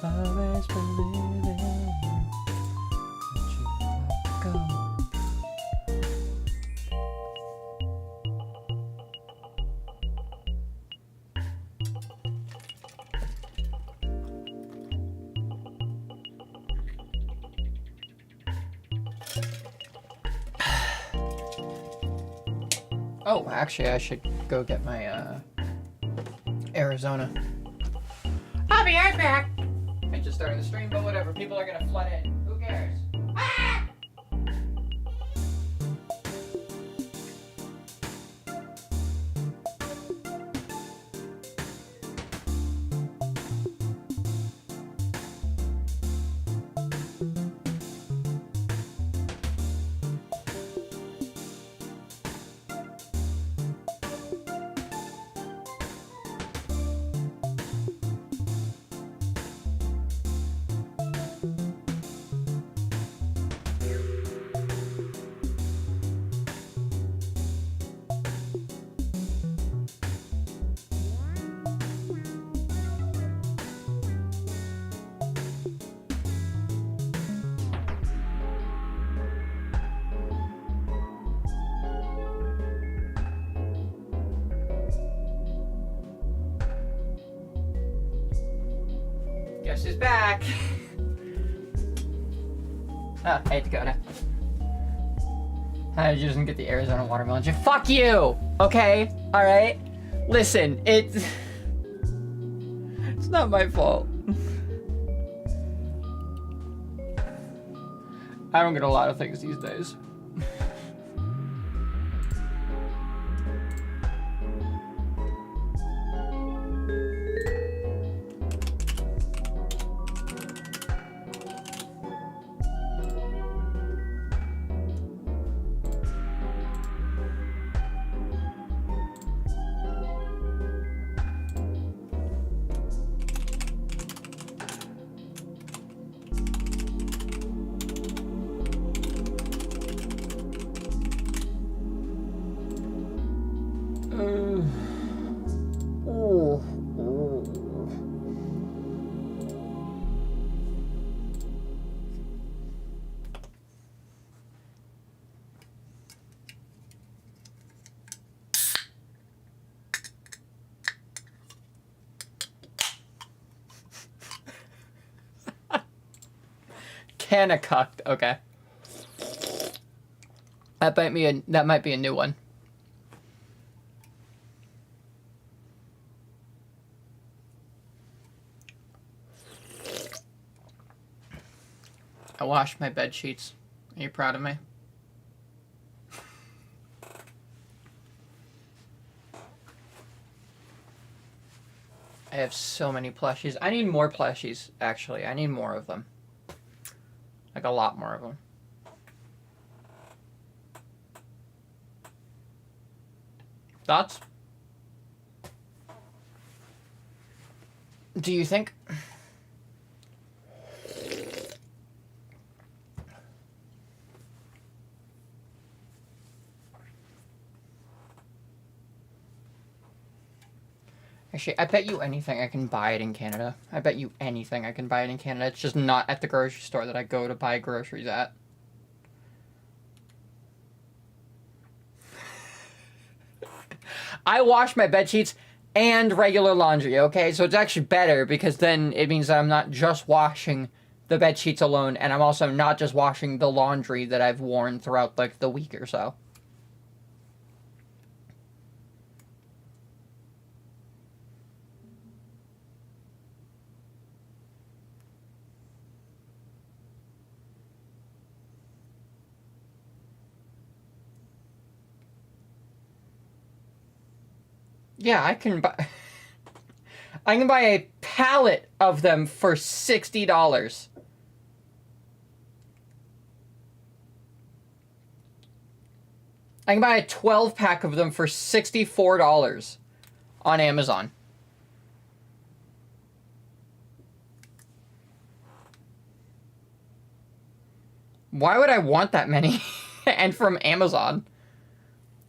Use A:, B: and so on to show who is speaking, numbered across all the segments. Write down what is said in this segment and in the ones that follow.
A: always believing that you won't go. Oh, actually, I should go get my Arizona. I'll be right back. I just started the stream, but whatever. People are gonna flood in. Who cares? Ah! Guess who's back? Oh, hey Dakota. I just didn't get the Arizona watermelon. Fuck you! Okay? Alright? Listen, it's not my fault. I don't get a lot of things these days. Canna cucked. Okay. That might be a new one. I washed my bed sheets. Are you proud of me? I have so many plushies. I need more plushies, actually. I need more of them. Like a lot more of them. Thoughts? Do you think? Actually, I bet you anything I can buy it in Canada. I bet you anything I can buy it in Canada. It's just not at the grocery store that I go to buy groceries at. I wash my bed sheets and regular laundry, okay? So it's actually better because then it means that I'm not just washing the bed sheets alone, and I'm also not just washing the laundry that I've worn throughout like the week or so. Yeah, I can buy I can buy a pallet of them for $60. I can buy a 12-pack of them for $64 on Amazon. Why would I want that many? And from Amazon?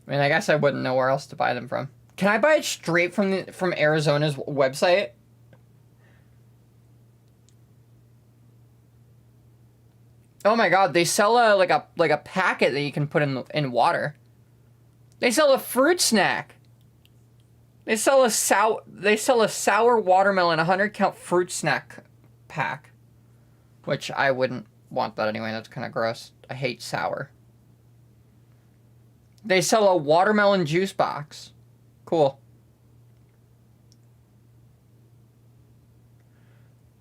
A: I mean, I guess I wouldn't know where else to buy them from. Can I buy it straight from Arizona's website? Oh my god, they sell a packet that you can put in water. They sell a fruit snack. They sell a sour watermelon 100 count fruit snack pack, which I wouldn't want that anyway. That's kind of gross. I hate sour. They sell a watermelon juice box. Cool.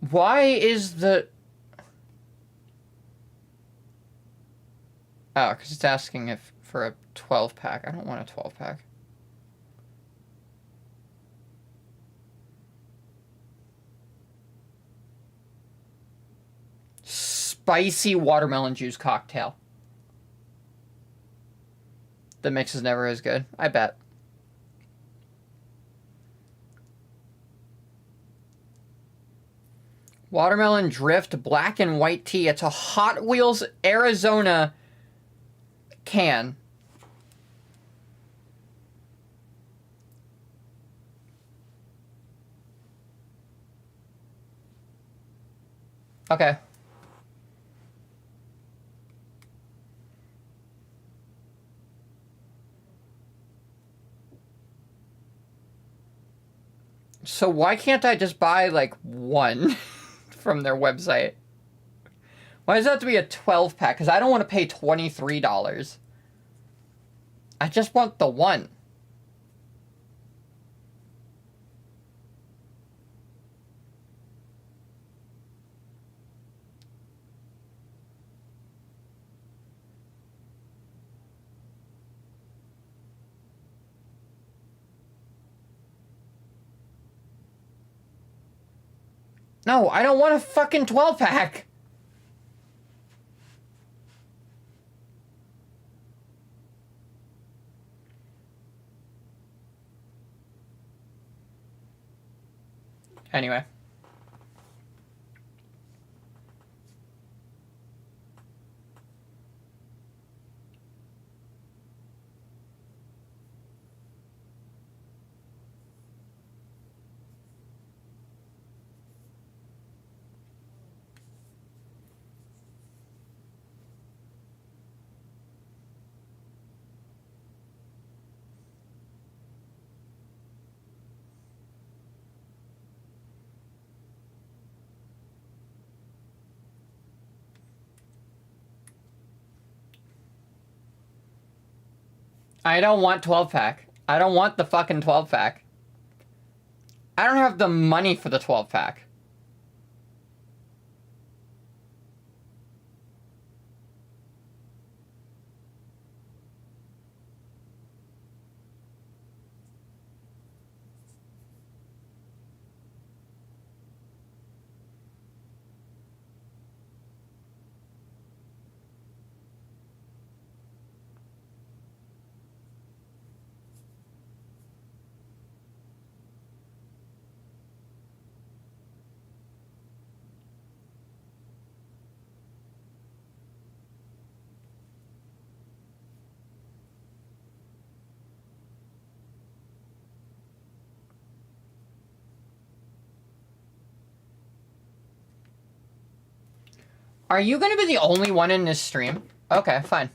A: Why is the... Oh, because it's asking if for a 12 pack. I don't want a 12 pack. Spicy watermelon juice cocktail. The mix is never as good, I bet. Watermelon Drift black and white tea. It's a Hot Wheels Arizona can. Okay. So why can't I just buy, like, one from their website? Why does it have to be a 12-pack? Because I don't want to pay $23. I just want the one. No, I don't want a fucking 12-pack. Anyway. I don't want 12-pack. I don't want the fucking 12-pack. I don't have the money for the 12-pack. Are you gonna be the only one in this stream? Okay, fine.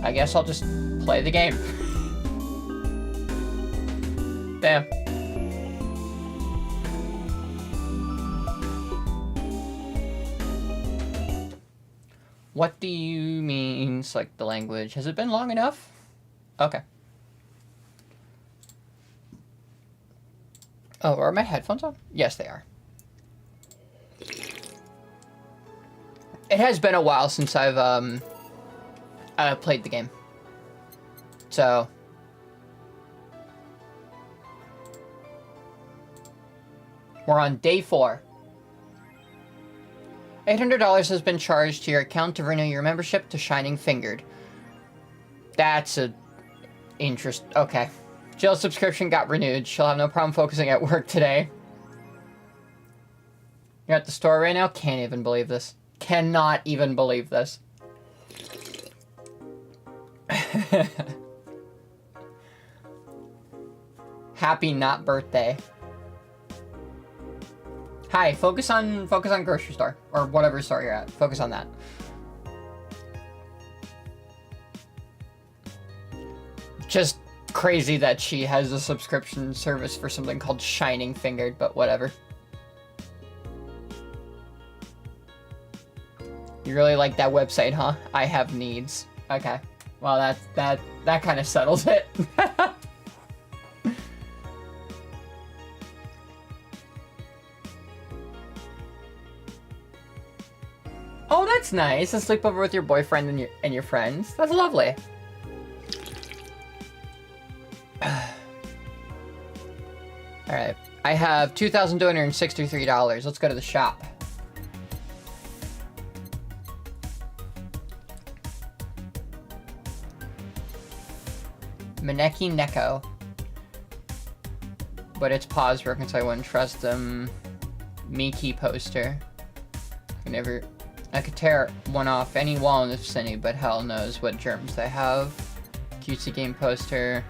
A: I guess I'll just play the game. Damn. What do you mean, select the language? Has it been long enough? Okay. Oh, are my headphones on? Yes, they are. It has been a while since I've played the game. So we're on day 4. $800 has been charged to your account to renew your membership to Shining Fingered. That's a interest. Okay. Jill's subscription got renewed. She'll have no problem focusing at work today. You're at the store right now? Can't even believe this. Cannot even believe this. Happy not birthday. Hi, focus on grocery store or whatever store you're at. Focus on that. Just crazy that she has a subscription service for something called Shining Fingered, but whatever. You really like that website, huh? I have needs. Okay. Well, that kind of settles it. Oh, that's nice. A sleepover with your boyfriend and your friends. That's lovely. All right. I have $2,263. Let's go to the shop. Maneki Neko. But it's paused broken, so I wouldn't trust them. Miki poster. I could tear one off any wall in the vicinity, but hell knows what germs they have. Cutesy game poster.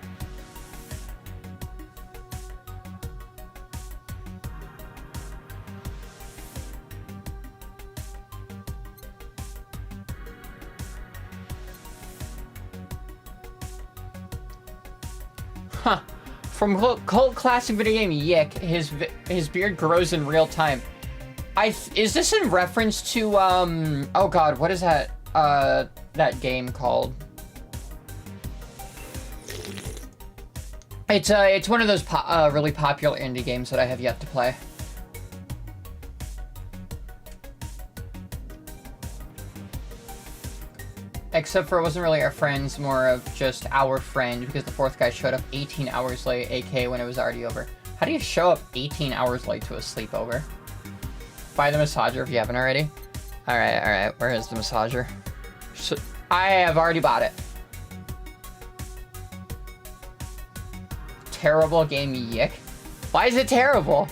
A: Huh. From cult classic video game Yick, his beard grows in real time. Is this in reference to oh god, what is that that game called? It's one of those really popular indie games that I have yet to play. Except for it wasn't really our friends, more of just our friend, because the fourth guy showed up 18 hours late, aka when it was already over. How do you show up 18 hours late to a sleepover? Buy the massager if you haven't already. Alright, where is the massager? So, I have already bought it. Terrible game Yick? Why is it terrible?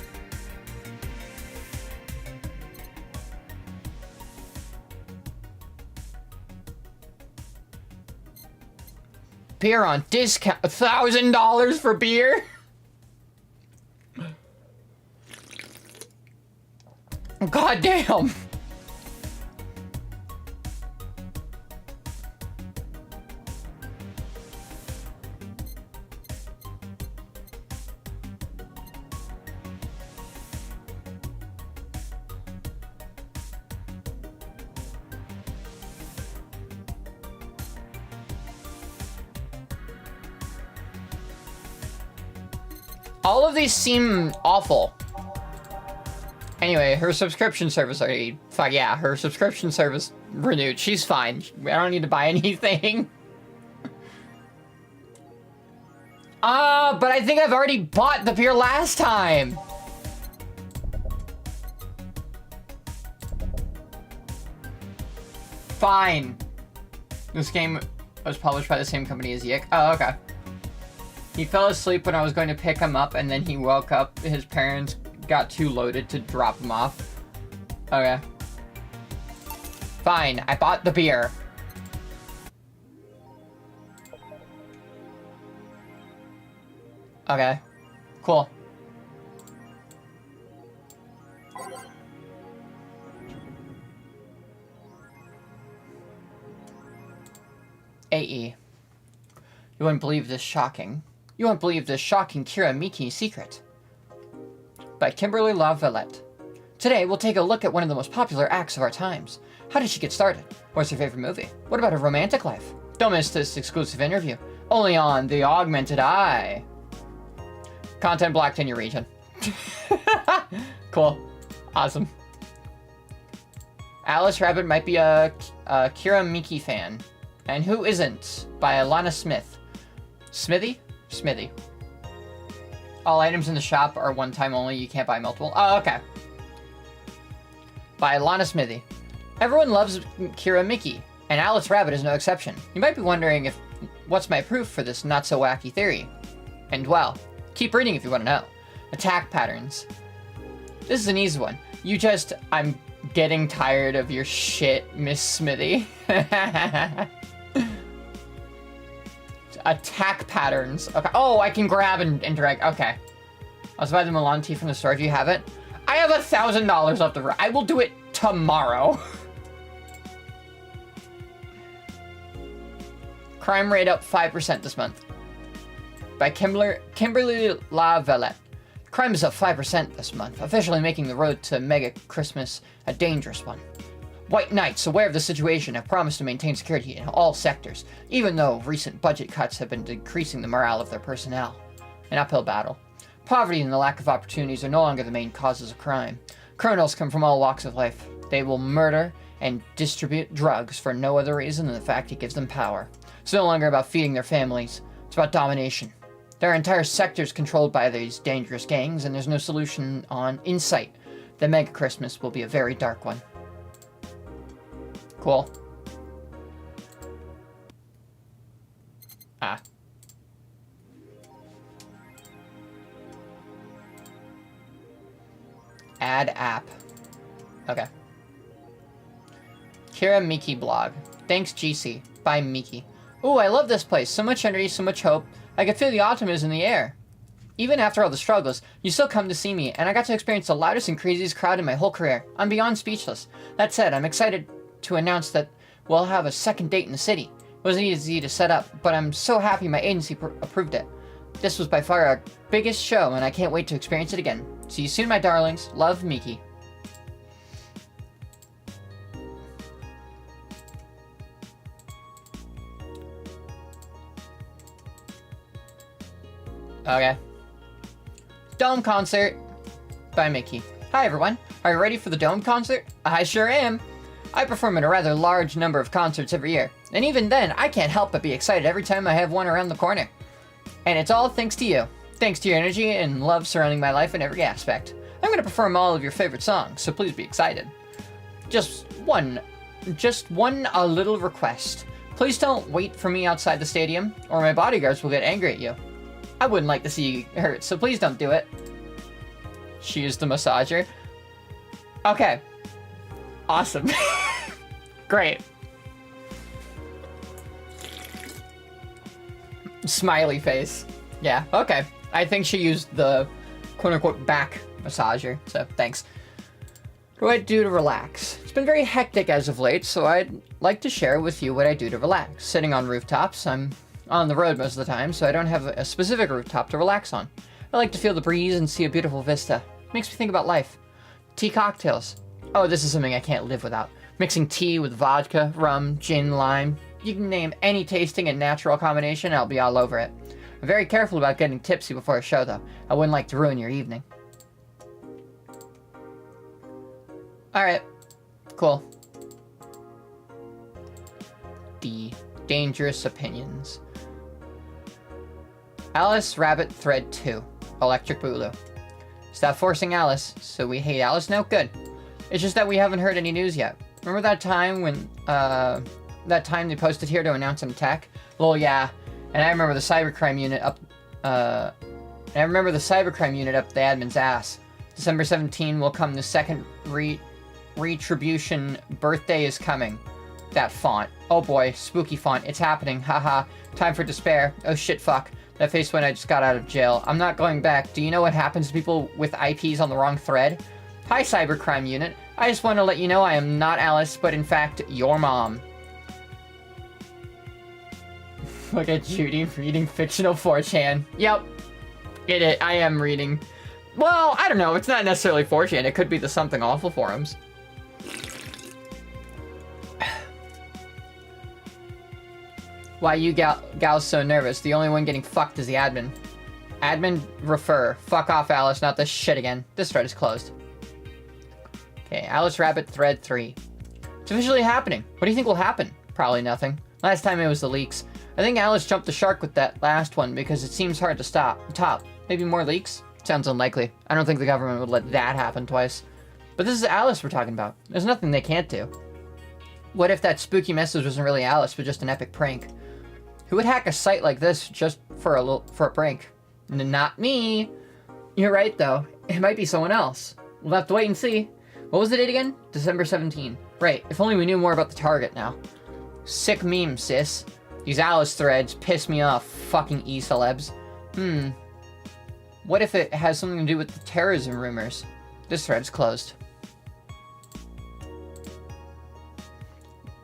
A: Beer on discount. $1,000 for beer? God damn. All of these seem awful. Anyway, her subscription service already... Fuck yeah, her subscription service renewed. She's fine. I don't need to buy anything. But I think I've already bought the beer last time. Fine. This game was published by the same company as Yick. Oh, okay. He fell asleep when I was going to pick him up, and then he woke up. His parents got too loaded to drop him off. Okay. Fine, I bought the beer. Okay. Cool. AE. You wouldn't believe this shocking. You won't believe this shocking Kira Miki secret. By Kimberly LaVillette. Today, we'll take a look at one of the most popular acts of our times. How did she get started? What's her favorite movie? What about her romantic life? Don't miss this exclusive interview. Only on The Augmented Eye. Content blocked in your region. Cool. Awesome. Alice Rabbit might be a Kira Miki fan. And who isn't? By Alana Smith. Smithy? Smithy. All items in the shop are one time only. You can't buy multiple. Oh, okay. By Alana Smithy. Everyone loves Kira Miki, and Alice Rabbit is no exception. You might be wondering what's my proof for this not-so-wacky theory? And well, keep reading if you want to know. Attack patterns. This is an easy one. I'm getting tired of your shit, Miss Smithy. Attack patterns. Okay. Oh, I can grab and drag. Okay. I'll buy the Milan tea from the store if you have it. I have $1,000 left over. I will do it tomorrow. Crime rate up 5% this month. By Kimberly LaVallette. Crime is up 5% this month, officially making the road to Mega Christmas a dangerous one. White Knights, aware of the situation, have promised to maintain security in all sectors, even though recent budget cuts have been decreasing the morale of their personnel. An uphill battle. Poverty and the lack of opportunities are no longer the main causes of crime. Criminals come from all walks of life. They will murder and distribute drugs for no other reason than the fact it gives them power. It's no longer about feeding their families. It's about domination. There are entire sectors controlled by these dangerous gangs, and there's no solution in sight. The Mega Christmas will be a very dark one. Cool. Ah. Add app. Okay. Kira Miki blog. Thanks, GC. By Miki. Ooh, I love this place. So much energy, so much hope. I could feel the optimism in the air. Even after all the struggles, you still come to see me, and I got to experience the loudest and craziest crowd in my whole career. I'm beyond speechless. That said, I'm excited to announce that we'll have a second date in the city. It wasn't easy to set up, but I'm so happy my agency approved it. This was by far our biggest show, and I can't wait to experience it again. See you soon, my darlings. Love, Miki. Okay. Dome concert by Mickey. Hi everyone. Are you ready for the Dome concert? I sure am. I perform at a rather large number of concerts every year, and even then, I can't help but be excited every time I have one around the corner. And it's all thanks to you. Thanks to your energy and love surrounding my life in every aspect. I'm going to perform all of your favorite songs, so please be excited. Just one little request. Please don't wait for me outside the stadium, or my bodyguards will get angry at you. I wouldn't like to see you hurt, so please don't do it. She is the massager. Okay. Awesome. Great. Smiley face. Yeah, okay. I think she used the quote-unquote back massager, so thanks. What do I do to relax? It's been very hectic as of late, so I'd like to share with you what I do to relax. Sitting on rooftops, I'm on the road most of the time, so I don't have a specific rooftop to relax on. I like to feel the breeze and see a beautiful vista. Makes me think about life. Tea cocktails. Oh, this is something I can't live without. Mixing tea with vodka, rum, gin, lime. You can name any tasting and natural combination, I'll be all over it. I'm very careful about getting tipsy before a show, though. I wouldn't like to ruin your evening. Alright. Cool. D. Dangerous opinions. Alice Rabbit Thread 2. Electric Boogaloo. Stop forcing Alice. So we hate Alice now? Good. It's just that we haven't heard any news yet. Remember that time when, that time they posted here to announce an attack? Well, yeah. And I remember the cybercrime unit up, the admin's ass. December 17 will come the second retribution birthday is coming. That font. Oh boy, spooky font. It's happening. Haha. Time for despair. Oh shit, fuck. That face when I just got out of jail. I'm not going back. Do you know what happens to people with IPs on the wrong thread? Hi, cybercrime unit. I just want to let you know I am not Alice, but in fact, your mom. Look at Judy reading fictional 4chan. Yep. I am reading. Well, I don't know. It's not necessarily 4chan. It could be the Something Awful forums. Why you gals so nervous? The only one getting fucked is the admin. Admin refer. Fuck off, Alice. Not this shit again. This thread is closed. Okay, Alice Rabbit Thread 3. It's officially happening. What do you think will happen? Probably nothing. Last time it was the leaks. I think Alice jumped the shark with that last one because it seems hard to top. Maybe more leaks? Sounds unlikely. I don't think the government would let that happen twice. But this is Alice we're talking about. There's nothing they can't do. What if that spooky message wasn't really Alice, but just an epic prank? Who would hack a site like this just for a prank? Not me. You're right, though. It might be someone else. We'll have to wait and see. What was the date again? December 17. Right, if only we knew more about the target now. Sick meme, sis. These Alice threads piss me off, fucking e-celebs. What if it has something to do with the terrorism rumors? This thread's closed.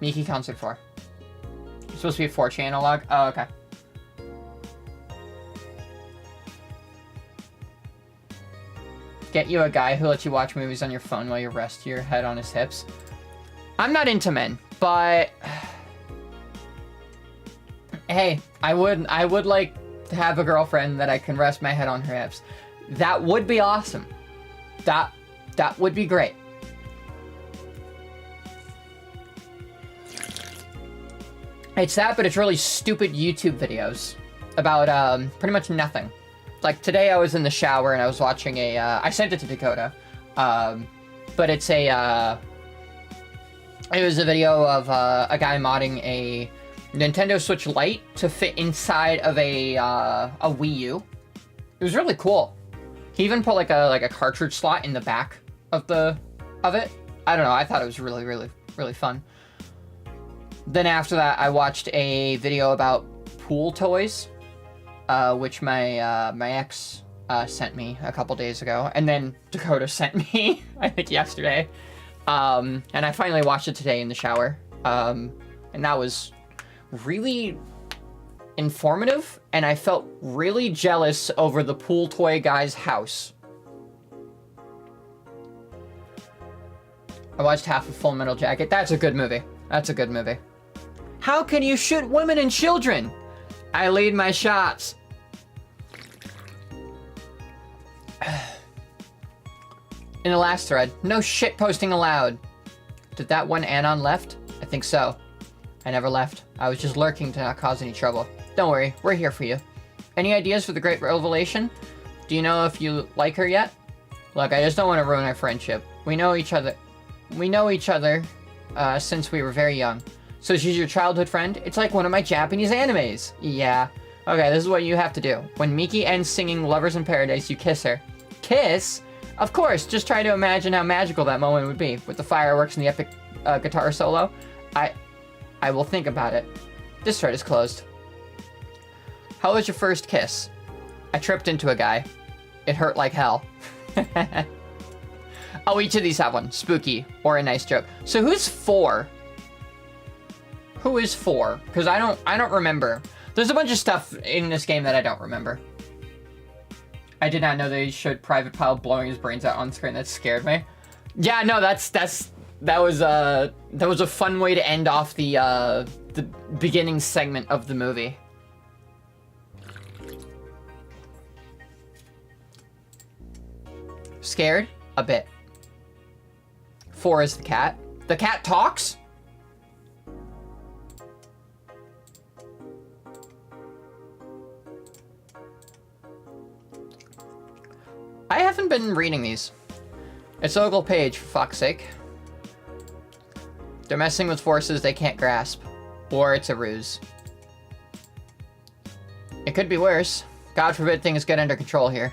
A: Miki Concert 4. It's supposed to be a 4-channel log? Oh, okay. Get you a guy who lets you watch movies on your phone while you rest your head on his hips. I'm not into men, but... Hey, I would like to have a girlfriend that I can rest my head on her hips. That would be awesome. That would be great. It's that, but it's really stupid YouTube videos about pretty much nothing. Like today I was in the shower and I was watching a, I sent it to Dakota, but it's a, it was a video of a guy modding a Nintendo Switch Lite to fit inside of a Wii U. It was really cool. He even put like a cartridge slot in the back of it. I don't know, I thought it was really, really, really fun. Then after that, I watched a video about pool toys, which my my ex sent me a couple days ago, and then Dakota sent me, I think yesterday. And I finally watched it today in the shower. And that was really informative, and I felt really jealous over the pool toy guy's house. I watched half of Full Metal Jacket. That's a good movie. That's a good movie. How can you shoot women and children? I lead my shots. In the last thread, no shit posting allowed. Did that one anon left? I think so. I never left. I was just lurking to not cause any trouble. Don't worry, we're here for you. Any ideas for the great revelation? Do you know if you like her yet? Look, I just don't want to ruin our friendship. We know each other since we were very young. So she's your childhood friend? It's like one of my Japanese animes. Yeah. Okay, this is what you have to do. When Miki ends singing Lovers in Paradise, you kiss her. Kiss? Of course, just try to imagine how magical that moment would be, with the fireworks and the epic guitar solo. I will think about it. This thread is closed. How was your first kiss? I tripped into a guy. It hurt like hell. Oh, each of these have one. Spooky, or a nice joke. So who's 4? Who is 4? Because I don't remember. There's a bunch of stuff in this game that I don't remember. I did not know they showed Private Pile blowing his brains out on screen. That scared me. Yeah, no, that was a fun way to end off the beginning segment of the movie. Scared? A bit. 4 is the cat. The cat talks? I haven't been reading these. It's Ogle Page, for fuck's sake. They're messing with forces they can't grasp. Or it's a ruse. It could be worse. God forbid things get under control here.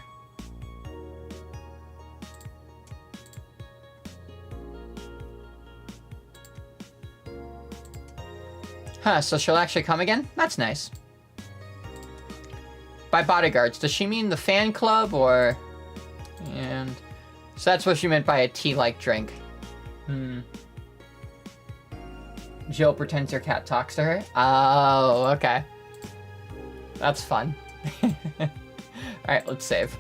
A: Huh, so she'll actually come again? That's nice. By bodyguards, does she mean the fan club, or... And... So that's what she meant by a tea-like drink. Jill pretends her cat talks to her? Oh, okay. That's fun. Alright, let's save.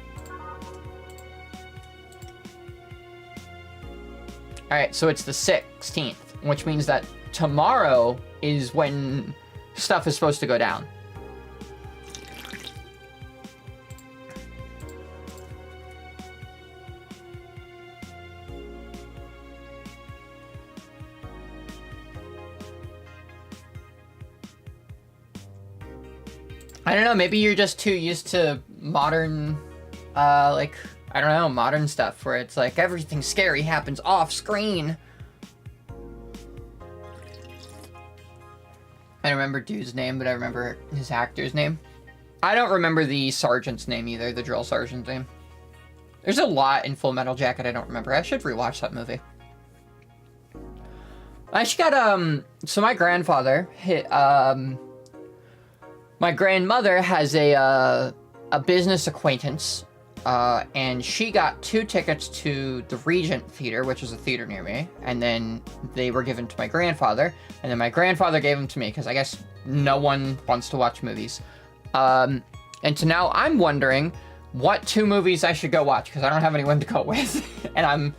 A: Alright, so it's the 16th, which means that tomorrow is when stuff is supposed to go down. I don't know, maybe you're just too used to modern, like, I don't know, modern stuff where it's like everything scary happens off screen. I don't remember dude's name, but I remember his actor's name. I don't remember the sergeant's name either, the drill sergeant's name. There's a lot in Full Metal Jacket I don't remember. I should rewatch that movie. I actually got, so my grandfather hit, my grandmother has a business acquaintance And she got 2 tickets to the Regent Theater, which is a theater near me, and then they were given to my grandfather, and then my grandfather gave them to me, because I guess no one wants to watch movies. And so now I'm wondering what 2 movies I should go watch, because I don't have anyone to go with, and I'm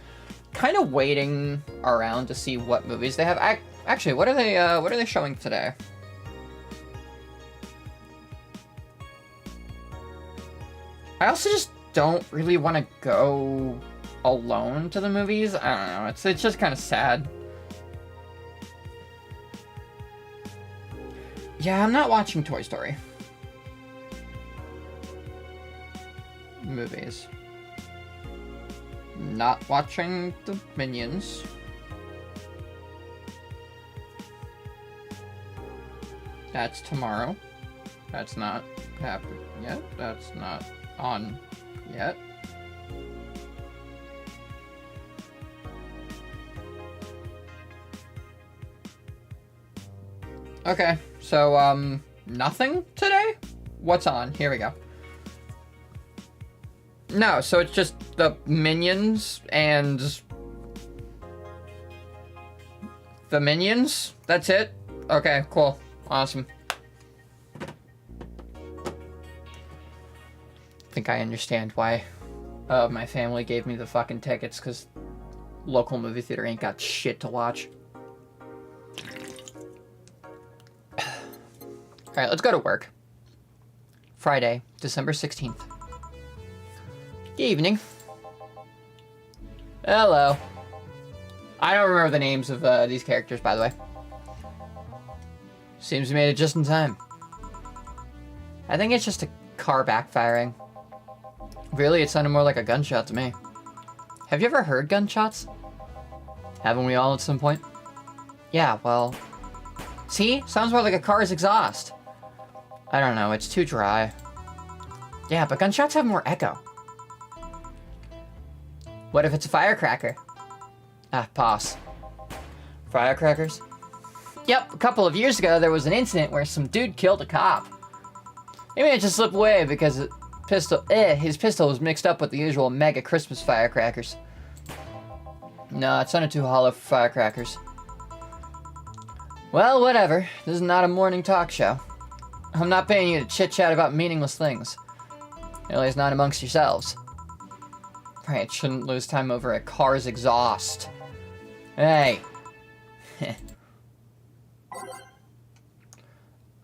A: kind of waiting around to see what movies they have. Actually, what are they showing today? I also just don't really want to go alone to the movies. I don't know. It's just kind of sad. Yeah, I'm not watching Toy Story. Movies. Not watching the Minions. That's tomorrow. That's not happened yet. That's not on yet. Okay, so, nothing today? What's on? Here we go. No, so it's just the Minions and... the Minions? That's it? Okay, cool. Awesome. I think I understand why my family gave me the fucking tickets, because local movie theater ain't got shit to watch. Alright, let's go to work. Friday, December 16th. Good evening. Hello. I don't remember the names of these characters, by the way. Seems we made it just in time. I think it's just a car backfiring. Really, it sounded more like a gunshot to me. Have you ever heard gunshots? Haven't we all at some point? Yeah, well... See? Sounds more like a car's exhaust. I don't know, it's too dry. Yeah, but gunshots have more echo. What if it's a firecracker? Ah, pass. Firecrackers? Yep, a couple of years ago there was an incident where some dude killed a cop. He managed to slip away because his pistol was mixed up with the usual mega Christmas firecrackers. No, it sounded too hollow for firecrackers. Well, whatever. This is not a morning talk show. I'm not paying you to chit-chat about meaningless things. At least not amongst yourselves. Right, shouldn't lose time over a car's exhaust. Hey.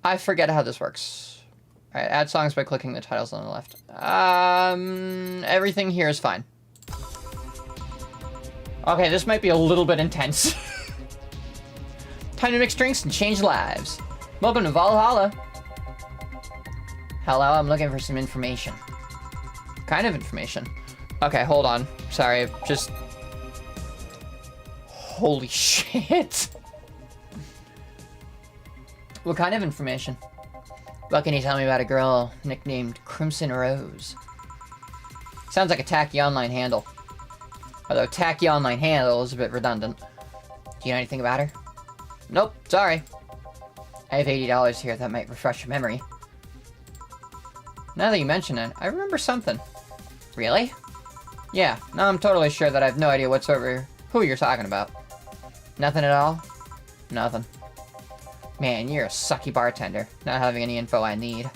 A: I forget how this works. Alright, add songs by clicking the titles on the left. Everything here is fine. Okay, this might be a little bit intense. Time to mix drinks and change lives. Welcome to Valhalla. Hello, I'm looking for some information. Kind of information. Okay, hold on. Sorry, just... Holy shit. What kind of information? What can you tell me about a girl nicknamed Crimson Rose? Sounds like a tacky online handle. Although tacky online handle is a bit redundant. Do you know anything about her? Nope, sorry. I have $80 here that might refresh your memory. Now that you mention it, I remember something. Really? Yeah, now I'm totally sure that I have no idea whatsoever who you're talking about. Nothing at all? Nothing. Man, you're a sucky bartender, not having any info I need.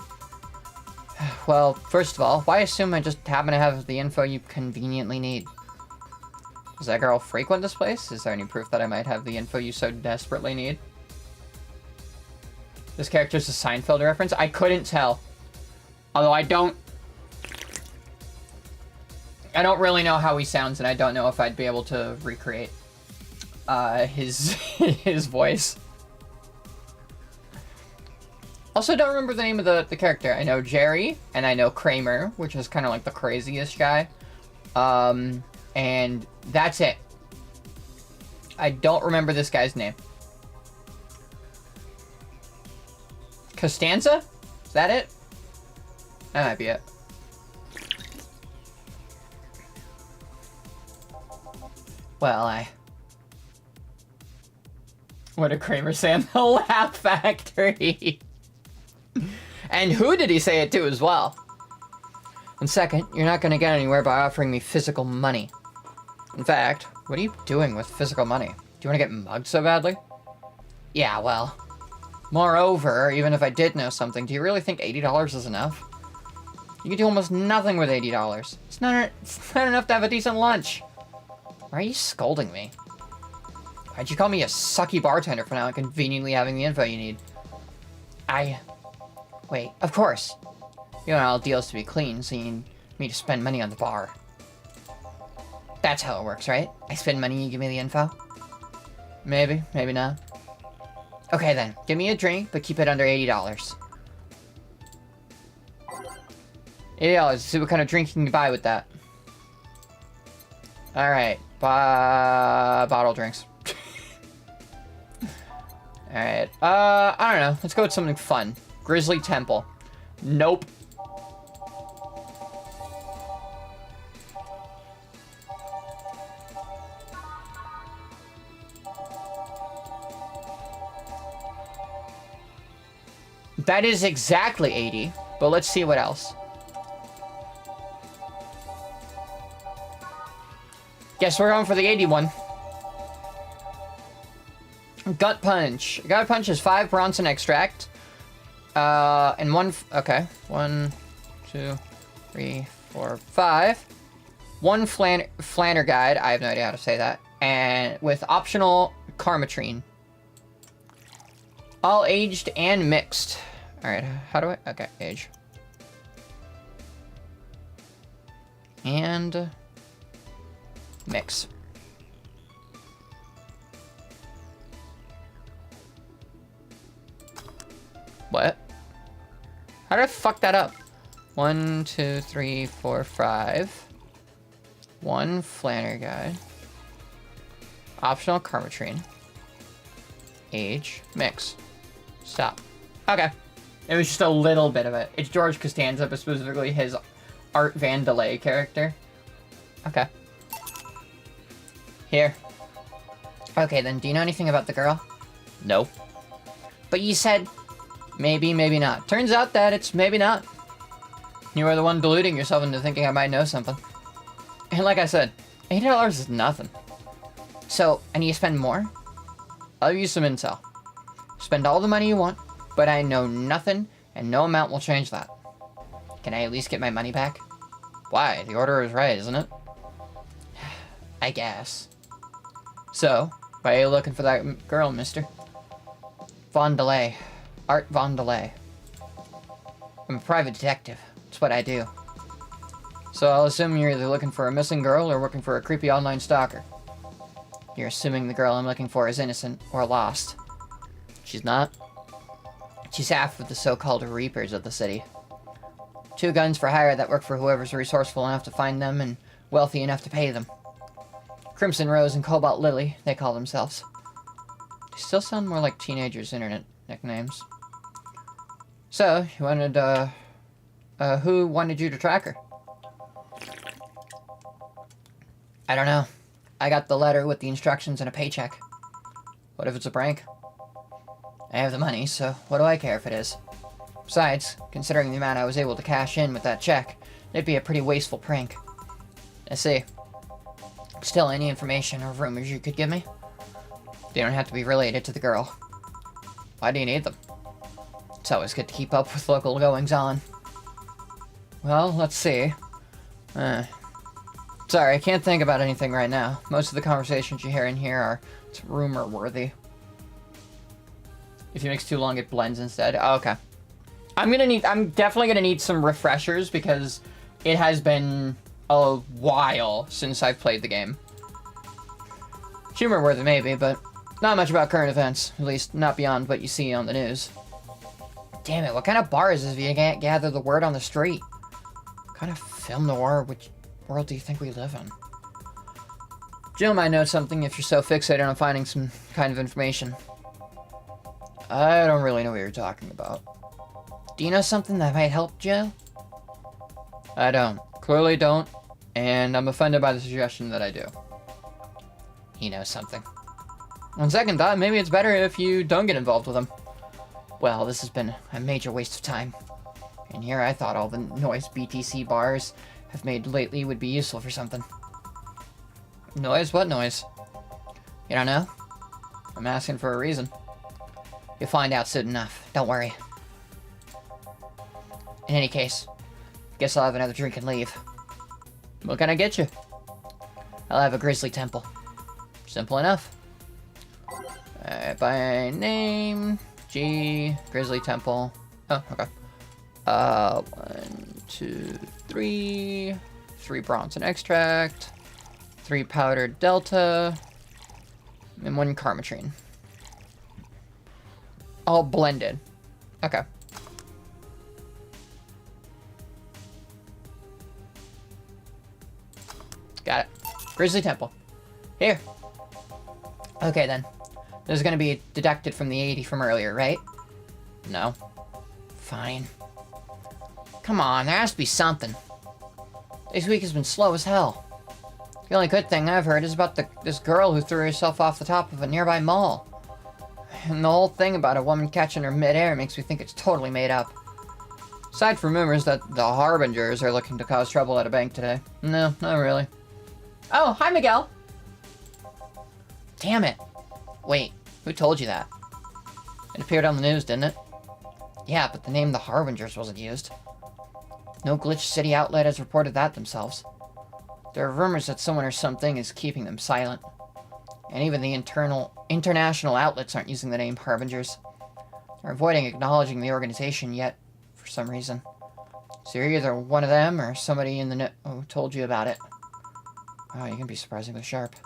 A: Well, first of all, why assume I just happen to have the info you conveniently need? Does that girl frequent this place? Is there any proof that I might have the info you so desperately need? This character's a Seinfeld reference? I couldn't tell. Although I don't really know how he sounds, and I don't know if I'd be able to recreate his his voice. Also, don't remember the name of the character. I know Jerry, and I know Kramer, which is kind of like the craziest guy. And that's it. I don't remember this guy's name. Costanza? Is that it? That might be it. Well, what did Kramer say in the Laugh Factory? And who did he say it to as well? And second, you're not gonna get anywhere by offering me physical money. In fact, what are you doing with physical money? Do you want to get mugged so badly? Yeah, well. Moreover, even if I did know something, do you really think $80 is enough? You can do almost nothing with $80. It's not enough to have a decent lunch. Why are you scolding me? Why'd you call me a sucky bartender for not conveniently having the info you need? Wait, of course. You want all deals to be clean, so you need me to spend money on the bar. That's how it works, right? I spend money, you give me the info? Maybe, maybe not. Okay then, give me a drink, but keep it under $80. $80, see what kind of drink you can buy with that. Alright, bottle drinks. Alright, I don't know. Let's go with something fun. Grizzly Temple. Nope. That is exactly 80, but let's see what else. Guess we're going for the 81. Gut Punch. Gut Punch is 5 Bronson extract. And okay. 1, 2, 3, 4, 5. 1 Flanner Guide. I have no idea how to say that. And with optional Karmatrine. All aged and mixed. Alright, how do I... Okay, age. And... mix. What? How did I fuck that up? 1, 2, 3, 4, 5. 1 Flanner Guide. Optional Karmatrine. Age. Mix. Stop. Okay. It was just a little bit of it. It's George Costanza, but specifically his Art Vandelay character. Okay. Here. Okay, then, do you know anything about the girl? No. But you said... maybe, maybe not. Turns out that it's maybe not. You are the one deluding yourself into thinking I might know something. And like I said, $80 is nothing. So, I need to spend more? I'll give you some intel. Spend all the money you want, but I know nothing, and no amount will change that. Can I at least get my money back? Why? The order is right, isn't it? I guess. So, why are you looking for that girl, mister? Vandelay. Art Vandelay. I'm a private detective. That's what I do. So I'll assume you're either looking for a missing girl or working for a creepy online stalker. You're assuming the girl I'm looking for is innocent or lost. She's not. She's half of the so-called Reapers of the city. 2 guns for hire that work for whoever's resourceful enough to find them and wealthy enough to pay them. Crimson Rose and Cobalt Lily, they call themselves. They still sound more like teenagers' internet nicknames. So, you wanted, who wanted you to track her? I don't know. I got the letter with the instructions and a paycheck. What if it's a prank? I have the money, so what do I care if it is? Besides, considering the amount I was able to cash in with that check, it'd be a pretty wasteful prank. I see. Still, any information or rumors you could give me? They don't have to be related to the girl. Why do you need them? It's always good to keep up with local goings-on. Well, let's see. Sorry, I can't think about anything right now. Most of the conversations you hear in here are rumor-worthy. If you mix too long, it blends instead. Oh, okay. I'm definitely gonna need some refreshers because it has been a while since I've played the game. Humor-worthy maybe, but not much about current events. At least, not beyond what you see on the news. Damn it, what kind of bar is this if you can't gather the word on the street? What kind of film noir, which world do you think we live in? Jill might know something if you're so fixated on finding some kind of information. I don't really know what you're talking about. Do you know something that might help, Jill? I don't. Clearly don't. And I'm offended by the suggestion that I do. He knows something. On second thought, maybe it's better if you don't get involved with him. Well, this has been a major waste of time. And here I thought all the noise BTC bars have made lately would be useful for something. Noise? What noise? You don't know? I'm asking for a reason. You'll find out soon enough. Don't worry. In any case, guess I'll have another drink and leave. What can I get you? I'll have a grizzly temple. Simple enough. By name, G, grizzly temple. Oh, okay. 1, 2, 3. 3 bronze extract. 3 powdered delta. And 1 carmatrine. All blended. Okay. Got it. Grizzly temple. Here. Okay then. This is gonna be deducted from the 80 from earlier, right? No. Fine. Come on, there has to be something. This week has been slow as hell. The only good thing I've heard is about this girl who threw herself off the top of a nearby mall. And the whole thing about a woman catching her midair makes me think it's totally made up. Aside from rumors that the Harbingers are looking to cause trouble at a bank today. No, not really. Oh, hi Miguel! Damn it. Wait, who told you that? It appeared on the news, didn't it? Yeah, but the name the Harbingers wasn't used. No Glitch City outlet has reported that themselves. There are rumors that someone or something is keeping them silent. And even the international outlets aren't using the name Harbingers. They're avoiding acknowledging the organization yet, for some reason. So you're either one of them or somebody in the know who told you about it. Wow, you can be surprisingly sharp.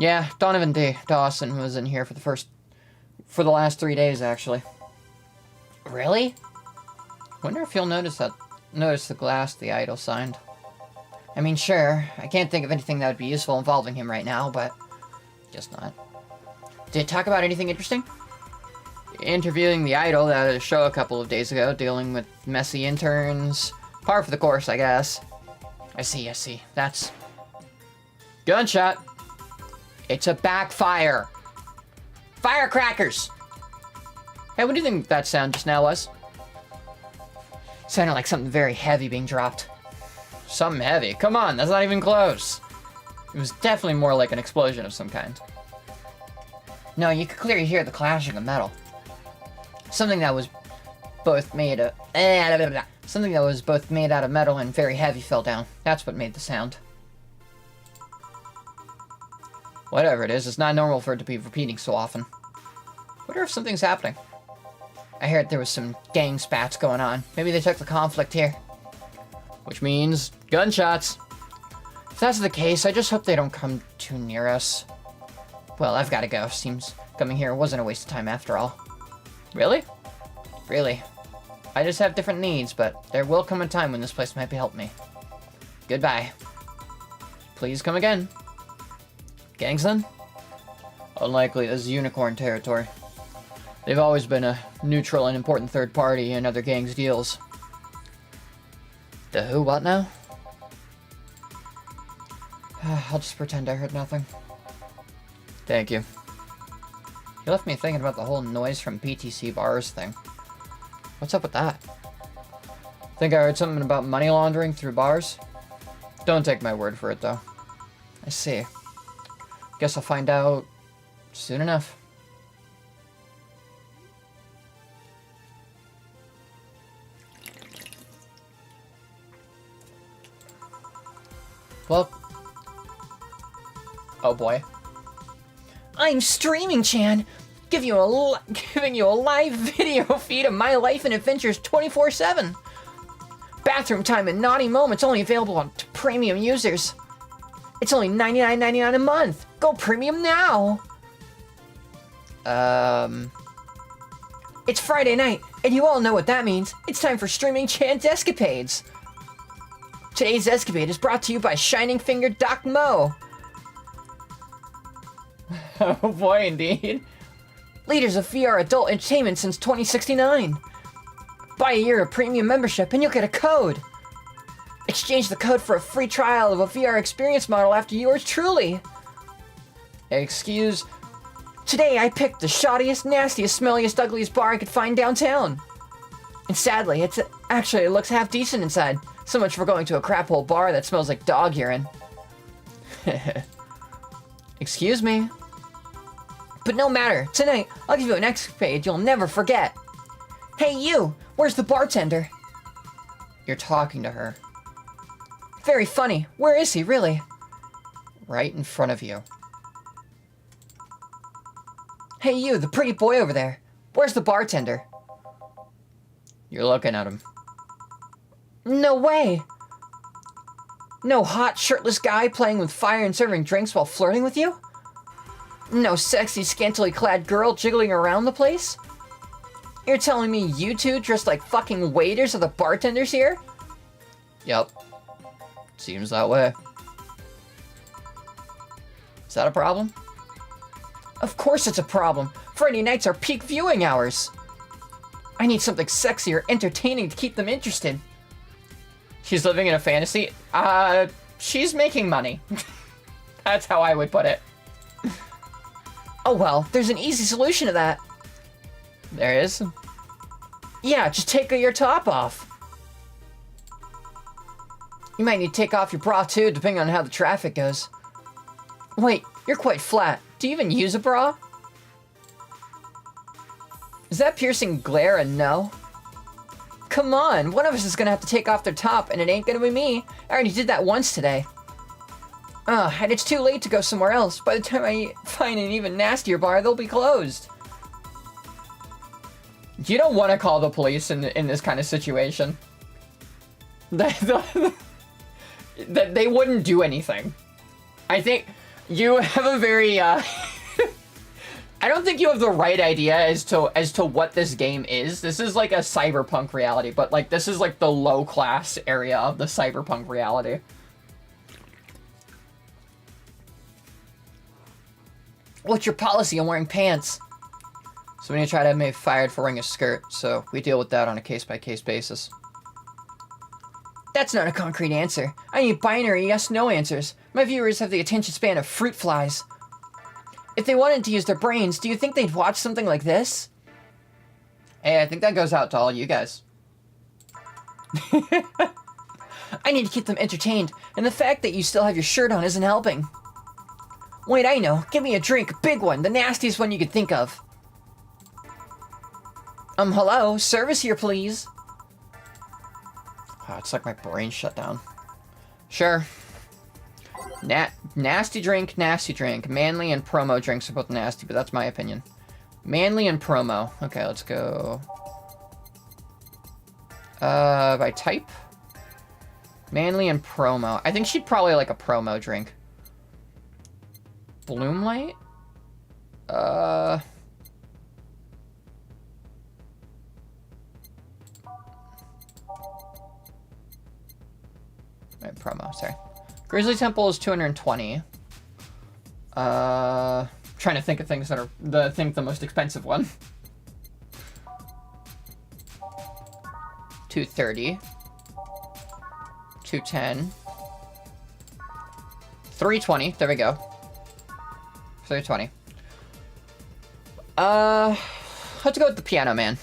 A: Yeah, Donovan Dawson was in here for the last 3 days, actually. Really? Wonder if you'll notice the glass the idol signed. I mean, sure, I can't think of anything that would be useful involving him right now, but just not. Did it talk about anything interesting? Interviewing the idol at a show a couple of days ago, dealing with messy interns. Par for the course, I guess. I see. That's... Gunshot! It's a backfire! Firecrackers! Hey, what do you think that sound just now was? Sounded like something very heavy being dropped. Something heavy? Come on, that's not even close. It was definitely more like an explosion of some kind. No, you could clearly hear the clashing of metal. Something that was both made of... Something that was both made out of metal and very heavy fell down. That's what made the sound. Whatever it is, it's not normal for it to be repeating so often. Wonder if something's happening. I heard there was some gang spats going on. Maybe they took the conflict here. Which means gunshots. If that's the case, I just hope they don't come too near us. Well, I've got to go. Seems coming here wasn't a waste of time after all. Really? Really. I just have different needs, but there will come a time when this place might help me. Goodbye. Please come again. Gangs then? Unlikely, this is unicorn territory. They've always been a neutral and important third party in other gangs' deals. The who, what now? I'll just pretend I heard nothing. Thank you. You left me thinking about the whole noise from PTC bars thing. What's up with that? Think I heard something about money laundering through bars? Don't take my word for it, though. I see. Guess I'll find out soon enough. Well... Oh boy. I'm streaming, Chan! Giving you a live video feed of my life and adventures 24/7. Bathroom time and naughty moments only available to premium users. It's only $99.99 a month. Go premium now. It's Friday night, and you all know what that means. It's time for streaming Chan's escapades. Today's escapade is brought to you by Shining Finger Doc Mo. Oh boy, indeed. Leaders of VR adult entertainment since 2069. Buy a year of premium membership and you'll get a code. Exchange the code for a free trial of a VR experience model after yours truly. Excuse... Today I picked the shoddiest, nastiest, smelliest, ugliest bar I could find downtown. And sadly, Actually, it looks half decent inside. So much for going to a crap hole bar that smells like dog urine. Excuse me? But no matter. Tonight, I'll give you an escapade you'll never forget. Hey, you! Where's the bartender? You're talking to her. Very funny. Where is he, really? Right in front of you. Hey, you, the pretty boy over there. Where's the bartender? You're looking at him. No way! No hot, shirtless guy playing with fire and serving drinks while flirting with you? No sexy, scantily clad girl jiggling around the place? You're telling me you two dressed like fucking waiters are the bartenders here? Yep. Seems that way. Is that a problem? Of course it's a problem. Friday nights are peak viewing hours. I need something sexy or entertaining to keep them interested. She's living in a fantasy? She's making money. That's how I would put it. Oh well, there's an easy solution to that. There is? Yeah, just take your top off. You might need to take off your bra too, depending on how the traffic goes. Wait, you're quite flat. Do you even use a bra? Is that piercing glare a no? Come on, one of us is gonna have to take off their top, and it ain't gonna be me. I already did that once today. And it's too late to go somewhere else. By the time I find an even nastier bar, they'll be closed. You don't want to call the police in this kind of situation. That they wouldn't do anything. I think you have a very I don't think you have the right idea as to what this game is. This is like a cyberpunk reality, but like this is like the low class area of the cyberpunk reality. What's your policy on wearing pants? Somebody tried to have me fired for wearing a skirt, so we deal with that on a case-by-case basis. That's not a concrete answer. I need binary yes-no answers. My viewers have the attention span of fruit flies. If they wanted to use their brains, do you think they'd watch something like this? Hey, I think that goes out to all you guys. I need to keep them entertained, and the fact that you still have your shirt on isn't helping. Wait, I know. Give me a drink, big one, the nastiest one you could think of. Hello, service here, please. Wow, it's like my brain shut down. Sure. Nasty drink, nasty drink. Manly and promo drinks are both nasty, but that's my opinion. Manly and promo. Okay, let's go. By type? Manly and promo. I think she'd probably like a promo drink. Bloomlight? Right, promo, sorry. Grizzly Temple is 220. Trying to think of things that are the most expensive one. 230. 210. 320. There we go. 320. Let's go with the Piano Man.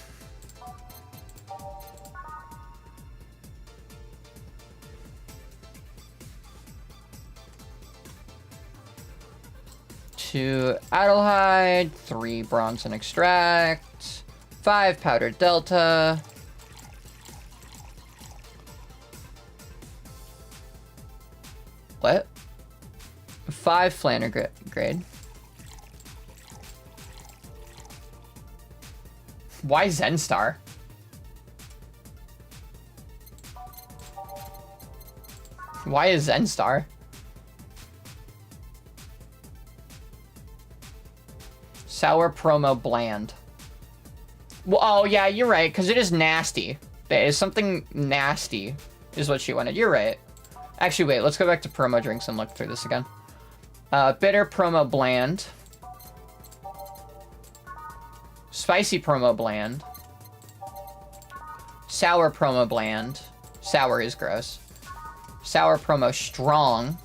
A: Two Adelhyde, 3 Bronson Extract, 5 Powdered Delta. What? 5 Flanner grade. Why Zenstar? Why is Zenstar? Sour promo bland. Well, oh yeah, you're right, because it is nasty. It is something nasty, is what she wanted. You're right. Actually, wait, let's go back to promo drinks and look through this again. Bitter promo bland. Spicy promo bland. Sour promo bland. Sour is gross. Sour promo strong.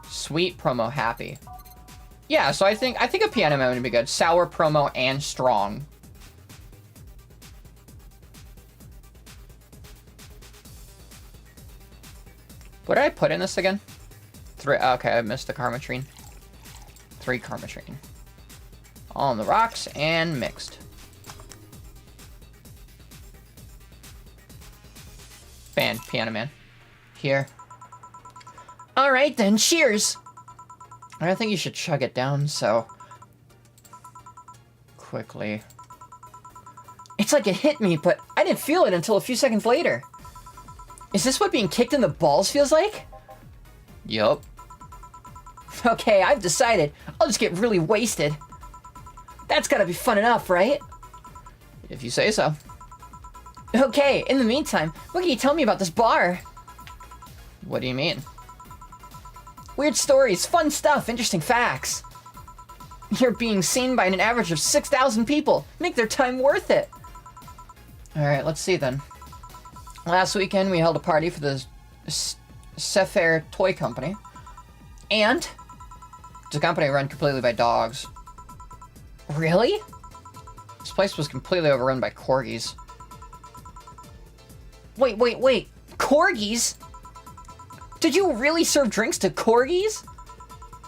A: Sweet promo happy. Yeah, so I think a Piano Man would be good. Sour promo and strong. What did I put in this again? 3. Okay, I missed the Karmatrine. 3 Karmatrine. All on the rocks and mixed. Band, Piano Man. Here. Alright then, cheers! I don't think you should chug it down so quickly. It's like it hit me, but I didn't feel it until a few seconds later. Is this what being kicked in the balls feels like? Yup. Okay, I've decided. I'll just get really wasted. That's gotta be fun enough, right? If you say so. Okay, in the meantime, what can you tell me about this bar? What do you mean? Weird stories, fun stuff, interesting facts. You're being seen by an average of 6,000 people. Make their time worth it. Alright, let's see then. Last weekend, we held a party for the Sefer Toy Company. And it's a company run completely by dogs. Really? This place was completely overrun by corgis. Wait. Corgis? Did you really serve drinks to corgis?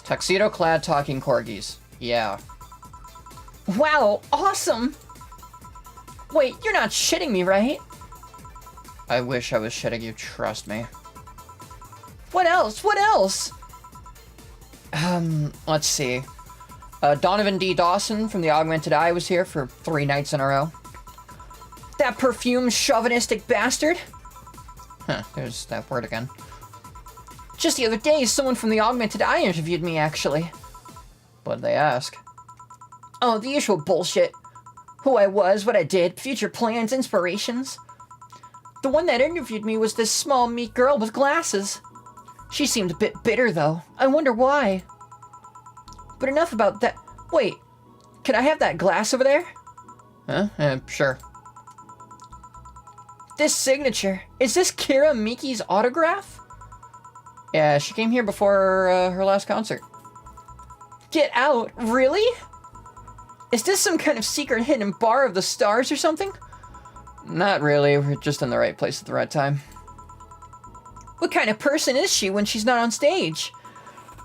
A: Tuxedo-clad talking corgis. Yeah. Wow, awesome! Wait, you're not shitting me, right? I wish I was shitting you, trust me. What else? What else? Let's see. Donovan D. Dawson from the Augmented Eye was here for 3 nights in a row. That perfume chauvinistic bastard? Huh, there's that word again. Just the other day, someone from the Augmented Eye interviewed me, actually. What'd they ask? Oh, the usual bullshit. Who I was, what I did, future plans, inspirations. The one that interviewed me was this small, meek girl with glasses. She seemed a bit bitter, though. I wonder why. But enough about that. Wait, can I have that glass over there? Huh? Sure. This signature, is this Kira Miki's autograph? Yeah, she came here before her last concert. Get out, really? Is this some kind of secret hidden bar of the stars or something? Not really, we're just in the right place at the right time. What kind of person is she when she's not on stage?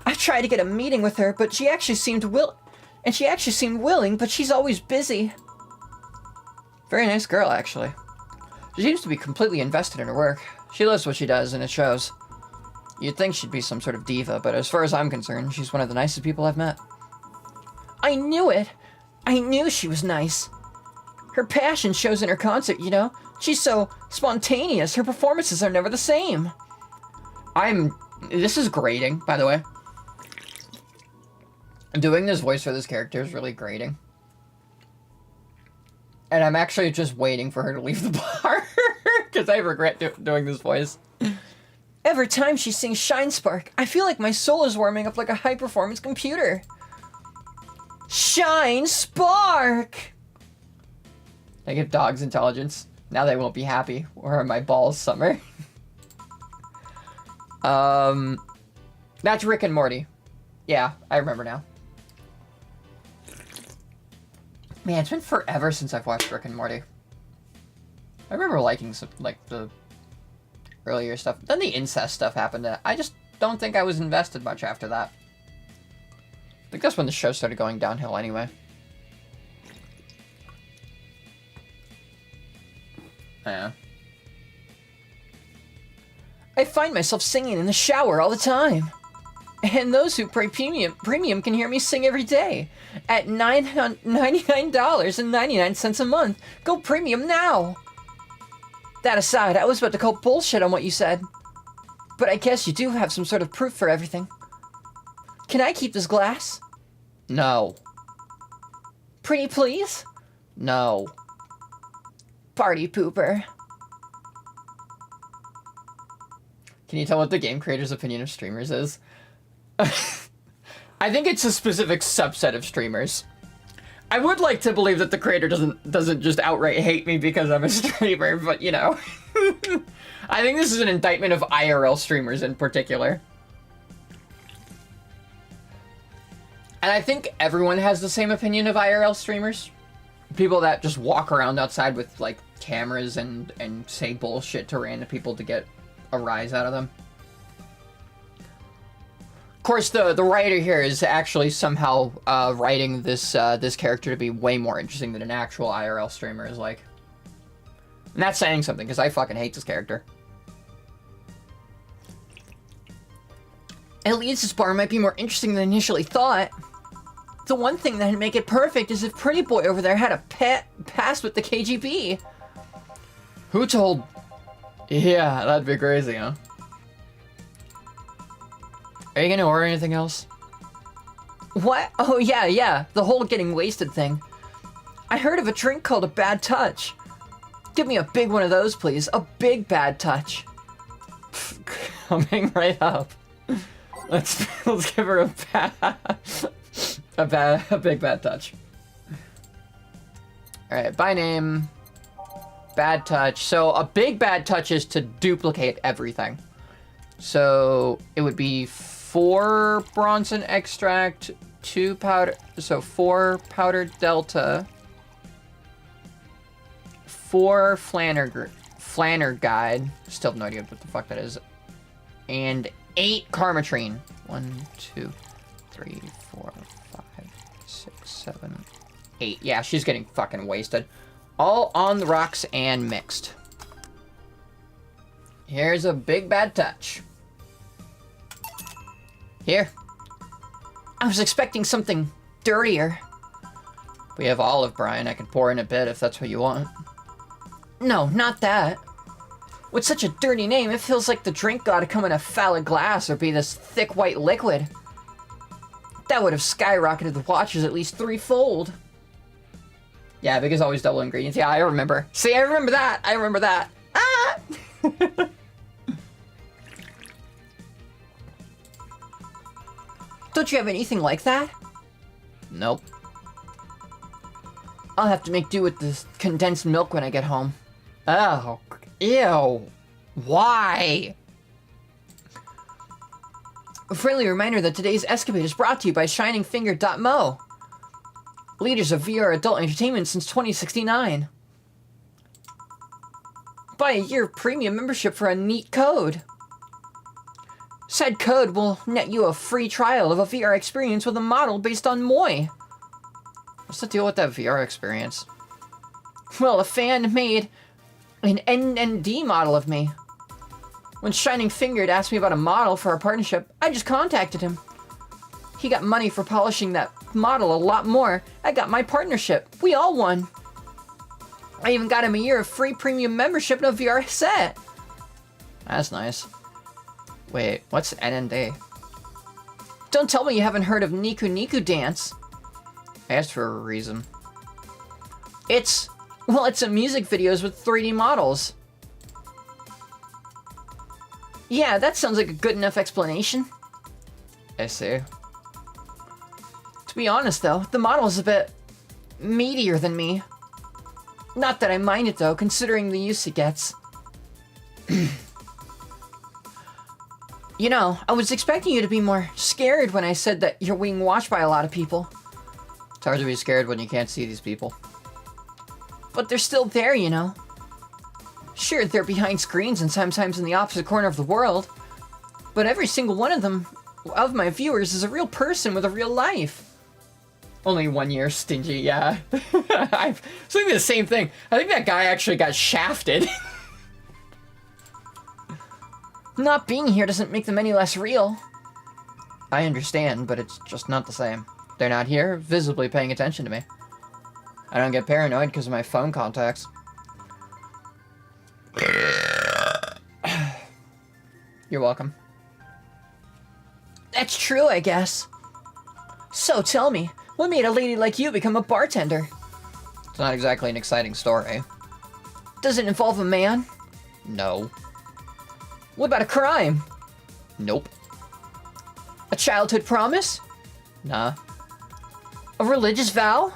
A: I tried to get a meeting with her, but she actually seemed willing, but she's always busy. Very nice girl, actually. She seems to be completely invested in her work. She loves what she does, and it shows. You'd think she'd be some sort of diva, but as far as I'm concerned, she's one of the nicest people I've met. I knew it! I knew she was nice. Her passion shows in her concert, you know? She's so spontaneous, her performances are never the same. This is grating, by the way. Doing this voice for this character is really grating. And I'm actually just waiting for her to leave the bar. Because I regret doing this voice. Every time she sings Shine Spark, I feel like my soul is warming up like a high-performance computer. Shine Spark! I give dogs intelligence. Now they won't be happy. Where are my balls, Summer? That's Rick and Morty. Yeah, I remember now. Man, it's been forever since I've watched Rick and Morty. I remember liking some, like, the earlier stuff. Then the incest stuff happened. I just don't think I was invested much after that. I think that's when the show started going downhill anyway. Yeah. I find myself singing in the shower all the time. And those who pay premium can hear me sing every day. At $99.99 a month. Go premium now! That aside, I was about to call bullshit on what you said. But I guess you do have some sort of proof for everything. Can I keep this glass? No. Pretty please? No. Party pooper. Can you tell what the game creator's opinion of streamers is? I think it's a specific subset of streamers. I would like to believe that the creator doesn't just outright hate me because I'm a streamer, but you know. I think this is an indictment of IRL streamers in particular. And I think everyone has the same opinion of IRL streamers. People that just walk around outside with like cameras and say bullshit to random people to get a rise out of them. course, the writer here is actually somehow writing this this character to be way more interesting than an actual IRL streamer is like. And that's saying something, because I fucking hate this character. At least this bar might be more interesting than initially thought. The one thing that'd make it perfect is if Pretty Boy over there had a pass with the KGB. Who told... Yeah, that'd be crazy, huh? Are you gonna order anything else? What? Oh, yeah, the whole getting wasted thing. I heard of a drink called a Bad Touch. Give me a big one of those, please. A big bad touch. Coming right up. Let's give her a big bad touch. All right, by name, bad touch. So a big bad touch is to duplicate everything. So it would be 4 Bronson extract, 2 powder. So 4 powdered Delta, 4 Flanner guide. Still have no idea what the fuck that is. And 8 Karmatrine. 1, 2, 3, 4, 5, 6, 7, 8. Yeah, she's getting fucking wasted. All on the rocks and mixed. Here's a big bad touch. Here. I was expecting something dirtier. We have olive brine. I can pour in a bit if that's what you want. No, not that. With such a dirty name, it feels like the drink gotta come in a phallic glass or be this thick white liquid. That would have skyrocketed the watches at least 3-fold. Yeah, because always double ingredients. Yeah, I remember. See, I remember that. I remember that. Ah! Don't you have anything like that? Nope. I'll have to make do with this condensed milk when I get home. Oh, ew. Why? A friendly reminder that today's escapade is brought to you by ShiningFinger.mo. Leaders of VR adult entertainment since 2069. Buy a year premium membership for a neat code. Said code will net you a free trial of a VR experience with a model based on Moi. What's the deal with that VR experience? Well, a fan made an NND model of me. When Shining Fingered asked me about a model for our partnership, I just contacted him. He got money for polishing that model a lot more. I got my partnership. We all won. I even got him a year of free premium membership and a VR set. That's nice. Wait, what's NND? Don't tell me you haven't heard of Niku Niku Dance. I asked for a reason. It's a music videos with 3D models. Yeah, that sounds like a good enough explanation. I see. To be honest though, the model is a bit meatier than me. Not that I mind it though, considering the use it gets. You know, I was expecting you to be more scared when I said that you're being watched by a lot of people. It's hard to be scared when you can't see these people. But they're still there, you know. Sure, they're behind screens and sometimes in the opposite corner of the world. But every single one of them, of my viewers, is a real person with a real life. Only 1 year, stingy, yeah. I was thinking the same thing. I think that guy actually got shafted. Not being here doesn't make them any less real. I understand, but it's just not the same. They're not here, visibly paying attention to me. I don't get paranoid because of my phone contacts. You're welcome. That's true, I guess. So tell me, what made a lady like you become a bartender? It's not exactly an exciting story. Does it involve a man? No. What about a crime? Nope. A childhood promise? Nah. A religious vow?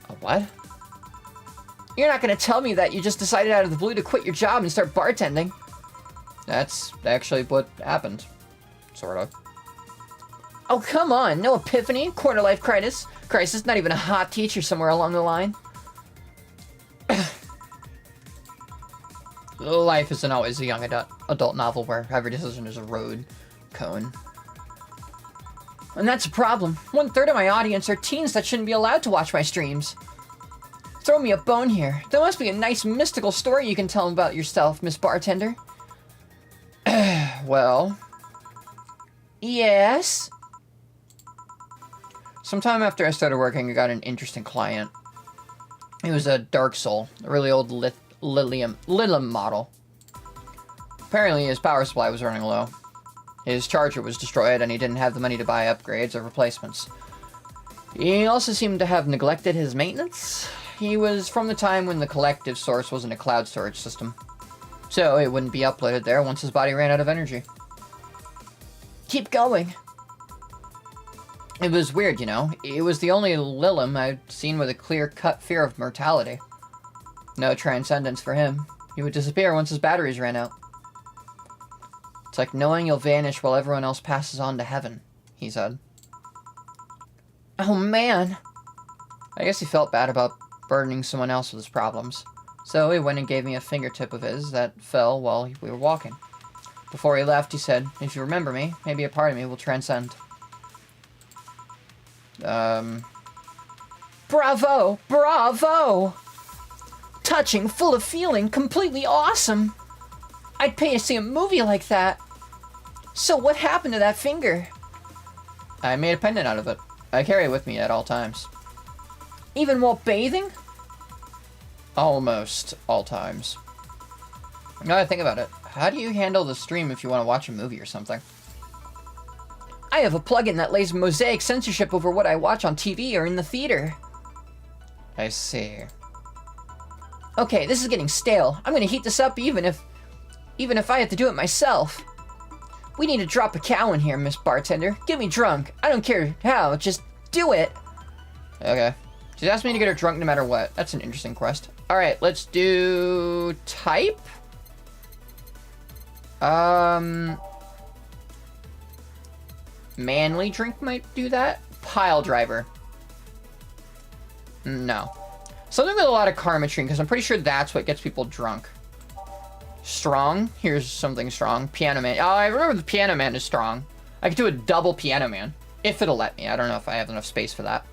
A: A what? You're not gonna tell me that you just decided out of the blue to quit your job and start bartending. That's actually what happened. Sort of. Oh, come on. No epiphany, quarter life crisis, not even a hot teacher somewhere along the line. Life isn't always a young adult novel where every decision is a road cone. And that's a problem. 1/3 of my audience are teens that shouldn't be allowed to watch my streams. Throw me a bone here. There must be a nice mystical story you can tell about yourself, Miss Bartender. Well... Yes? Sometime after I started working, I got an interesting client. He was a Dark Soul, a really old Lilium model. Apparently his power supply was running low. His charger was destroyed and he didn't have the money to buy upgrades or replacements. He also seemed to have neglected his maintenance. He was from the time when the collective source wasn't a cloud storage system. So it wouldn't be uploaded there once his body ran out of energy. Keep going. It was weird, you know. It was the only Lilium I'd seen with a clear-cut fear of mortality. No transcendence for him. He would disappear once his batteries ran out. It's like knowing you'll vanish while everyone else passes on to heaven, he said. Oh man. I guess he felt bad about burdening someone else with his problems. So he went and gave me a fingertip of his that fell while we were walking. Before he left, he said, if you remember me, maybe a part of me will transcend. Bravo! Bravo! Touching, full of feeling, completely awesome! I'd pay to see a movie like that. So what happened to that finger? I made a pendant out of it. I carry it with me at all times. Even while bathing? Almost all times. Now I think about it, how do you handle the stream if you want to watch a movie or something? I have a plugin that lays mosaic censorship over what I watch on TV or in the theater. I see. Okay, this is getting stale. I'm gonna heat this up even if I have to do it myself. We need to drop a cow in here, Miss Bartender. Get me drunk. I don't care how, just do it. Okay. She's asked me to get her drunk no matter what. That's an interesting quest. Alright, let's do... type? Manly drink might do that? Pile driver. No. Something with a lot of karma-trine, because I'm pretty sure that's what gets people drunk. Strong? Here's something strong. Piano Man. Oh, I remember the Piano Man is strong. I could do a double Piano Man. If it'll let me. I don't know if I have enough space for that.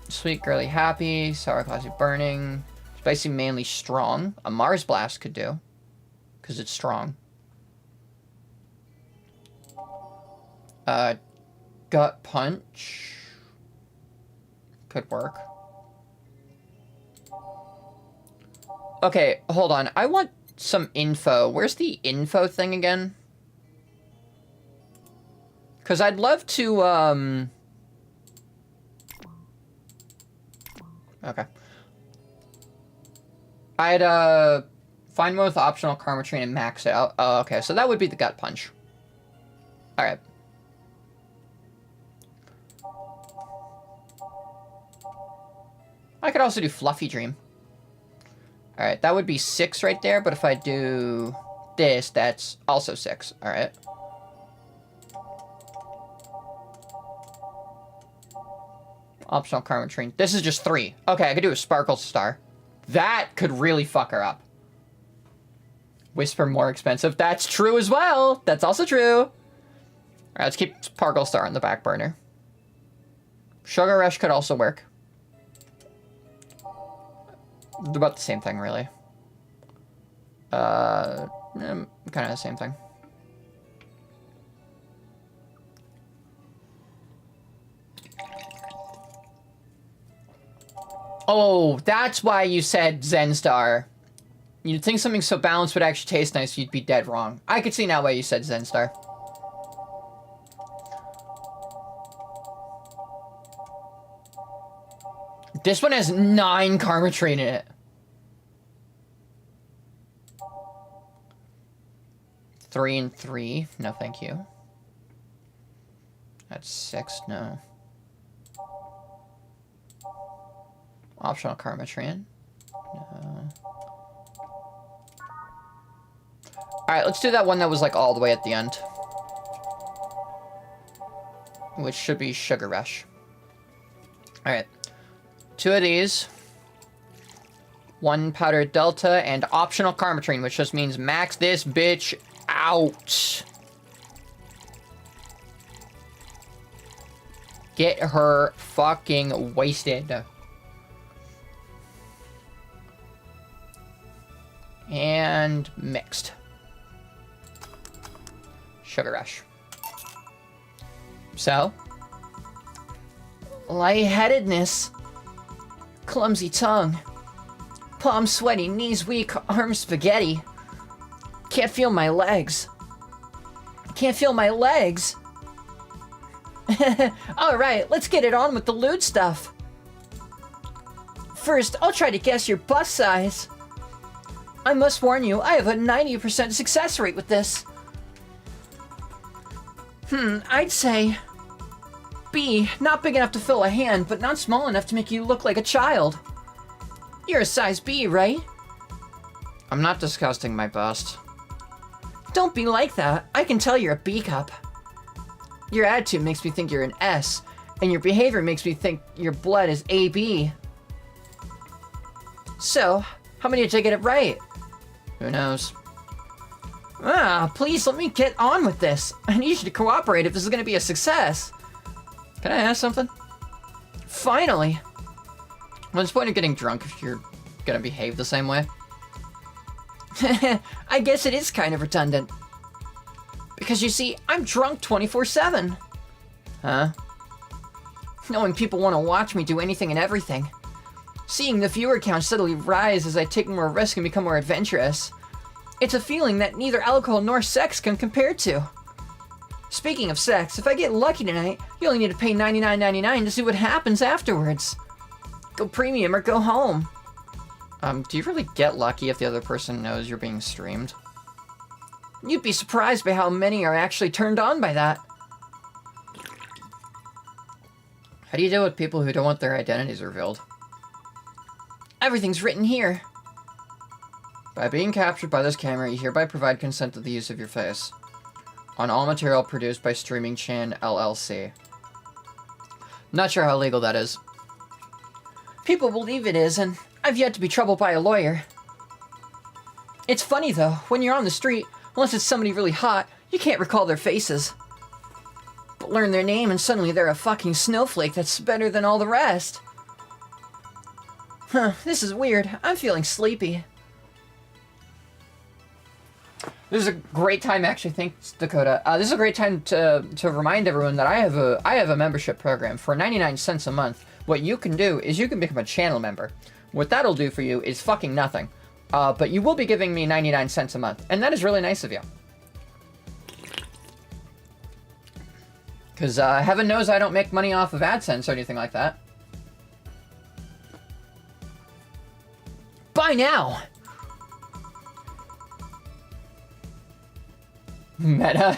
A: Sweet, girly, happy. Sour, classy, burning. Spicy, manly, strong. A Mars Blast could do. Because it's strong. Gut punch. Could work. Okay, hold on. I want some info. Where's the info thing again? Because I'd love to, Okay. I'd, find one with optional karma-trine and max it out. Oh, okay, so that would be the gut punch. Alright. I could also do Fluffy Dream. Alright, that would be 6 right there, but if I do this, that's also 6. Alright. Optional karma-trine. This is just 3. Okay, I could do a Sparkle Star. That could really fuck her up. Whisper more expensive. That's true as well. That's also true. Alright, let's keep Sparkle Star on the back burner. Sugar Rush could also work. About the same thing, really. Kind of the same thing. Oh, that's why you said Zen Star. You'd think something so balanced would actually taste nice, you'd be dead wrong. I could see now why you said Zen Star. This one has 9 karma-trine in it. 3 and 3. No, thank you. That's 6. No. Optional karma-trine. No. Alright, let's do that one that was like all the way at the end. Which should be Sugar Rush. Alright. 2 of these. 1 Powder Delta and optional karma-trine, which just means max this bitch out. Get her fucking wasted. And mixed. Sugar rush. So, lightheadedness, clumsy tongue, palms sweaty, knees weak, arms spaghetti. Can't feel my legs. Can't feel my legs. Alright, let's get it on with the lewd stuff. First, I'll try to guess your bust size. I must warn you, I have a 90% success rate with this. I'd say B, not big enough to fill a hand, but not small enough to make you look like a child. You're a size B, right? I'm not disgusting my bust. Don't be like that. I can tell you're a B cup. Your attitude makes me think you're an S, and your behavior makes me think your blood is AB. So, how many did I get it right? Who knows? Please let me get on with this. I need you to cooperate if this is going to be a success. Can I ask something? Finally! What's the point of getting drunk if you're going to behave the same way? I guess it is kind of redundant. Because you see, I'm drunk 24/7. Huh? Knowing people want to watch me do anything and everything. Seeing the viewer count steadily rise as I take more risk and become more adventurous. It's a feeling that neither alcohol nor sex can compare to. Speaking of sex, if I get lucky tonight, you only need to pay $99.99 to see what happens afterwards. Go premium or go home. Do you really get lucky if the other person knows you're being streamed? You'd be surprised by how many are actually turned on by that. How do you deal with people who don't want their identities revealed? Everything's written here. By being captured by this camera, you hereby provide consent to the use of your face. On all material produced by Streaming Chan LLC. Not sure how legal that is. People believe it is, and I've yet to be troubled by a lawyer. It's funny though, when you're on the street, unless it's somebody really hot, you can't recall their faces. But learn their name and suddenly they're a fucking snowflake that's better than all the rest. This is weird. I'm feeling sleepy. This is a great time, actually. Thanks, Dakota. This is a great time to remind everyone that I have a membership program for 99 cents a month. What you can do is you can become a channel member. What that'll do for you is fucking nothing. But you will be giving me 99 cents a month, and that is really nice of you. Because heaven knows I don't make money off of AdSense or anything like that. Bye now! Meta.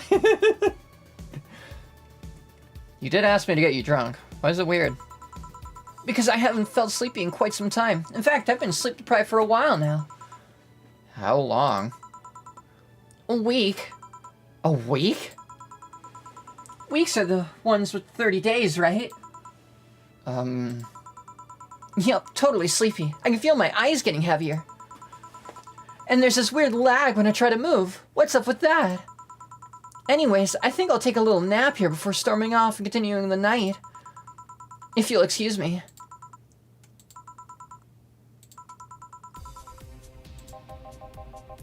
A: You did ask me to get you drunk. Why is it weird? Because I haven't felt sleepy in quite some time. In fact, I've been sleep deprived for a while now. How long? A week. A week? Weeks are the ones with 30 days, right? Yep, totally sleepy. I can feel my eyes getting heavier. And there's this weird lag when I try to move. What's up with that? Anyways, I think I'll take a little nap here before storming off and continuing the night. If you'll excuse me.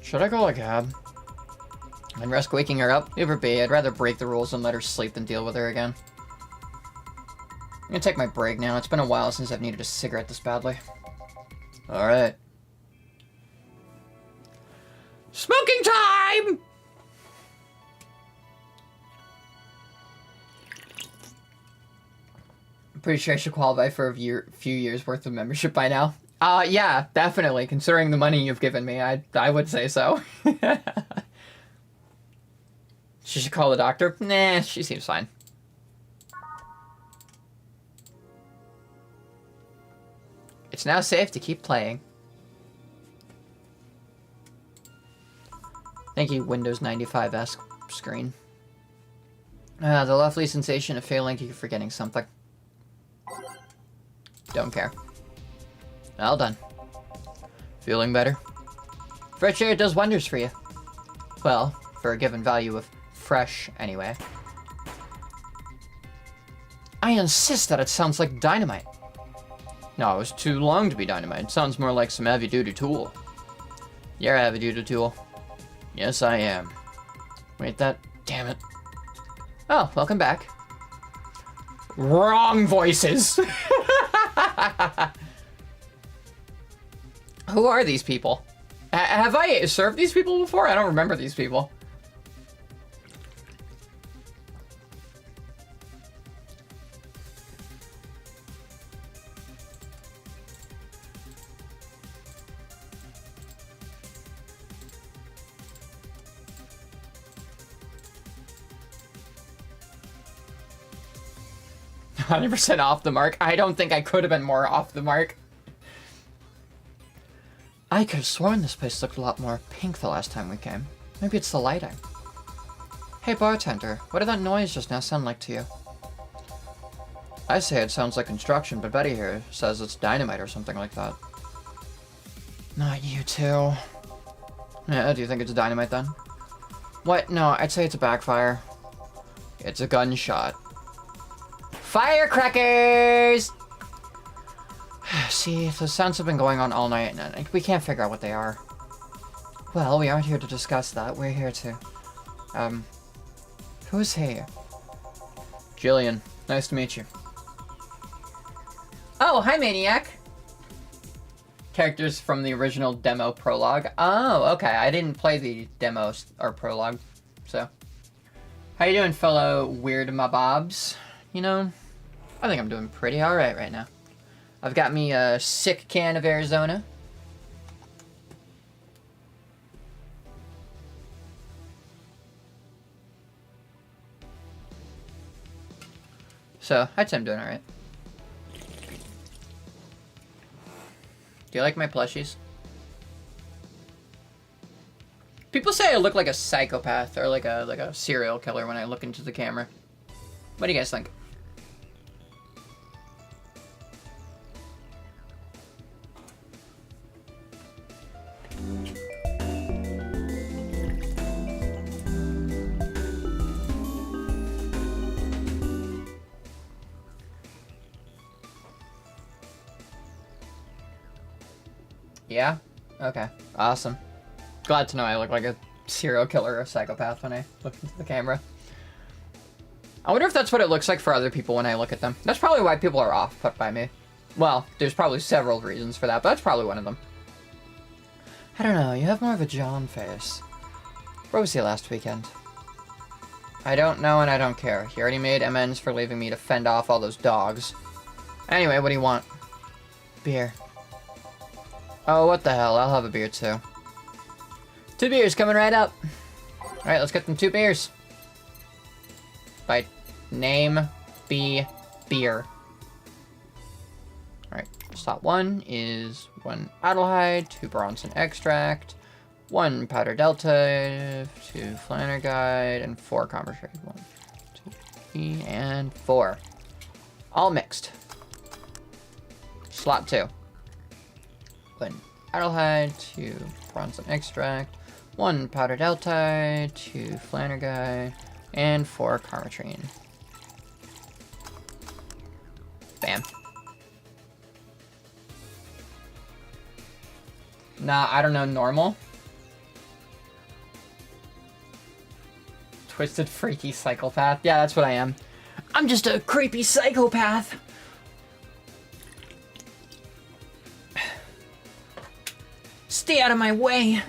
A: Should I call a cab? And risk waking her up? It would be. I'd rather break the rules and let her sleep than deal with her again. I'm gonna take my break now. It's been a while since I've needed a cigarette this badly. Alright. Smoking time! I'm pretty sure I should qualify for a few years worth of membership by now. Yeah, definitely. Considering the money you've given me, I would say so. She should call the doctor? Nah, she seems fine. It's now safe to keep playing. Thank you, Windows 95-esque screen. The lovely sensation of feeling you're forgetting something. Don't care. Well done. Feeling better? Fresh air does wonders for you. Well, for a given value of fresh, anyway. I insist that it sounds like dynamite. No, it was too long to be dynamite. It sounds more like some heavy-duty tool. You're a heavy-duty tool. Yes, I am. Wait, that... Damn it. Oh, welcome back. Wrong voices! Who are these people? Have I served these people before? I don't remember these people. 100% off the mark. I don't think I could have been more off the mark. I could have sworn this place looked a lot more pink the last time we came. Maybe it's the lighting. Hey bartender, what did that noise just now sound like to you? I say it sounds like construction, but Betty here says it's dynamite or something like that. Not you two. Yeah, do you think it's dynamite then? What? No, I'd say it's a backfire. It's a gunshot. Firecrackers! See, the sounds have been going on all night, and we can't figure out what they are. Well, we aren't here to discuss that. We're here to... Who's here? Jillian. Nice to meet you. Oh, hi, Maniac! Characters from the original demo prologue. Oh, okay. I didn't play the demo or prologue, so... How you doing, fellow weird mabobs? You know, I think I'm doing pretty alright right now. I've got me a sick can of Arizona. So, I'd say I'm doing alright. Do you like my plushies? People say I look like a psychopath or like a serial killer when I look into the camera. What do you guys think? Yeah? Okay. Awesome. Glad to know I look like a serial killer or a psychopath when I look into the camera. I wonder if that's what it looks like for other people when I look at them. That's probably why people are off-put by me. Well, there's probably several reasons for that, but that's probably one of them. I don't know, you have more of a John face. Where was he last weekend? I don't know and I don't care. He already made amends for leaving me to fend off all those dogs. Anyway, what do you want? Beer. Oh, what the hell, I'll have a beer too. 2 beers coming right up. Alright, let's get them 2 beers. By name, be, beer. Alright, slot 1 is 1 Adelhyde, 2 Bronson Extract, 1 Powder Delta, 2 Flannerguide, and 4 Concentrate. 1, 2, 3, and 4. All mixed. Slot 2. 1 Adelhyde, 2 Bronson Extract, 1 Powder Delta, 2 Flannerguide, and 4 Carmetrine. Bam. Nah, I don't know, normal? Twisted, freaky psychopath. Yeah, that's what I am. I'm just a creepy psychopath. Stay out of my way.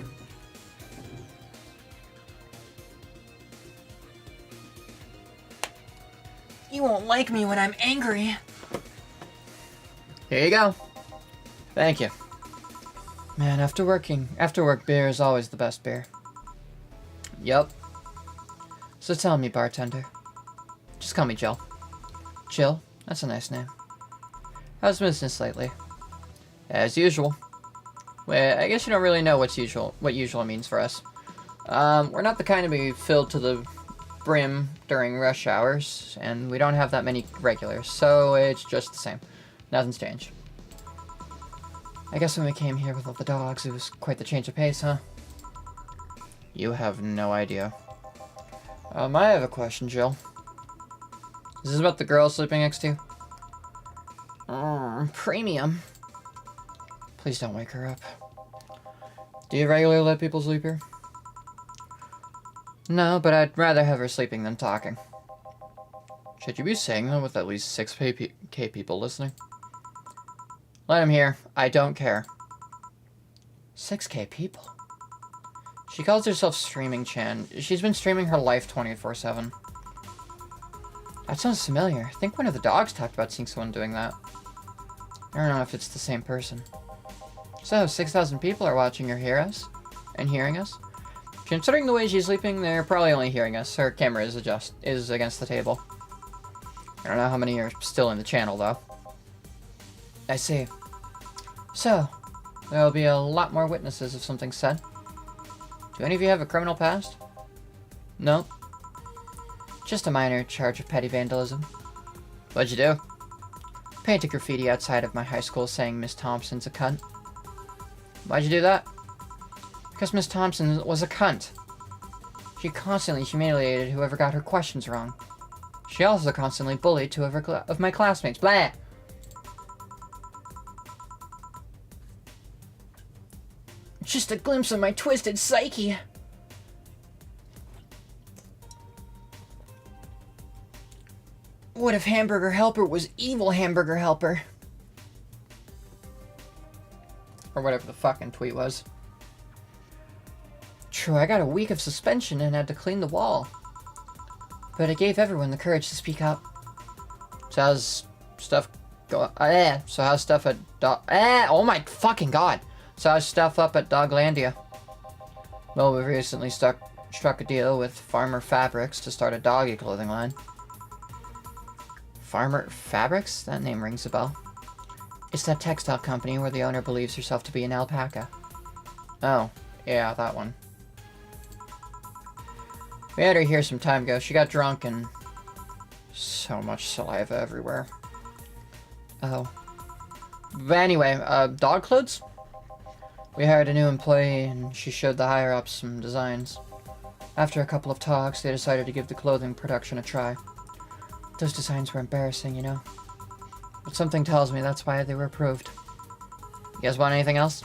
A: You won't like me when I'm angry. Here you go. Thank you. Man, after work beer is always the best beer. Yup. So tell me, bartender. Just call me Jill. Jill? That's a nice name. How's business lately? As usual. Well, I guess you don't really know what usual means for us. We're not the kind to be filled to the brim during rush hours, and we don't have that many regulars, so it's just the same. Nothing's changed. I guess when we came here with all the dogs, it was quite the change of pace, huh? You have no idea. I have a question, Jill. Is this about the girl sleeping next to you? Premium. Please don't wake her up. Do you regularly let people sleep here? No, but I'd rather have her sleeping than talking. Should you be saying that with at least 6K people listening? Let him hear. I don't care. 6K people? She calls herself Streaming Chan. She's been streaming her life 24/7. That sounds familiar. I think one of the dogs talked about seeing someone doing that. I don't know if it's the same person. So, 6,000 people are watching her hear us? And hearing us? Considering the way she's sleeping, they're probably only hearing us. Her camera is against the table. I don't know how many are still in the channel, though. I see. So, there'll be a lot more witnesses if something's said. Do any of you have a criminal past? No. Just a minor charge of petty vandalism. What'd you do? Painted graffiti outside of my high school saying Miss Thompson's a cunt. Why'd you do that? Because Miss Thompson was a cunt. She constantly humiliated whoever got her questions wrong. She also constantly bullied two of my classmates. Blah! Just a glimpse of my twisted psyche. What if Hamburger Helper was evil Hamburger Helper? Or whatever the fucking tweet was. True, I got a week of suspension and had to clean the wall. But it gave everyone the courage to speak up. So how's stuff go? So how's stuff at oh my fucking god. So how's stuff up at Doglandia? Well, we recently struck a deal with Farmer Fabrics to start a doggy clothing line. Farmer Fabrics? That name rings a bell. It's that textile company where the owner believes herself to be an alpaca. Oh, yeah, that one. We had her here some time ago. She got drunk and... so much saliva everywhere. Oh. But anyway, dog clothes? We hired a new employee and she showed the higher-ups some designs. After a couple of talks, they decided to give the clothing production a try. Those designs were embarrassing, you know. But something tells me that's why they were approved. You guys want anything else?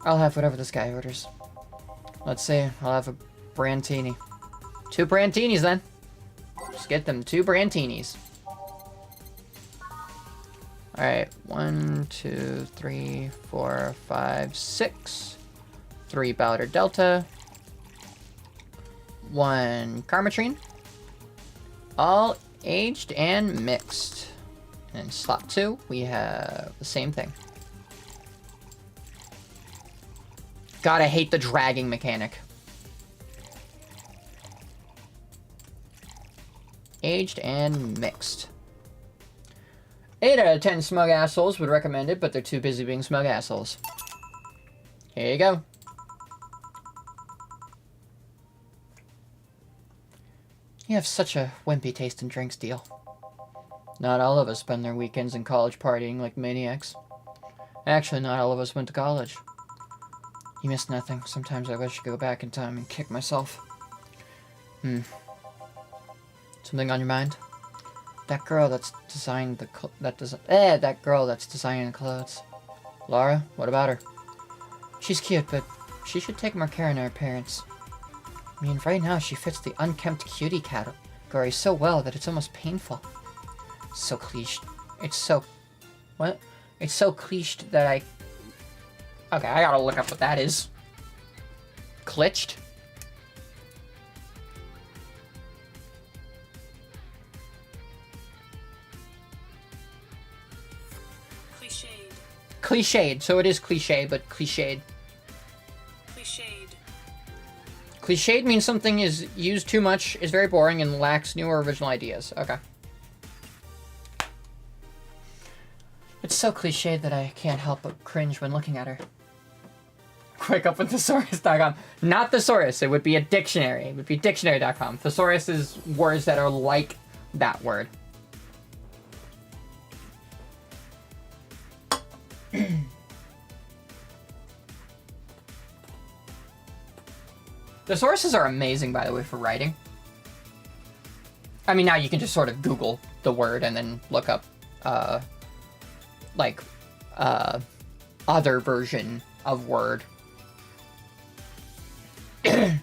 A: I'll have whatever this guy orders. Let's see, I'll have a Brantini. 2 Brantinis then. Just get them 2 Brantinis. Alright, 1, 2, 3, 4, 5, 6. 3 Bowder Delta. 1 Karmatrine. All aged and mixed. And in slot 2, we have the same thing. God, I hate the dragging mechanic. Aged and mixed. 8 out of 10 smug assholes would recommend it, but they're too busy being smug assholes. Here you go. You have such a wimpy taste in drinks, Deal. Not all of us spend their weekends in college partying like maniacs. Actually, not all of us went to college. You missed nothing. Sometimes I wish I could go back in time and kick myself. Something on your mind? That girl that's designed the that girl that's designing the clothes. Laura, what about her? She's cute, but she should take more care in her appearance. I mean, right now she fits the unkempt cutie category so well that it's almost painful. So cliched. It's so... what? It's so cliched that I... okay, I gotta look up what that is. Clitched? Cliched. So it is cliche, but cliched. Cliched means something is used too much, is very boring, and lacks new or original ideas. Okay. It's so cliched that I can't help but cringe when looking at her. Quick up with thesaurus.com. Not thesaurus, it would be a dictionary. It would be dictionary.com. Thesaurus is words that are like that word. The sources are amazing, by the way, for writing. I mean, now you can just sort of Google the word and then look up, like, other version of word. They're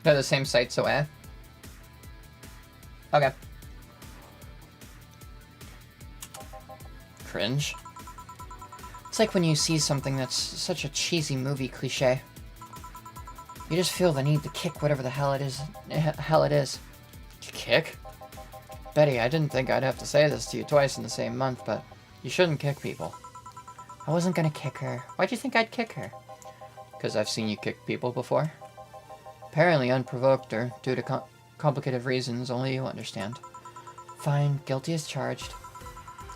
A: the same site, so Okay. Cringe. It's like when you see something that's such a cheesy movie cliche. You just feel the need to kick whatever the hell it is. Kick? Betty, I didn't think I'd have to say this to you twice in the same month, but you shouldn't kick people. I wasn't gonna kick her. Why'd you think I'd kick her? Because I've seen you kick people before. Apparently unprovoked or due to complicated reasons only you understand. Fine, guilty as charged.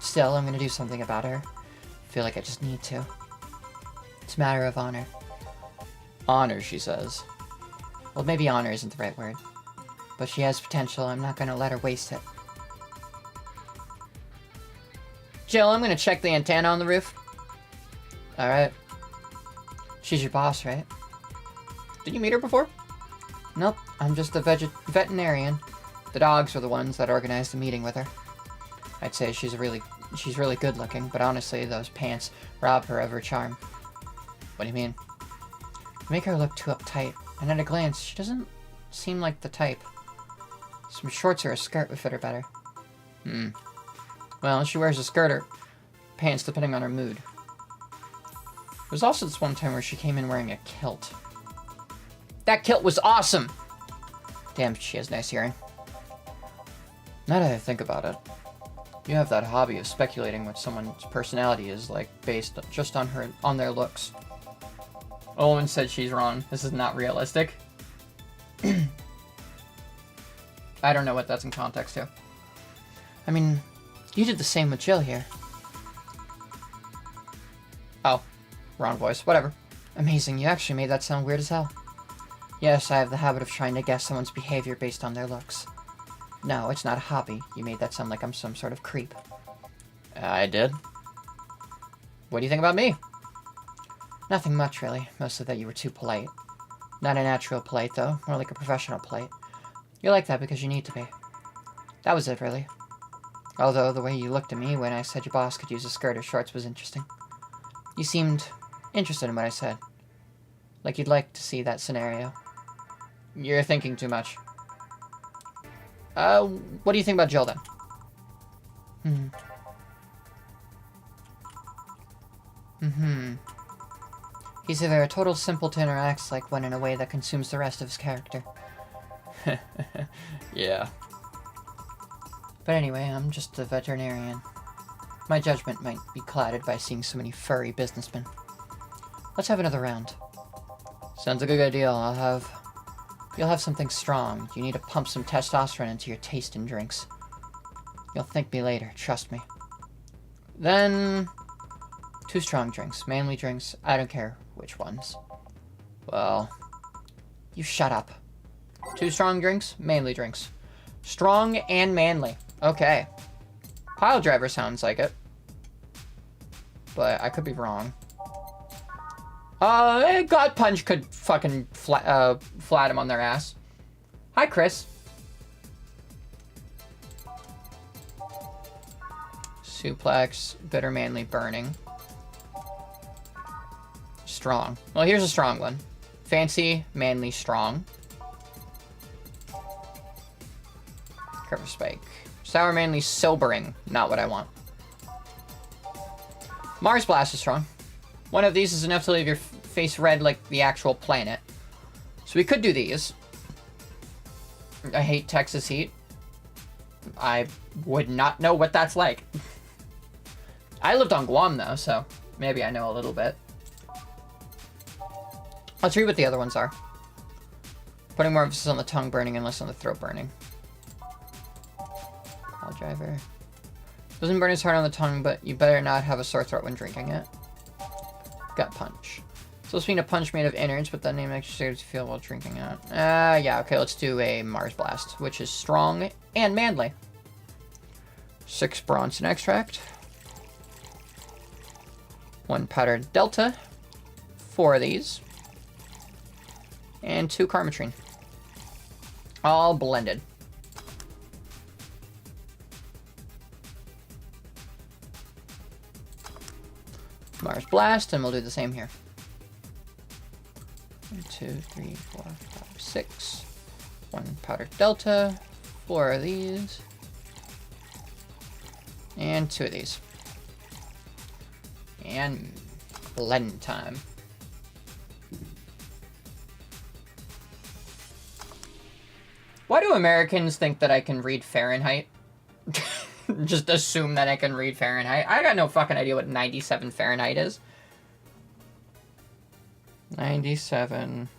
A: Still, I'm gonna do something about her. Feel like I just need to. It's a matter of honor. Honor, she says. Well, maybe honor isn't the right word. But she has potential. I'm not gonna let her waste it. Jill, I'm gonna check the antenna on the roof. Alright. She's your boss, right? Did you meet her before? Nope, I'm just a veterinarian. The dogs are the ones that organized the meeting with her. I'd say she's really good looking, but honestly, those pants rob her of her charm. What do you mean? Make her look too uptight, and at a glance, she doesn't seem like the type. Some shorts or a skirt would fit her better. Well, she wears a skirt or pants depending on her mood. There was also this one time where she came in wearing a kilt. That kilt was awesome! Damn, she has nice hearing. Now that I think about it, you have that hobby of speculating what someone's personality is like based just on their looks. Owen said she's wrong. This is not realistic. I don't know what that's in context to. I mean, you did the same with Jill here. Oh, wrong voice. Whatever. Amazing, you actually made that sound weird as hell. Yes, I have the habit of trying to guess someone's behavior based on their looks. No, it's not a hobby. You made that sound like I'm some sort of creep. I did. What do you think about me? Nothing much, really. Mostly that you were too polite. Not a natural polite, though. More like a professional polite. You're like that because you need to be. That was it, really. Although, the way you looked at me when I said your boss could use a skirt or shorts was interesting. You seemed interested in what I said. Like you'd like to see that scenario. You're thinking too much. What do you think about Jill, then? He's either a total simpleton or acts like one in a way that consumes the rest of his character. Yeah. But anyway, I'm just a veterinarian. My judgment might be clouded by seeing so many furry businessmen. Let's have another round. Sounds like a good deal. You'll have something strong. You need to pump some testosterone into your taste in drinks. You'll thank me later, trust me. Then 2 strong drinks, manly drinks, I don't care which ones. Well, you shut up. 2 strong drinks, manly drinks. Strong and manly. Okay. Pile driver sounds like it. But I could be wrong. God Punch could fucking flat him on their ass. Hi, Chris. Suplex, bitter, manly, burning. Strong. Well, here's a strong one. Fancy, manly, strong. Curve spike. Sour, manly, sobering. Not what I want. Mars Blast is strong. One of these is enough to leave your face red like the actual planet. So we could do these. I hate Texas heat. I would not know what that's like. I lived on Guam, though, so maybe I know a little bit. Let's read what the other ones are. Putting more emphasis on the tongue burning and less on the throat burning. Pile driver. Doesn't burn as hard on the tongue, but you better not have a sore throat when drinking it. Gut punch. Supposed to be a punch made of innards, but that name actually makes you feel while drinking it. Yeah, okay, let's do a Mars Blast, which is strong and manly. 6 Bronson extract. 1 powdered Delta. 4 of these. And 2 Carmatrine. All blended. Mars Blast, and we'll do the same here. 1, 2, 3, 4, 5, 6. 1 Powder Delta. 4 of these. And 2 of these. And blend time. Why do Americans think that I can read Fahrenheit? Just assume that I can read Fahrenheit. I got no fucking idea what 97 Fahrenheit is. 97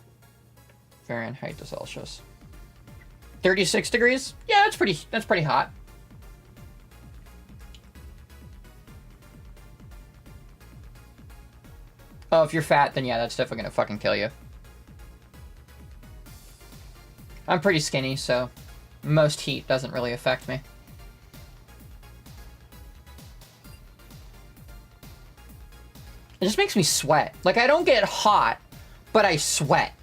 A: Fahrenheit to Celsius. 36 degrees? Yeah, that's pretty hot. Oh, if you're fat, then yeah, that's definitely gonna fucking kill you. I'm pretty skinny, so most heat doesn't really affect me. It just makes me sweat. Like, I don't get hot, but I sweat.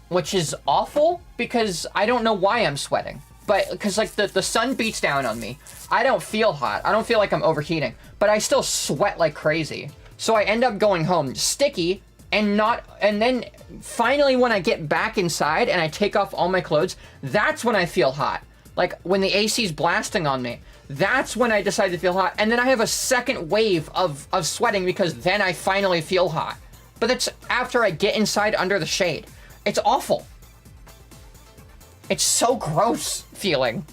A: Which is awful, because I don't know why I'm sweating. But, because, like, the sun beats down on me. I don't feel hot. I don't feel like I'm overheating. But I still sweat like crazy. So I end up going home sticky, and then finally when I get back inside and I take off all my clothes, that's when I feel hot. Like, when the AC's blasting on me. That's when I decide to feel hot. And then I have a second wave of sweating because then I finally feel hot. But that's after I get inside under the shade. It's awful. It's so gross feeling.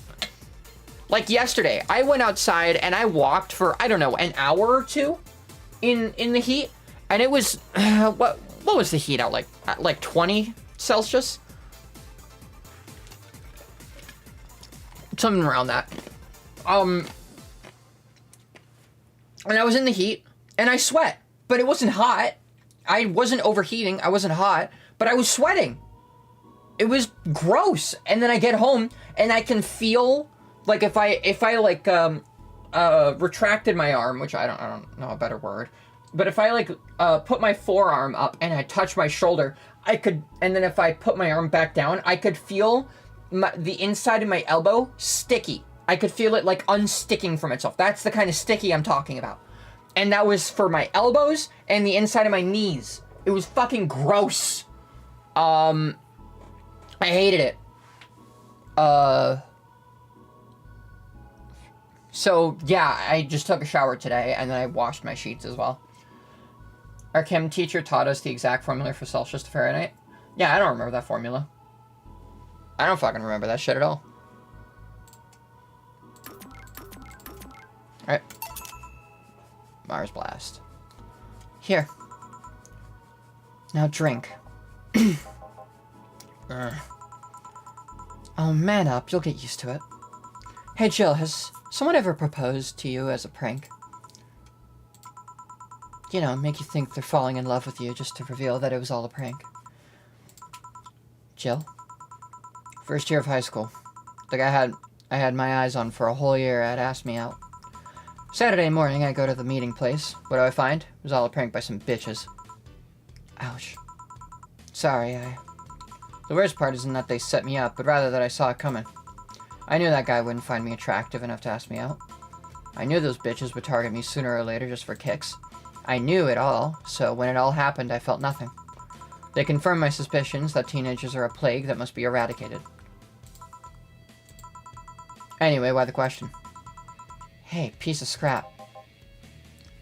A: Like yesterday, I went outside and I walked for, I don't know, an hour or two in the heat. And it was, what was the heat out like? At like 20 Celsius? Something around that. And I was in the heat, and I sweat, but it wasn't hot. I wasn't overheating, I wasn't hot, but I was sweating. It was gross. And then I get home, and I can feel, like, if I like, retracted my arm, which I don't know a better word, but if I, like, put my forearm up, and I touch my shoulder, and then if I put my arm back down, I could feel the inside of my elbow sticky. I could feel it, like, unsticking from itself. That's the kind of sticky I'm talking about. And that was for my elbows and the inside of my knees. It was fucking gross. I hated it. So, yeah, I just took a shower today, and then I washed my sheets as well. Our chem teacher taught us the exact formula for Celsius to Fahrenheit. Yeah, I don't remember that formula. I don't fucking remember that shit at all. Alright. Mars Blast. Here. Now drink. Oh, man up. You'll get used to it. Hey, Jill, has someone ever proposed to you as a prank? You know, make you think they're falling in love with you just to reveal that it was all a prank. Jill? First year of high school. The guy I had my eyes on for a whole year had asked me out. Saturday morning, I go to the meeting place. What do I find? It was all a prank by some bitches. Ouch. Sorry, The worst part isn't that they set me up, but rather that I saw it coming. I knew that guy wouldn't find me attractive enough to ask me out. I knew those bitches would target me sooner or later just for kicks. I knew it all, so when it all happened, I felt nothing. They confirmed my suspicions that teenagers are a plague that must be eradicated. Anyway, why the question? Hey, piece of scrap.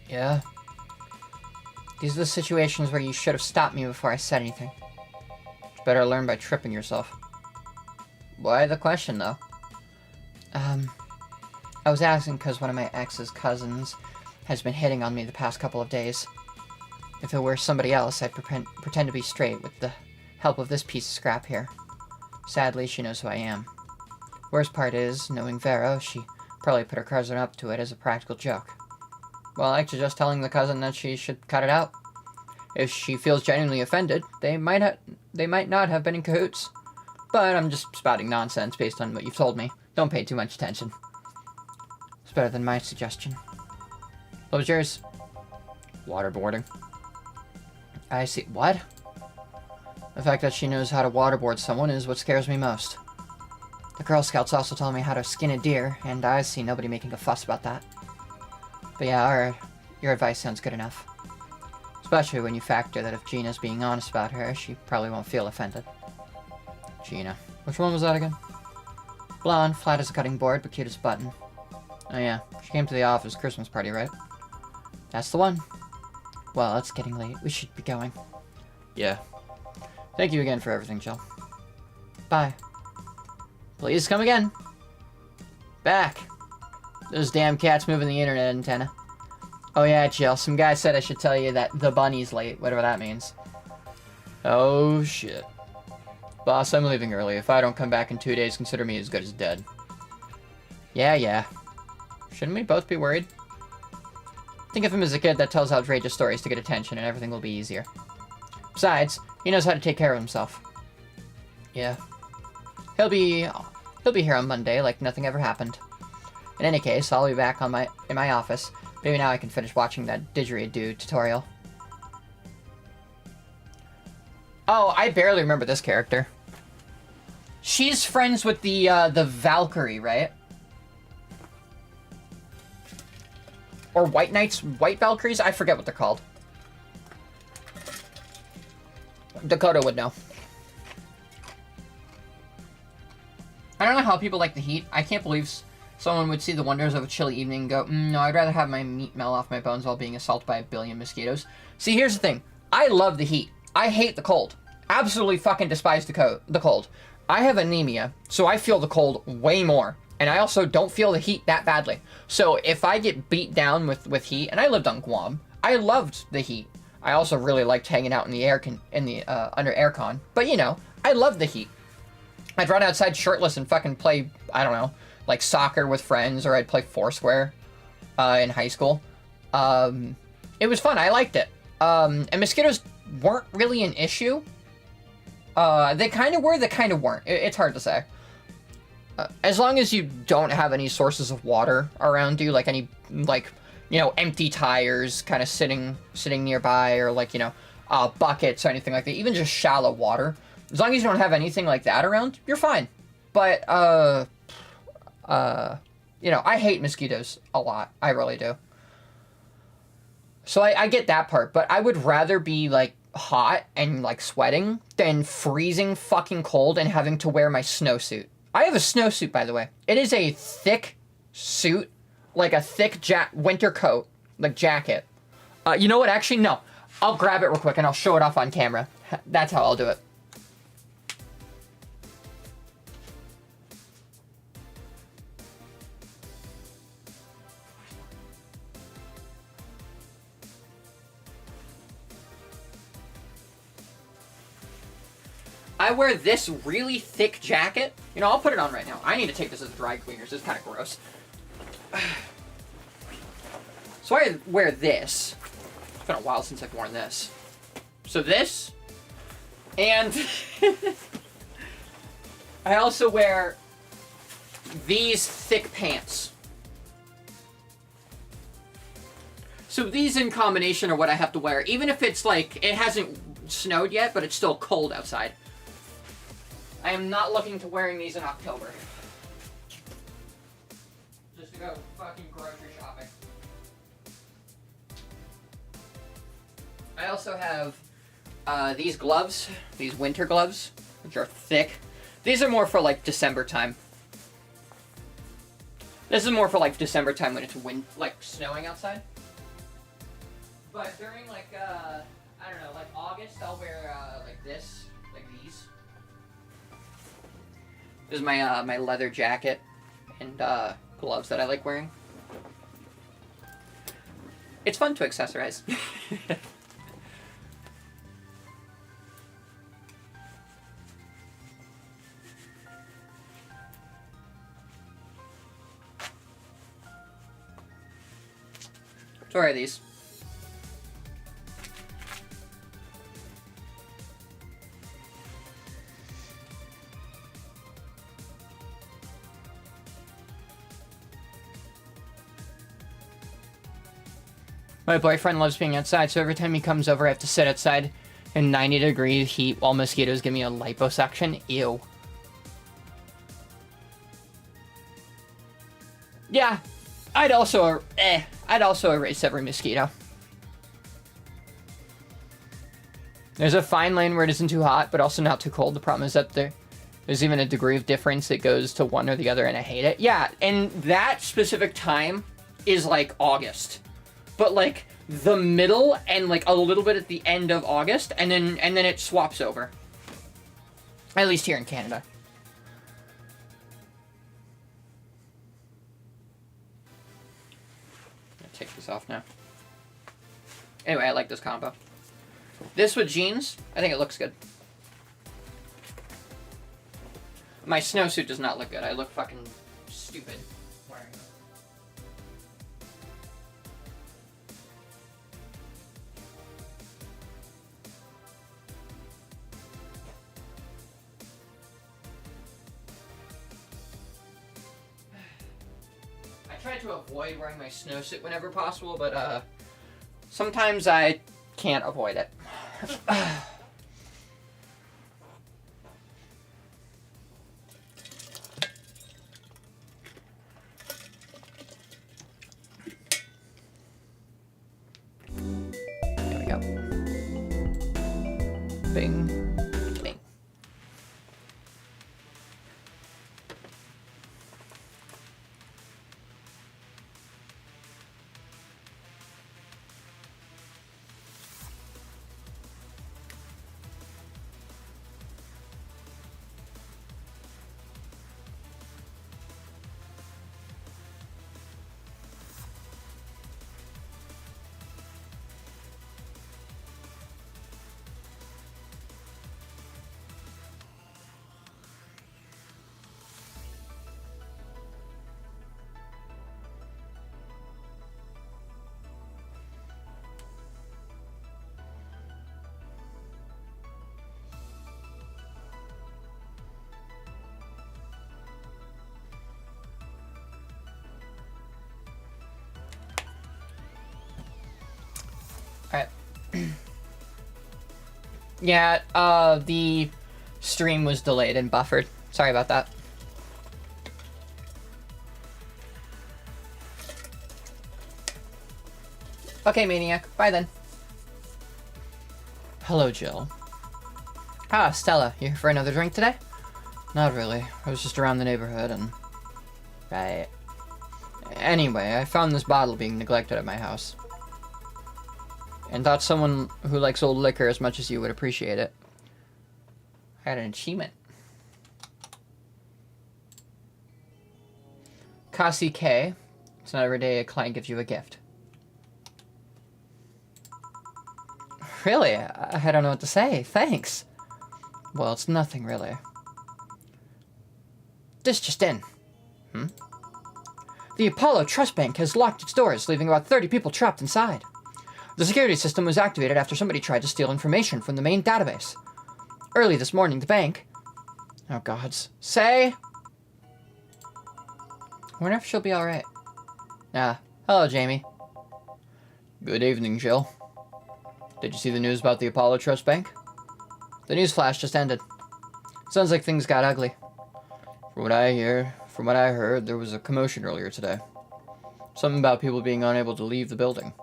A: Yeah? These are the situations where you should have stopped me before I said anything. It's better to learn by tripping yourself. Why the question, though? I was asking because one of my ex's cousins has been hitting on me the past couple of days. If it were somebody else, I'd pretend to be straight with the help of this piece of scrap here. Sadly, she knows who I am. Worst part is, knowing Vero, she probably put her cousin up to it as a practical joke. Well, I like just telling the cousin that she should cut it out. If she feels genuinely offended, they might not have been in cahoots. But I'm just spouting nonsense based on what you've told me. Don't pay too much attention. It's better than my suggestion. What was yours? Waterboarding. I see. What? The fact that she knows how to waterboard someone is what scares me most. The Girl Scouts also taught me how to skin a deer, and I see nobody making a fuss about that. But yeah, alright. your advice sounds good enough. Especially when you factor that if Gina's being honest about her, she probably won't feel offended. Gina. Which one was that again? Blonde, flat as a cutting board, but cute as a button. Oh yeah, she came to the office Christmas party, right? That's the one. Well, it's getting late. We should be going. Yeah. Thank you again for everything, Jill. Bye. Please come again. Back. Those damn cats moving the internet antenna. Oh yeah, Jill, some guy said I should tell you that the bunny's late, whatever that means. Oh shit. Boss, I'm leaving early. If I don't come back in 2 days, consider me as good as dead. Yeah. Shouldn't we both be worried? Think of him as a kid that tells outrageous stories to get attention and everything will be easier. Besides, he knows how to take care of himself. Yeah. He'll be here on Monday like nothing ever happened. In any case, I'll be back in my office. Maybe now I can finish watching that didgeridoo tutorial. Oh, I barely remember this character. She's friends with the Valkyrie, right? Or White Knights, White Valkyries? I forget what they're called. Dakota would know. I don't know how people like the heat. I can't believe someone would see the wonders of a chilly evening and go, no, I'd rather have my meat melt off my bones while being assaulted by a billion mosquitoes. See, here's the thing. I love the heat. I hate the cold. Absolutely fucking despise the cold. I have anemia, so I feel the cold way more. And I also don't feel the heat that badly. So if I get beat down with heat, and I lived on Guam, I loved the heat. I also really liked hanging out in the under aircon. But you know, I loved the heat. I'd run outside shirtless and fucking play, I don't know, like soccer with friends, or I'd play Foursquare in high school. It was fun. I liked it. And mosquitoes weren't really an issue. They kind of were, they kind of weren't. It's hard to say. As long as you don't have any sources of water around you, like any, like, you know, empty tires kind of sitting nearby, or like, you know, buckets or anything like that, even just shallow water. As long as you don't have anything like that around, you're fine. But, you know, I hate mosquitoes a lot. I really do. So I get that part, but I would rather be, like, hot and, like, sweating than freezing fucking cold and having to wear my snowsuit. I have a snowsuit, by the way. It is a thick suit, like a thick winter coat, like jacket. You know what? Actually, no. I'll grab it real quick and I'll show it off on camera. That's how I'll do it. I wear this really thick jacket. You know, I'll put it on right now. I need to take this as dry cleaners. This is kind of gross. So I wear this. It's been a while since I've worn this. So this. And I also wear these thick pants. So these in combination are what I have to wear. Even if it's like, it hasn't snowed yet, but it's still cold outside. I am not looking to wearing these in October. Just to go fucking grocery shopping. I also have these gloves, these winter gloves, which are thick. These are more for like December time. This is more for like December time when it's like snowing outside. But during like, I don't know, like August, I'll wear like this, like these. This is my my leather jacket and gloves that I like wearing. It's fun to accessorize. So where are these? My boyfriend loves being outside, so every time he comes over, I have to sit outside in 90-degree heat while mosquitoes give me a liposuction. Ew. Yeah, I'd also, I'd also erase every mosquito. There's a fine line where it isn't too hot, but also not too cold. The problem is that there's even a degree of difference that goes to one or the other, and I hate it. Yeah, and that specific time is like August. But like the middle and like a little bit at the end of August, and then it swaps over. At least here in Canada. I'm gonna take this off now. Anyway, I like this combo. This with jeans, I think it looks good. My snowsuit does not look good. I look fucking stupid wearing it. I try to avoid wearing my snowsuit whenever possible, but sometimes I can't avoid it. There we go. Bing, bing. Alright. Yeah, the stream was delayed and buffered. Sorry about that. Okay, Maniac. Bye then. Hello, Jill. Ah, Stella. You here for another drink today? Not really. I was just around the neighborhood and... Right. Anyway, I found this bottle being neglected at my house. And thought someone who likes old liquor as much as you would appreciate it. I had an achievement. Cassie K. It's not every day a client gives you a gift. Really? I don't know what to say. Thanks. Well, it's nothing, really. This just in. The Apollo Trust Bank has locked its doors, leaving about 30 people trapped inside. The security system was activated after somebody tried to steal information from the main database. Early this morning, the bank... Oh, gods. Say... I wonder if she'll be alright. Ah, hello, Jamie. Good evening, Jill. Did you see the news about the Apollo Trust Bank? The news flash just ended. Sounds like things got ugly. From what I heard, there was a commotion earlier today. Something about people being unable to leave the building.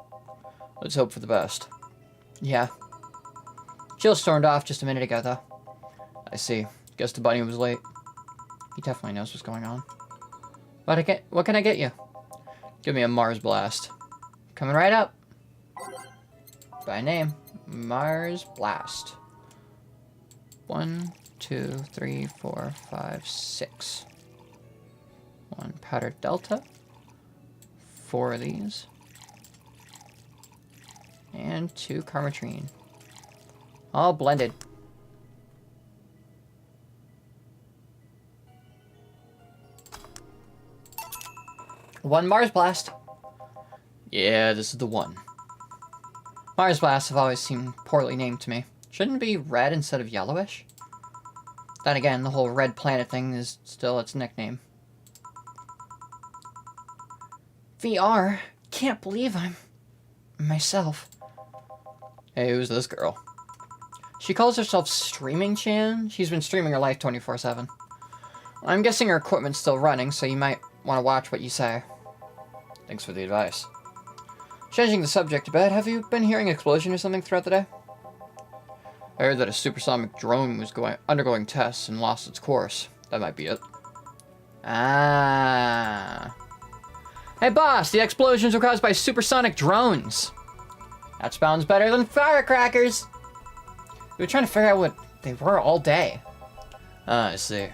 A: Let's hope for the best. Yeah. Jill stormed off just a minute ago, though. I see. Guess the bunny was late. He definitely knows what's going on. What can I get you? Give me a Mars Blast. Coming right up. By name. Mars Blast. 1, 2, 3, 4, 5, 6. 1 powdered Delta. 4 of these. And 2 Carmetrine. All blended. One Mars Blast. Yeah, this is the one. Mars Blasts have always seemed poorly named to me. Shouldn't it be red instead of yellowish? Then again, the whole red planet thing is still its nickname. VR. Can't believe I'm... myself. Hey, who's this girl? She calls herself Streaming Chan. She's been streaming her life 24/7. I'm guessing her equipment's still running, so you might want to watch what you say. Thanks for the advice. Changing the subject a bit, have you been hearing an explosion or something throughout the day? I heard that a supersonic drone was undergoing tests and lost its course. That might be it. Ah. Hey boss, the explosions were caused by supersonic drones. That sounds better than firecrackers. We were trying to figure out what they were all day. I see.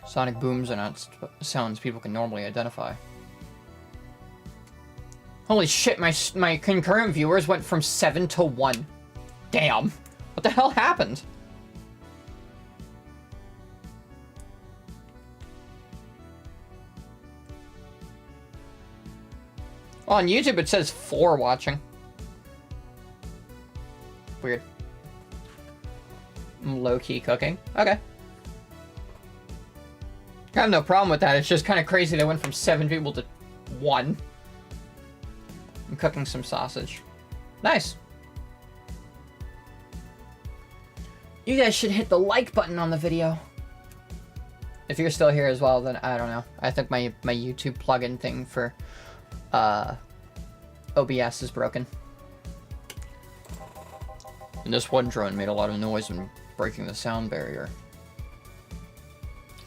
A: Sonic booms are not sounds people can normally identify. Holy shit, my concurrent viewers went from 7 to 1. Damn. What the hell happened? Well, on YouTube it says 4 watching. Weird. Low-key cooking. Okay. I have no problem with that. It's just kind of crazy they went from 7 people to 1. I'm cooking some sausage. Nice. You guys should hit the like button on the video. If you're still here as well, then I don't know. I think my YouTube plugin thing for OBS is broken. And this one drone made a lot of noise when breaking the sound barrier.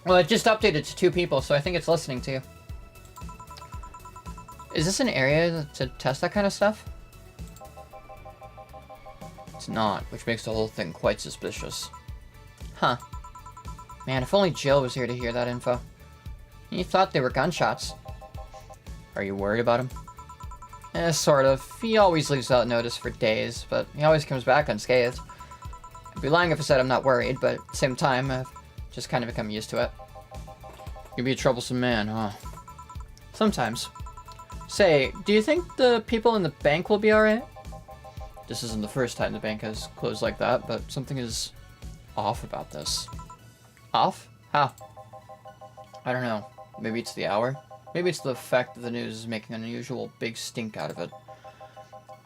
A: Well, it just updated to 2 people, so I think it's listening to you. Is this an area to test that kind of stuff? It's not, which makes the whole thing quite suspicious. Huh. Man, if only Jill was here to hear that info. He thought they were gunshots. Are you worried about him? Sort of. He always leaves out notice for days, but he always comes back unscathed. I'd be lying if I said I'm not worried, but at the same time, I've just kind of become used to it. You'd be a troublesome man, huh? Sometimes. Say, do you think the people in the bank will be alright? This isn't the first time the bank has closed like that, but something is off about this. Off? How? I don't know. Maybe it's the hour? Maybe it's the fact that the news is making an unusual big stink out of it.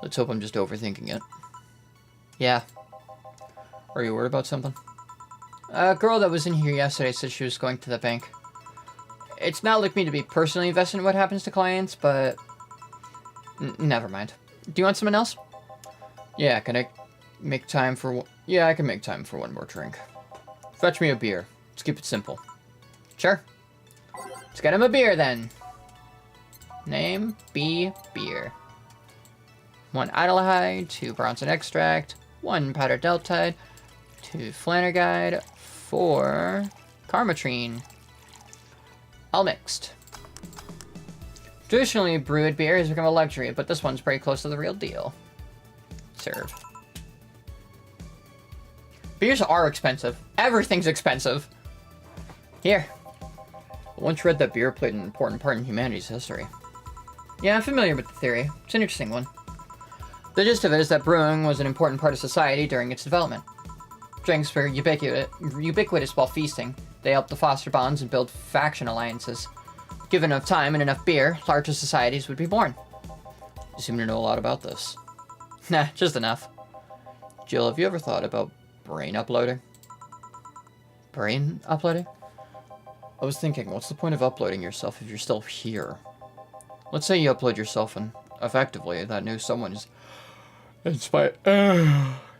A: Let's hope I'm just overthinking it. Yeah. Are you worried about something? A girl that was in here yesterday said she was going to the bank. It's not like me to be personally invested in what happens to clients, but... never mind. Do you want someone else? Yeah, can I make time for... Yeah, I can make time for one more drink. Fetch me a beer. Let's keep it simple. Sure. Let's get him a beer, then. Name, B, beer. 1 Idelhide, 2 Bronson Extract, 1 Powdered Deltide, 2 Flannerguide, 4 Karmatrine. All mixed. Traditionally, brewed beer has become a luxury, but this one's pretty close to the real deal. Serve. Beers are expensive. Everything's expensive. Here. I once read that beer played an important part in humanity's history. Yeah, I'm familiar with the theory. It's an interesting one. The gist of it is that brewing was an important part of society during its development. Drinks were ubiquitous while feasting. They helped to foster bonds and build faction alliances. Given enough time and enough beer, larger societies would be born. You seem to know a lot about this. Nah, just enough. Jill, have you ever thought about brain uploading? Brain uploading? I was thinking, what's the point of uploading yourself if you're still here? Let's say you upload yourself and, effectively, that new someone is...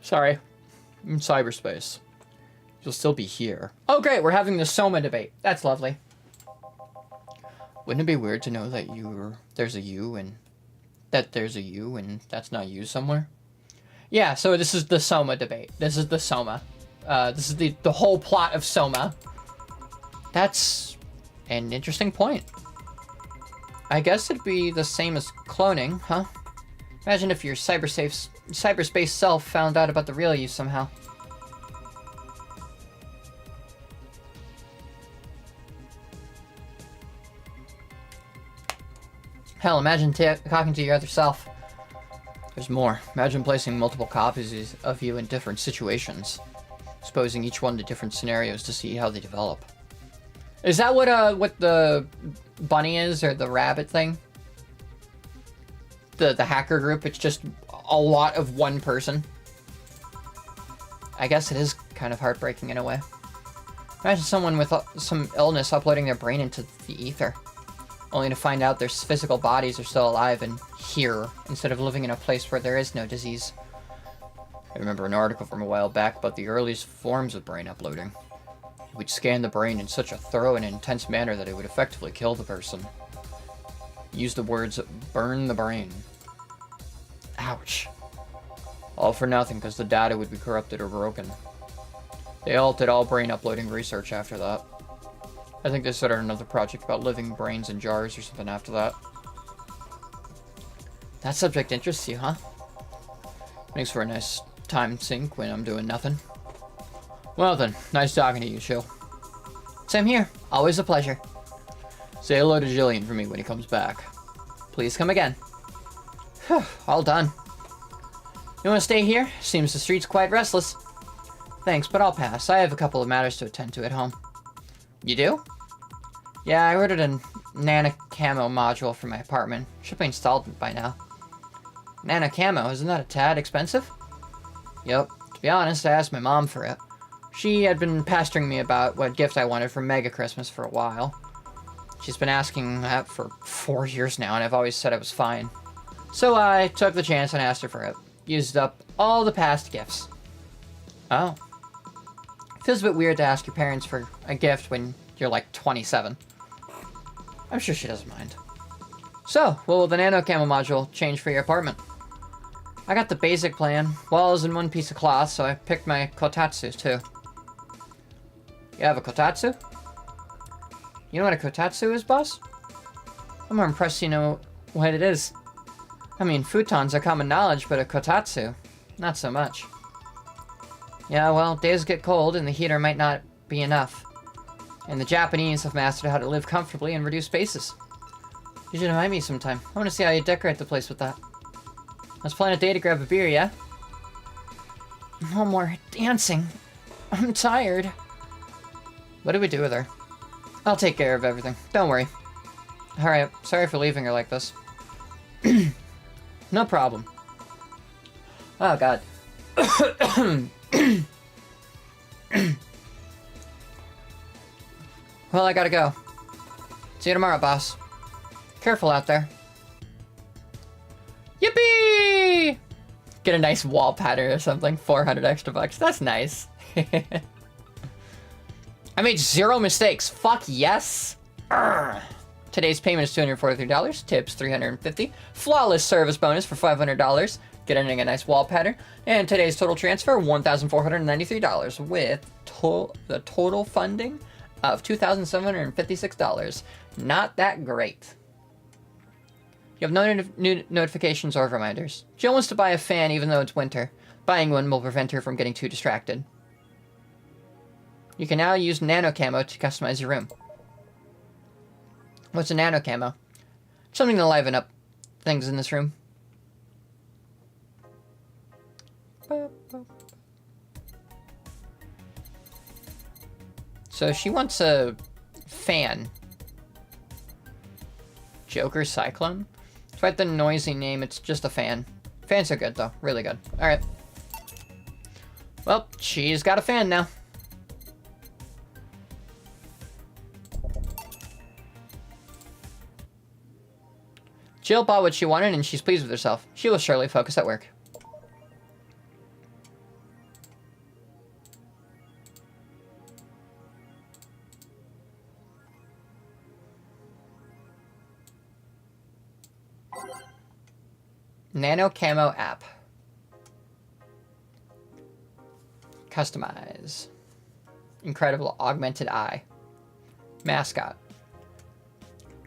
A: Sorry. In cyberspace. You'll still be here. Oh great, we're having the Soma debate. That's lovely. Wouldn't it be weird to know that there's a you and that's not you somewhere? Yeah, so this is the Soma debate. This is the Soma. This is the whole plot of Soma. That's an interesting point. I guess it'd be the same as cloning, huh? Imagine if your cyberspace self found out about the real you somehow. Hell, imagine talking to your other self. There's more. Imagine placing multiple copies of you in different situations, exposing each one to different scenarios to see how they develop. Is that what the bunny is, or the rabbit thing? The hacker group, it's just a lot of one person. I guess it is kind of heartbreaking in a way. Imagine someone with some illness uploading their brain into the ether. only to find out their physical bodies are still alive and here, instead of living in a place where there is no disease. I remember an article from a while back about the earliest forms of brain uploading. It would scan the brain in such a thorough and intense manner that it would effectively kill the person. Use the words, burn the brain. Ouch. All for nothing because the data would be corrupted or broken. They halted all brain uploading research after that. I think they started another project about living brains in jars or something after that. That subject interests you, huh? Makes for a nice time sink when I'm doing nothing. Well then, nice talking to you, Chill. Same here. Always a pleasure. Say hello to Jillian for me when he comes back. Please come again. Whew, all done. You want to stay here? Seems the street's quite restless. Thanks, but I'll pass. I have a couple of matters to attend to at home. You do? Yeah, I ordered a nano camo module for my apartment. Should be installed by now. Nano camo, isn't that a tad expensive? Yep. To be honest, I asked my mom for it. She had been pestering me about what gift I wanted for Mega Christmas for a while. She's been asking that for 4 years now, and I've always said it was fine. So I took the chance and asked her for it. Used up all the past gifts. Oh. Feels a bit weird to ask your parents for a gift when you're like 27. I'm sure she doesn't mind. So, what will the nano camo module change for your apartment? I got the basic plan, walls and one piece of cloth, so I picked my kotatsu too. You have a kotatsu? You know what a kotatsu is, boss? I'm more impressed you know what it is. I mean, futons are common knowledge, but a kotatsu, not so much. Yeah, well, days get cold and the heater might not be enough. And the Japanese have mastered how to live comfortably in reduced spaces. You should invite me sometime. I want to see how you decorate the place with that. Let's plan a day to grab a beer, yeah? No more dancing. I'm tired. What do we do with her? I'll take care of everything. Don't worry. Alright, sorry for leaving her like this. No problem. Oh, God. Well, I gotta go. See you tomorrow, boss. Careful out there. Yippee! Get a nice wall pattern or something. 400 extra bucks. That's nice. I made 0 mistakes. Fuck yes. Urgh. Today's payment is $243. Tips $350. Flawless service bonus for $500. Getting a nice wall pattern. And today's total transfer, $1,493 with the total funding of $2,756. Not that great. You have no new notifications or reminders. Jill wants to buy a fan even though it's winter. Buying one will prevent her from getting too distracted. You can now use nano camo to customize your room. What's a nano camo? Something to liven up things in this room. So she wants a fan. Joker Cyclone? Despite the noisy name, it's just a fan. Fans are good though, really good. Alright. Well, she's got a fan now. Jill bought what she wanted and she's pleased with herself. She will surely focus at work. Nano Camo app. Customize. Incredible augmented eye. Mascot.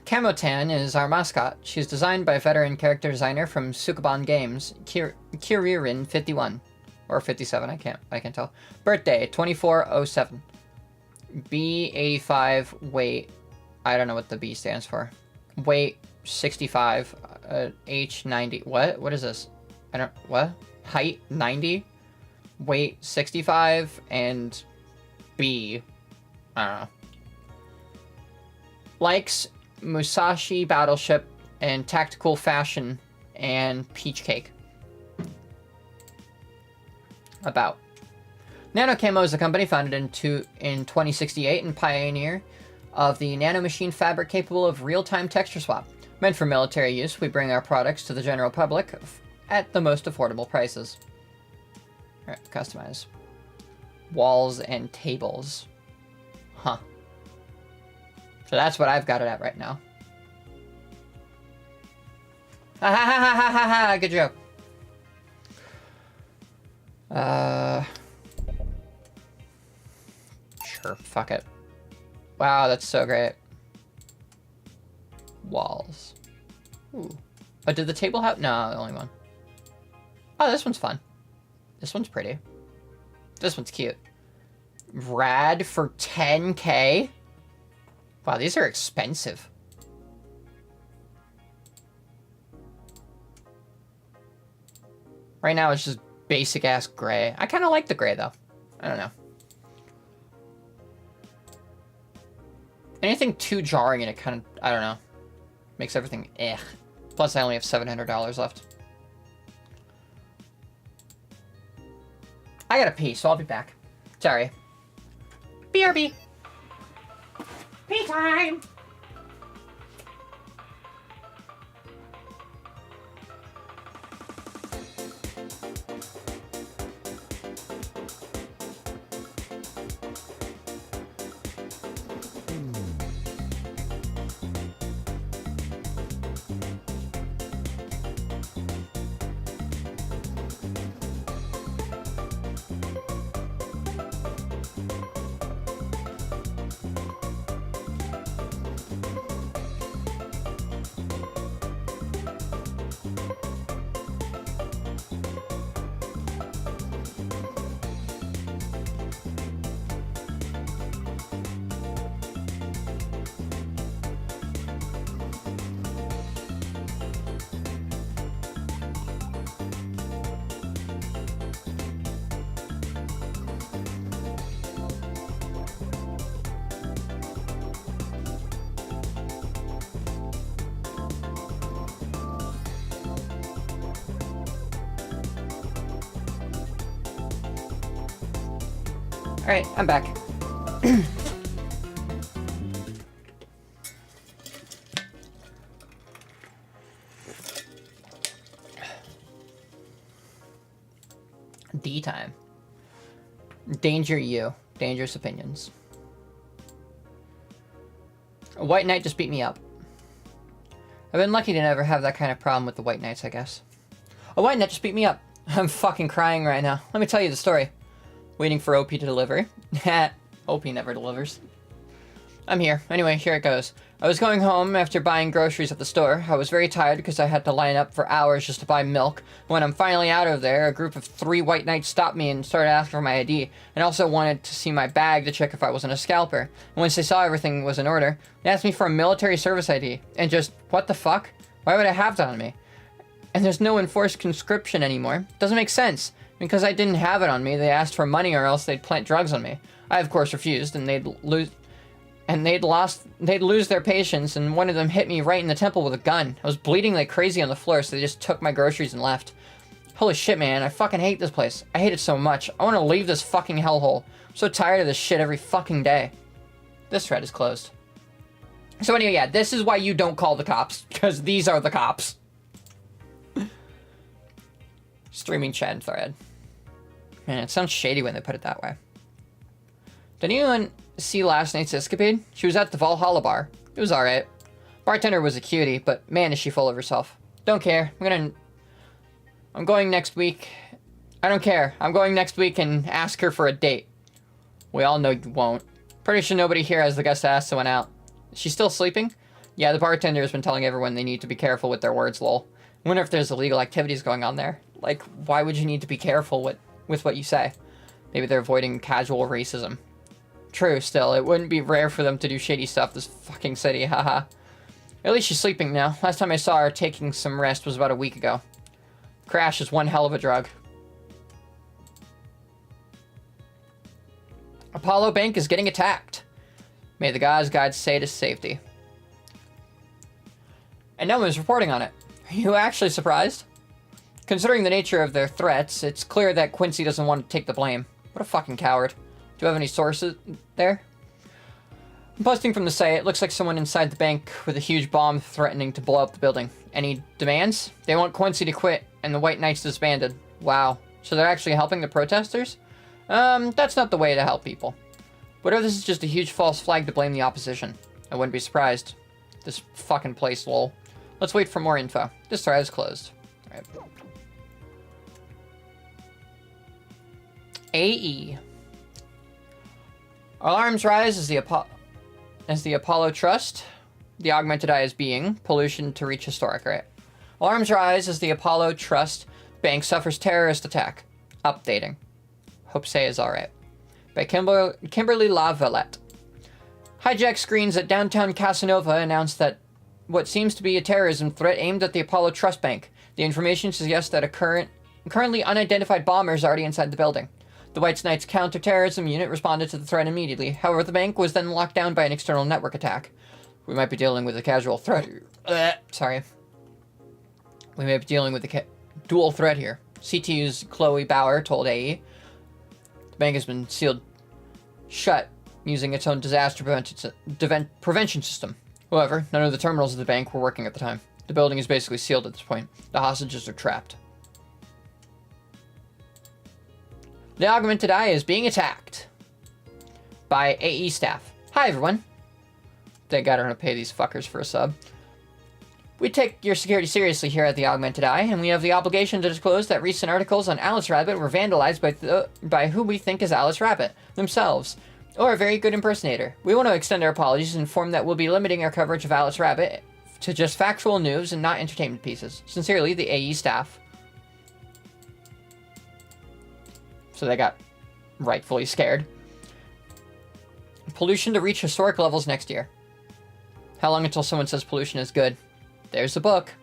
A: Camotan is our mascot. She's designed by a veteran character designer from Sukaban Games, Kiririn51 or 57. I can't tell. Birthday 2407. B85. Weight. I don't know what the B stands for. Weight 65. H 90. What is this? I don't. What? Height 90. Weight 65 and B. I don't know. Likes Musashi Battleship and Tactical Fashion and Peach Cake. About. Nano Camo is a company founded in 2068 and pioneer of the nanomachine fabric capable of real-time texture swap. Meant for military use, we bring our products to the general public at the most affordable prices. Alright, customize. Walls and tables. Huh. So that's what I've got it at right now. Ha ha ha ha ha ha! Good joke. Sure, fuck it. Wow, that's so great. Walls. Ooh. Oh, did the table have... No, the only one. Oh, this one's fun. This one's pretty. This one's cute. Rad for 10K? Wow, these are expensive. Right now it's just basic ass gray. I kind of like the gray though. I don't know. Anything too jarring and it kind of, I don't know, makes everything eh. Plus I only have $700 left. I gotta pee, so I'll be back. Sorry. BRB. Pee time! Alright, I'm back. D time. Danger you. Dangerous opinions. A white knight just beat me up. I've been lucky to never have that kind of problem with the white knights, I guess. A white knight just beat me up. I'm fucking crying right now. Let me tell you the story. Waiting for OP to deliver. OP never delivers. I'm here. Anyway, here it goes. I was going home after buying groceries at the store. I was very tired because I had to line up for hours just to buy milk. When I'm finally out of there, a group of 3 white knights stopped me and started asking for my ID, and also wanted to see my bag to check if I wasn't a scalper. And once they saw everything was in order, they asked me for a military service ID. And just, what the fuck? Why would I have that on me? And there's no enforced conscription anymore. Doesn't make sense. Because I didn't have it on me, they asked for money or else they'd plant drugs on me. I, of course, refused, and they'd lose their patience, and one of them hit me right in the temple with a gun. I was bleeding like crazy on the floor, so they just took my groceries and left. Holy shit, man, I fucking hate this place. I hate it so much. I want to leave this fucking hellhole. I'm so tired of this shit every fucking day. This thread is closed. So anyway, yeah, this is why you don't call the cops, because these are the cops. Streaming chat thread. Man, it sounds shady when they put it that way. Did anyone see last night's escapade? She was at the Valhalla bar. It was alright. Bartender was a cutie, but man is she full of herself. Don't care. I'm going next week. I don't care. I'm going next week and ask her for a date. We all know you won't. Pretty sure nobody here has the guts to ask someone out. Is she still sleeping? Yeah, the bartender has been telling everyone they need to be careful with their words, lol. I wonder if there's illegal activities going on there. Like, why would you need to be careful with what you say? Maybe they're avoiding casual racism. True, still, it wouldn't be rare for them to do shady stuff this fucking city, haha. At least she's sleeping now. Last time I saw her taking some rest was about a week ago. Crash is one hell of a drug. Apollo Bank is getting attacked. May the gods guide Say to safety. And no one's reporting on it. Are you actually surprised? Considering the nature of their threats, it's clear that Quincy doesn't want to take the blame. What a fucking coward. Do you have any sources there? Posting from the site, it looks like someone inside the bank with a huge bomb threatening to blow up the building. Any demands? They want Quincy to quit and the White Knights disbanded. Wow. So they're actually helping the protesters? That's not the way to help people. What if this is just a huge false flag to blame the opposition? I wouldn't be surprised. This fucking place, lol. Let's wait for more info. This thread is closed. Alright. AE. Alarms rise as the Apollo Trust, the augmented eye is being, pollution to reach historic, right? Alarms rise as the Apollo Trust bank suffers terrorist attack. Updating. Hope say is alright. By Kimberly Lavalette. Hijack screens at downtown Casanova announced that what seems to be a terrorism threat aimed at the Apollo Trust Bank. The information suggests that a currently unidentified bomber is already inside the building. The White Knights counterterrorism unit responded to the threat immediately. However, the bank was then locked down by an external network attack. We might be dealing with a casual threat. Sorry. We may be dealing with a dual threat here. CTU's Chloe Bauer told AE. The bank has been sealed shut using its own disaster prevention system. However, none of the terminals of the bank were working at the time. The building is basically sealed at this point. The hostages are trapped. The augmented eye is being attacked by AE staff. Hi, everyone. Thank God I don't pay these fuckers for a sub. We take your security seriously here at the Augmented Eye, and we have the obligation to disclose that recent articles on Alice Rabbit were vandalized by who we think is Alice Rabbit themselves, or a very good impersonator. We want to extend our apologies and inform that we'll be limiting our coverage of Alice Rabbit to just factual news and not entertainment pieces. Sincerely, the AE staff. So they got rightfully scared. Pollution to reach historic levels next year. How long until someone says pollution is good? There's the book.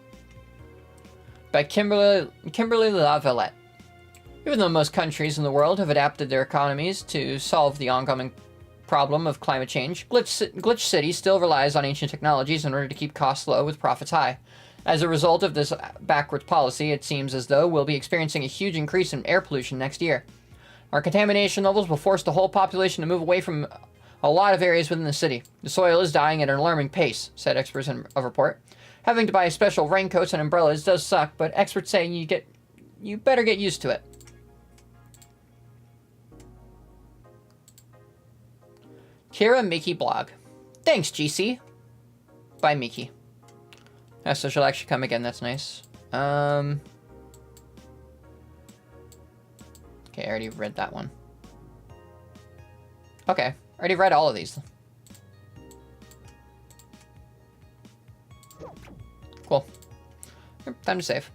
A: By Kimberly Lavalette. Even though most countries in the world have adapted their economies to solve the ongoing problem of climate change, Glitch City still relies on ancient technologies in order to keep costs low with profits high. As a result of this backwards policy, it seems as though we'll be experiencing a huge increase in air pollution next year. Our contamination levels will force the whole population to move away from a lot of areas within the city. The soil is dying at an alarming pace, said experts in a report. Having to buy special raincoats and umbrellas does suck, but experts say you better get used to it. Kira Mickey blog. Thanks, GC. Bye, Mickey. So she'll actually come again, that's nice. Okay, I already read that one. Okay, I already read all of these. Cool. Yep, time to save.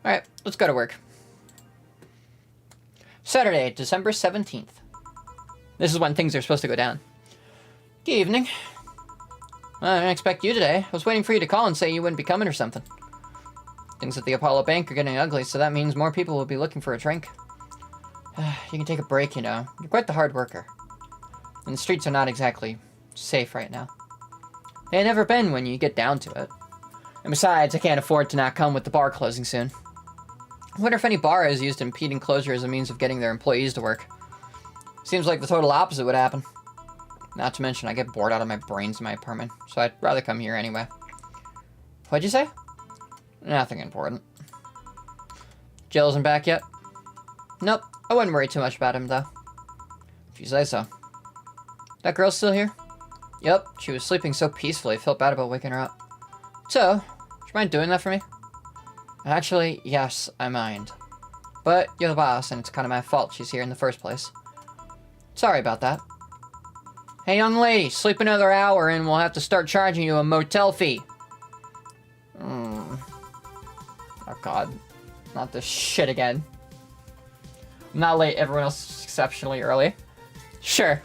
A: Alright, let's go to work. Saturday, December 17th. This is when things are supposed to go down. Good evening. I didn't expect you today. I was waiting for you to call and say you wouldn't be coming or something. Things at the Apollo Bank are getting ugly, so that means more people will be looking for a drink. You can take a break, you know. You're quite the hard worker. And the streets are not exactly safe right now. They have never been when you get down to it. And besides, I can't afford to not come with the bar closing soon. I wonder if any bar has used impeding closure as a means of getting their employees to work. Seems like the total opposite would happen. Not to mention, I get bored out of my brains in my apartment, so I'd rather come here anyway. What'd you say? Nothing important. Jill isn't back yet? Nope, I wouldn't worry too much about him, though. If you say so. That girl still here? Yep, she was sleeping so peacefully, I felt bad about waking her up. So, would you mind doing that for me? Actually, yes, I mind. But you're the boss, and it's kind of my fault she's here in the first place. Sorry about that. Hey, young lady, sleep another hour and we'll have to start charging you a motel fee. Oh, God. Not this shit again. Not late, everyone else is exceptionally early. Sure.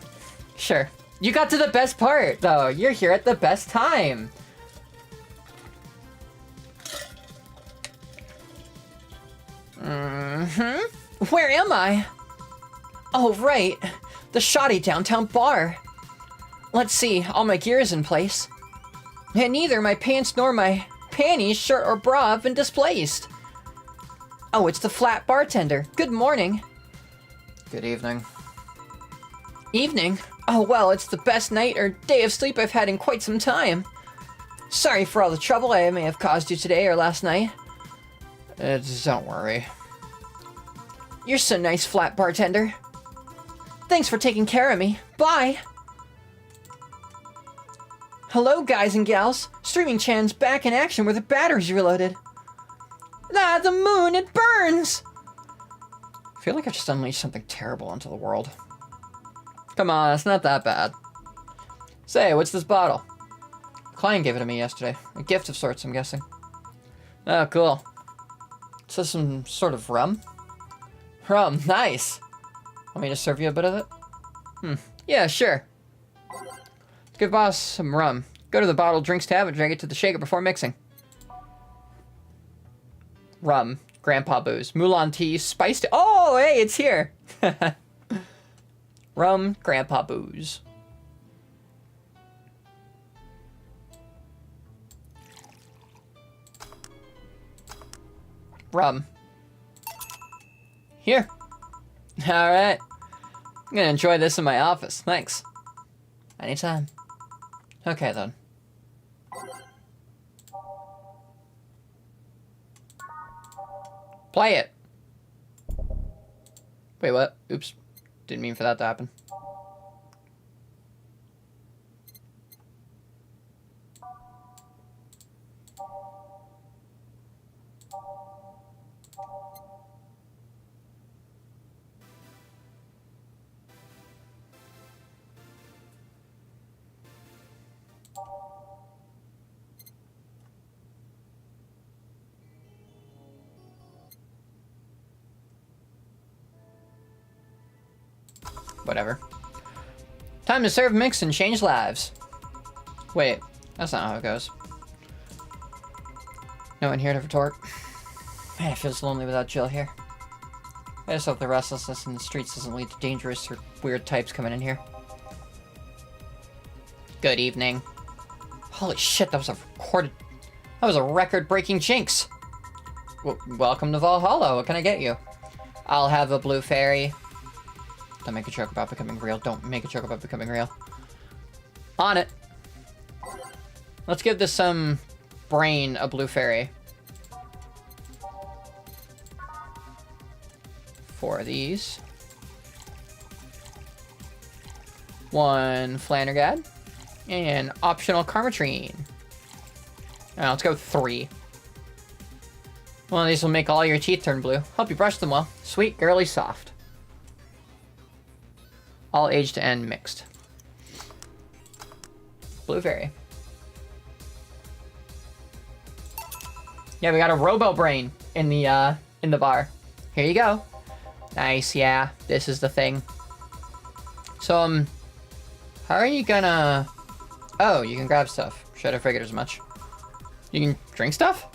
A: Sure. You got to the best part, though. You're here at the best time. Where am I? Oh, right. The shoddy downtown bar. Let's see, all my gear is in place. And neither my pants nor my panties, shirt, or bra have been displaced. Oh, it's the flat bartender. Good morning. Good evening. Evening? Oh, well, it's the best night or day of sleep I've had in quite some time. Sorry for all the trouble I may have caused you today or last night. Don't worry. You're so nice, flat bartender. Thanks for taking care of me. Bye. Hello, guys and gals. Streaming Chan's back in action with the batteries reloaded. Ah, the moon, it burns! I feel like I just unleashed something terrible into the world. Come on, it's not that bad. Say, what's this bottle? The client gave it to me yesterday. A gift of sorts, I'm guessing. Oh, cool. Is this some sort of rum? Rum, nice! Want me to serve you a bit of it? Yeah, sure. Give boss some rum. Go to the bottled drinks tab and drag it to the shaker before mixing. Rum, grandpa booze, Mulan tea, spiced. Oh, hey, it's here! Rum, grandpa booze. Rum. Here. Alright. I'm gonna enjoy this in my office. Thanks. Anytime. Okay, then. Play it. Wait, what? Oops. Didn't mean for that to happen. Whatever. Time to serve, mix, and change lives. Wait, that's not how it goes. No one here to retort. Man, it feels lonely without Jill here. I just hope the restlessness in the streets doesn't lead to dangerous or weird types coming in here. Good evening. Holy shit, that was a recorded... That was a record-breaking jinx. Welcome to Valhalla. What can I get you? I'll have a blue fairy. Don't make a joke about becoming real. Don't make a joke about becoming real. On it. Let's give this brain a blue fairy. 4 of these. 1 Flannergad. And optional Karmatrine. Let's go 3. One of these will make all your teeth turn blue. Hope you brush them well. Sweet, girly, soft. All aged and mixed. Blue fairy. Yeah, we got a Robo Brain in the bar. Here you go. Nice, yeah. This is the thing. So, how are you gonna... Oh, you can grab stuff. Should have figured as much. You can drink stuff?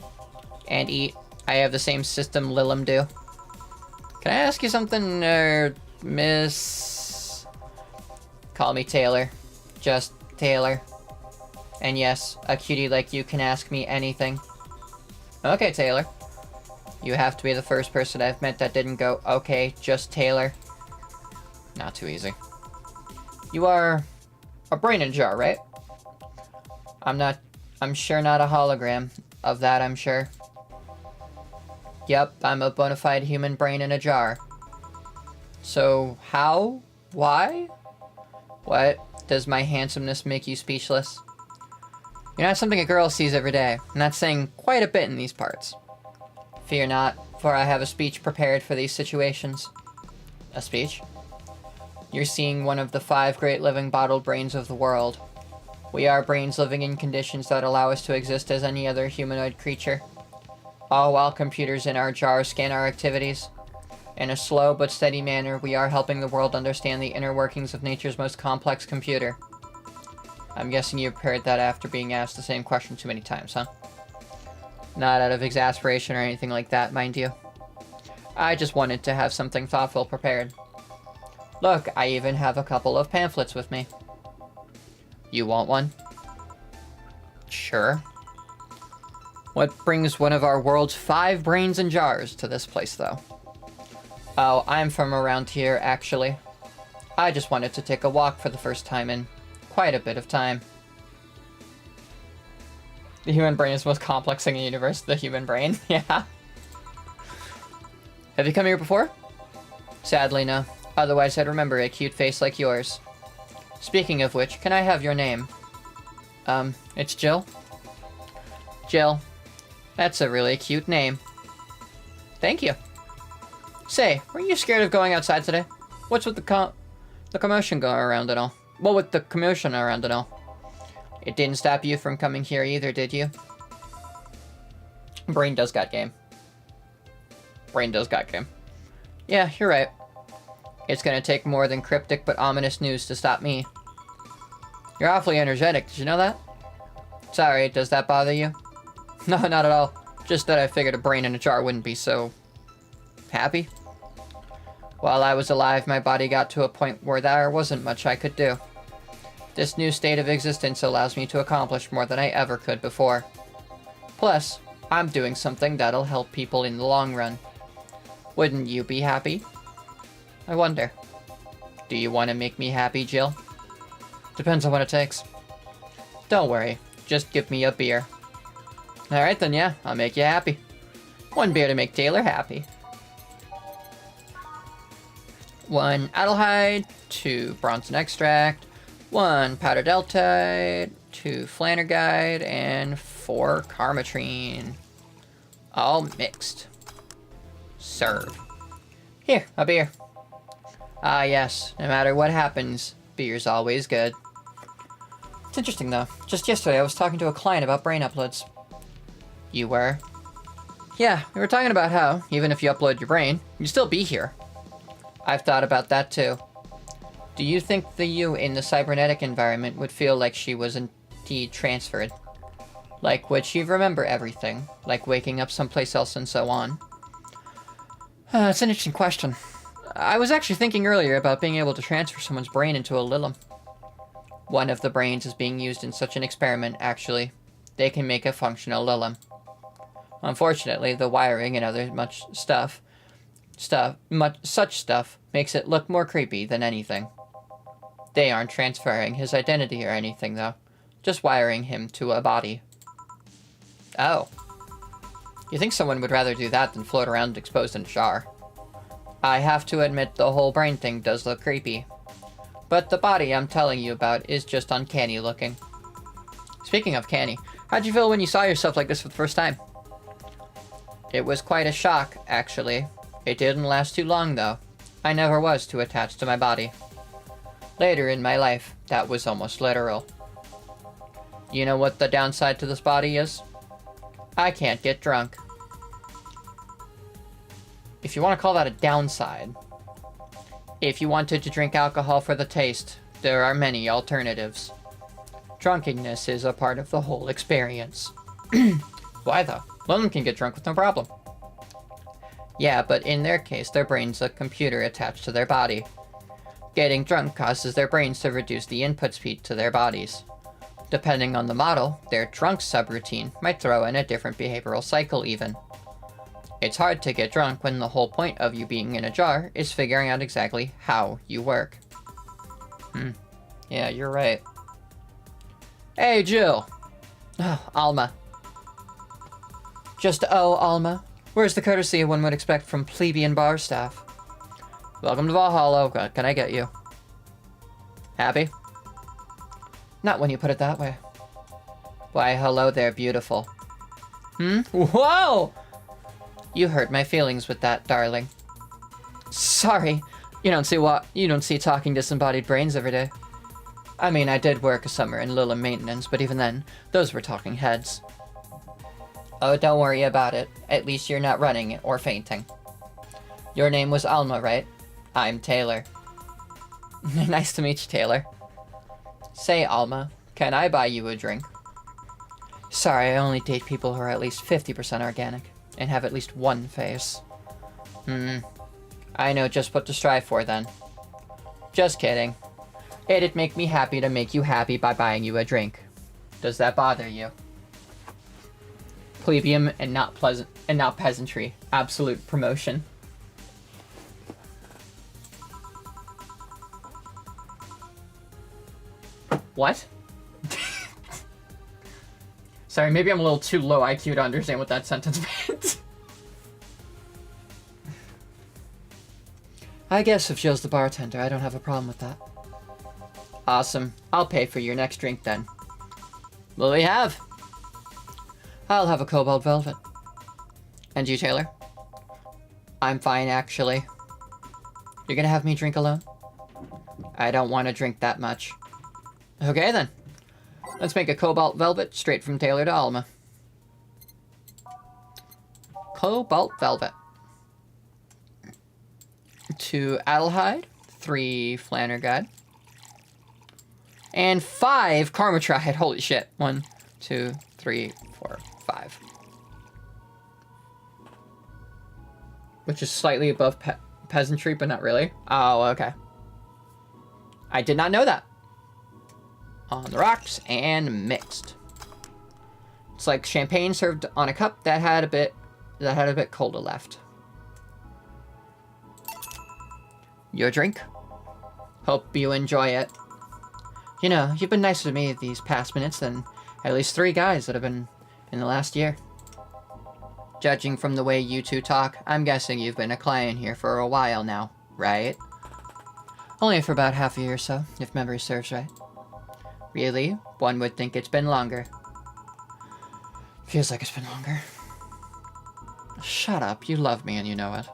A: And eat. I have the same system Lilim do. Can I ask you something, Miss... Call me Taylor. Just Taylor. And yes, a cutie like you can ask me anything. Okay, Taylor. You have to be the first person I've met that didn't go, okay, just Taylor. Not too easy. You are a brain in a jar, right? I'm sure not a hologram. Of that, I'm sure. Yep, I'm a bona fide human brain in a jar. So, how? Why? What? Does my handsomeness make you speechless? You're not something a girl sees every day, and that's saying quite a bit in these parts. Fear not, for I have a speech prepared for these situations. A speech? You're seeing one of the 5 great living bottled brains of the world. We are brains living in conditions that allow us to exist as any other humanoid creature. All while computers in our jars scan our activities. In a slow but steady manner, we are helping the world understand the inner workings of nature's most complex computer. I'm guessing you prepared that after being asked the same question too many times, huh? Not out of exasperation or anything like that, mind you. I just wanted to have something thoughtful prepared. Look, I even have a couple of pamphlets with me. You want one? Sure. What brings one of our world's 5 brains in jars to this place, though? Oh, I'm from around here, actually. I just wanted to take a walk for the first time in quite a bit of time. The human brain is the most complex thing in the universe. The human brain, yeah. Have you come here before? Sadly, no. Otherwise, I'd remember a cute face like yours. Speaking of which, can I have your name? It's Jill? Jill. That's a really cute name. Thank you. Say, weren't you scared of going outside today? What's with the commotion going around and all? Well, with the commotion around and all. It didn't stop you from coming here either, did you? Brain does got game. Brain does got game. Yeah, you're right. It's gonna take more than cryptic but ominous news to stop me. You're awfully energetic, did you know that? Sorry, does that bother you? No, not at all. Just that I figured a brain in a jar wouldn't be so... happy. While I was alive, my body got to a point where there wasn't much I could do. This new state of existence allows me to accomplish more than I ever could before. Plus, I'm doing something that'll help people in the long run. Wouldn't you be happy? I wonder. Do you want to make me happy, Jill? Depends on what it takes. Don't worry, just give me a beer. Alright then, yeah, I'll make you happy. 1 beer to make Taylor happy. 1 Adelhyde, 2 Bronson Extract, 1 Powdered Deltide, 2 Flanergide, and 4 Carmatrine. All mixed. Serve. Here, a beer. Ah yes, no matter what happens, beer's always good. It's interesting though, just yesterday I was talking to a client about brain uploads. You were? Yeah, we were talking about how, even if you upload your brain, you'd still be here. I've thought about that too. Do you think the you in the cybernetic environment would feel like she was indeed transferred? Like, would she remember everything? Like waking up someplace else and so on? It's an interesting question. I was actually thinking earlier about being able to transfer someone's brain into a Lilum. One of the brains is being used in such an experiment, actually. They can make a functional Lilum. Unfortunately, the wiring and other such stuff makes it look more creepy than anything. They aren't transferring his identity or anything, though. Just wiring him to a body. Oh. You think someone would rather do that than float around exposed in a jar? I have to admit the whole brain thing does look creepy. But the body I'm telling you about is just uncanny looking. Speaking of canny, how'd you feel when you saw yourself like this for the first time? It was quite a shock, actually. It didn't last too long, though. I never was too attached to my body. Later in my life, that was almost literal. You know what the downside to this body is? I can't get drunk. If you want to call that a downside. If you wanted to drink alcohol for the taste, there are many alternatives. Drunkenness is a part of the whole experience. Why though? Lilum can get drunk with no problem. Yeah, but in their case, their brain's a computer attached to their body. Getting drunk causes their brains to reduce the input speed to their bodies. Depending on the model, their drunk subroutine might throw in a different behavioral cycle even. It's hard to get drunk when the whole point of you being in a jar is figuring out exactly how you work. Yeah, you're right. Hey, Jill! Oh, Alma. Just Alma. Where's the courtesy one would expect from plebeian bar staff? Welcome to Valhalla. What can I get you? Happy? Not when you put it that way. Why, hello there, beautiful. Whoa! You hurt my feelings with that, darling. Sorry. You don't see talking disembodied brains every day. I mean, I did work a summer in Lilum maintenance, but even then, those were talking heads. Oh, don't worry about it. At least you're not running or fainting. Your name was Alma, right? I'm Taylor. Nice to meet you, Taylor. Say, Alma, can I buy you a drink? Sorry, I only date people who are at least 50% organic and have at least one face. I know just what to strive for then. Just kidding. It'd make me happy to make you happy by buying you a drink. Does that bother you? Plebeian and not pleasant and not peasantry. Absolute promotion. What? Sorry, maybe I'm a little too low IQ to understand what that sentence meant. I guess if Jill's the bartender, I don't have a problem with that. Awesome. I'll pay for your next drink then. What do we have? I'll have a cobalt velvet. And you, Taylor? I'm fine, actually. You're gonna have me drink alone? I don't want to drink that much. Okay, then. Let's make a cobalt velvet straight from Taylor to Alma. Cobalt velvet. 2 Adelhyde, 3 Flannerguide, and 5 Karmatride. Holy shit. 1, 2, 3, 4, 5. Which is slightly above peasantry, but not really. Oh, okay. I did not know that. On the rocks and mixed. It's like champagne served on a cup that had a bit colder left. Your drink? Hope you enjoy it. You know, you've been nicer to me these past minutes than at least 3 guys that have been in the last year. Judging from the way you two talk, I'm guessing you've been a client here for a while now, right? Only for about half a year or so, if memory serves right. Really? One would think it's been longer. Feels like it's been longer. Shut up, you love me and you know it.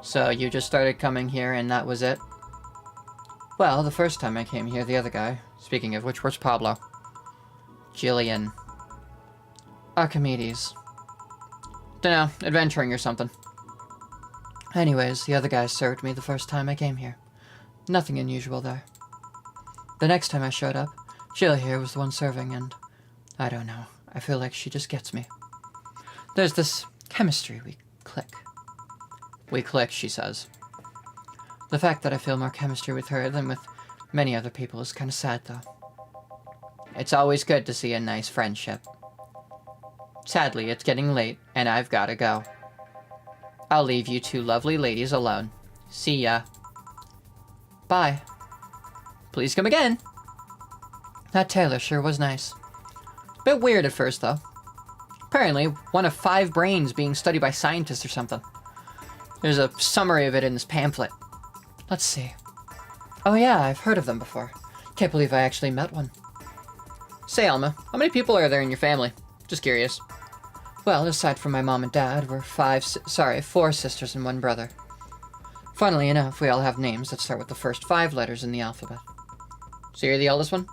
A: So you just started coming here and that was it? Well, the first time I came here, the other guy, speaking of which, where's Pablo? Jillian. Archimedes. Dunno, adventuring or something. Anyways, the other guy served me the first time I came here. Nothing unusual there. The next time I showed up, Jill here was the one serving, and I don't know, I feel like she just gets me. There's this chemistry we click. We click, she says. The fact that I feel more chemistry with her than with many other people is kind of sad, though. It's always good to see a nice friendship. Sadly, it's getting late, and I've gotta go. I'll leave you 2 lovely ladies alone. See ya. Bye. Please come again. That Taylor sure was nice. Bit weird at first, though. Apparently, one of 5 brains being studied by scientists or something. There's a summary of it in this pamphlet. Let's see. Oh yeah, I've heard of them before. Can't believe I actually met one. Say, Alma, how many people are there in your family? Just curious. Well, aside from my mom and dad, we're 4 sisters and 1 brother. Funnily enough, we all have names that start with the first 5 letters in the alphabet. So you're the eldest one?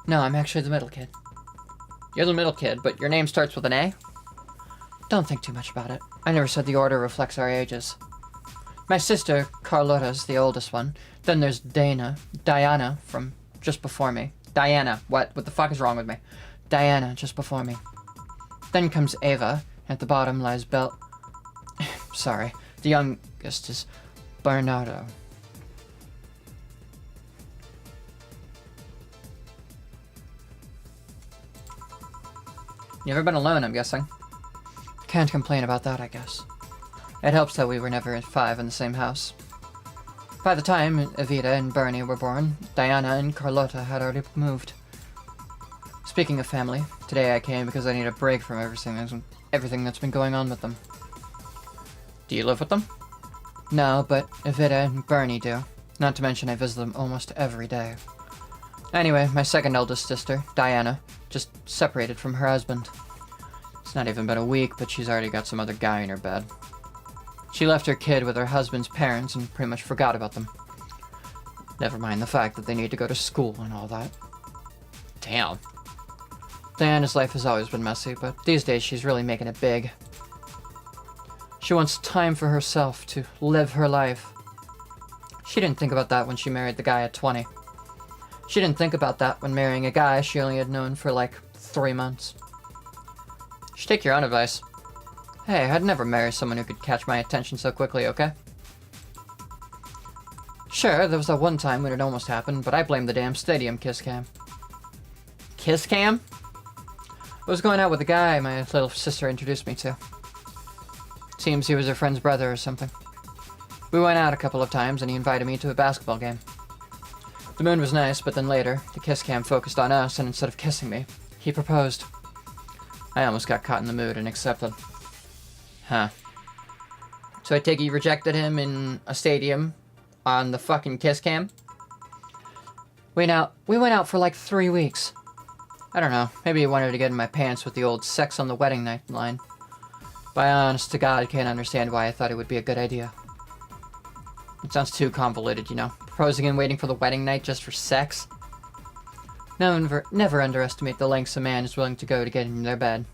A: No, I'm actually the middle kid. You're the middle kid, but your name starts with an A? Don't think too much about it. I never said the order reflects our ages. My sister, Carlotta's the oldest one. Then there's Diana from just before me. Diana, what the fuck is wrong with me? Diana, just before me. Then comes Ava. At the bottom lies Sorry, the youngest is Bernardo. You ever been alone, I'm guessing? Can't complain about that, I guess. It helps that we were never 5 in the same house. By the time Evita and Bernie were born, Diana and Carlotta had already moved. Speaking of family, today I came because I need a break from everything that's been going on with them. Do you live with them? No, but Evita and Bernie do. Not to mention I visit them almost every day. Anyway, my second eldest sister, Diana, just separated from her husband. It's not even been a week, but she's already got some other guy in her bed. She left her kid with her husband's parents and pretty much forgot about them. Never mind the fact that they need to go to school and all that. Damn. Diana's life has always been messy, but these days she's really making it big. She wants time for herself to live her life. She didn't think about that when she married the guy at 20. She didn't think about that when marrying a guy she only had known for like 3 months. You should take your own advice. Hey, I'd never marry someone who could catch my attention so quickly, okay? Sure, there was that one time when it almost happened, but I blame the damn stadium kiss cam. Kiss cam? I was going out with a guy my little sister introduced me to. Seems he was her friend's brother or something. We went out a couple of times and he invited me to a basketball game. The moon was nice, but then later, the kiss cam focused on us, and instead of kissing me, he proposed. I almost got caught in the mood and accepted. Huh. So I take it you rejected him in a stadium on the fucking kiss cam? We went out for like 3 weeks. I don't know, maybe he wanted to get in my pants with the old sex on the wedding night line. But I honest to God can't understand why I thought it would be a good idea. It sounds too convoluted, you know. Proposing and waiting for the wedding night just for sex. Never underestimate the lengths a man is willing to go to get in their bed.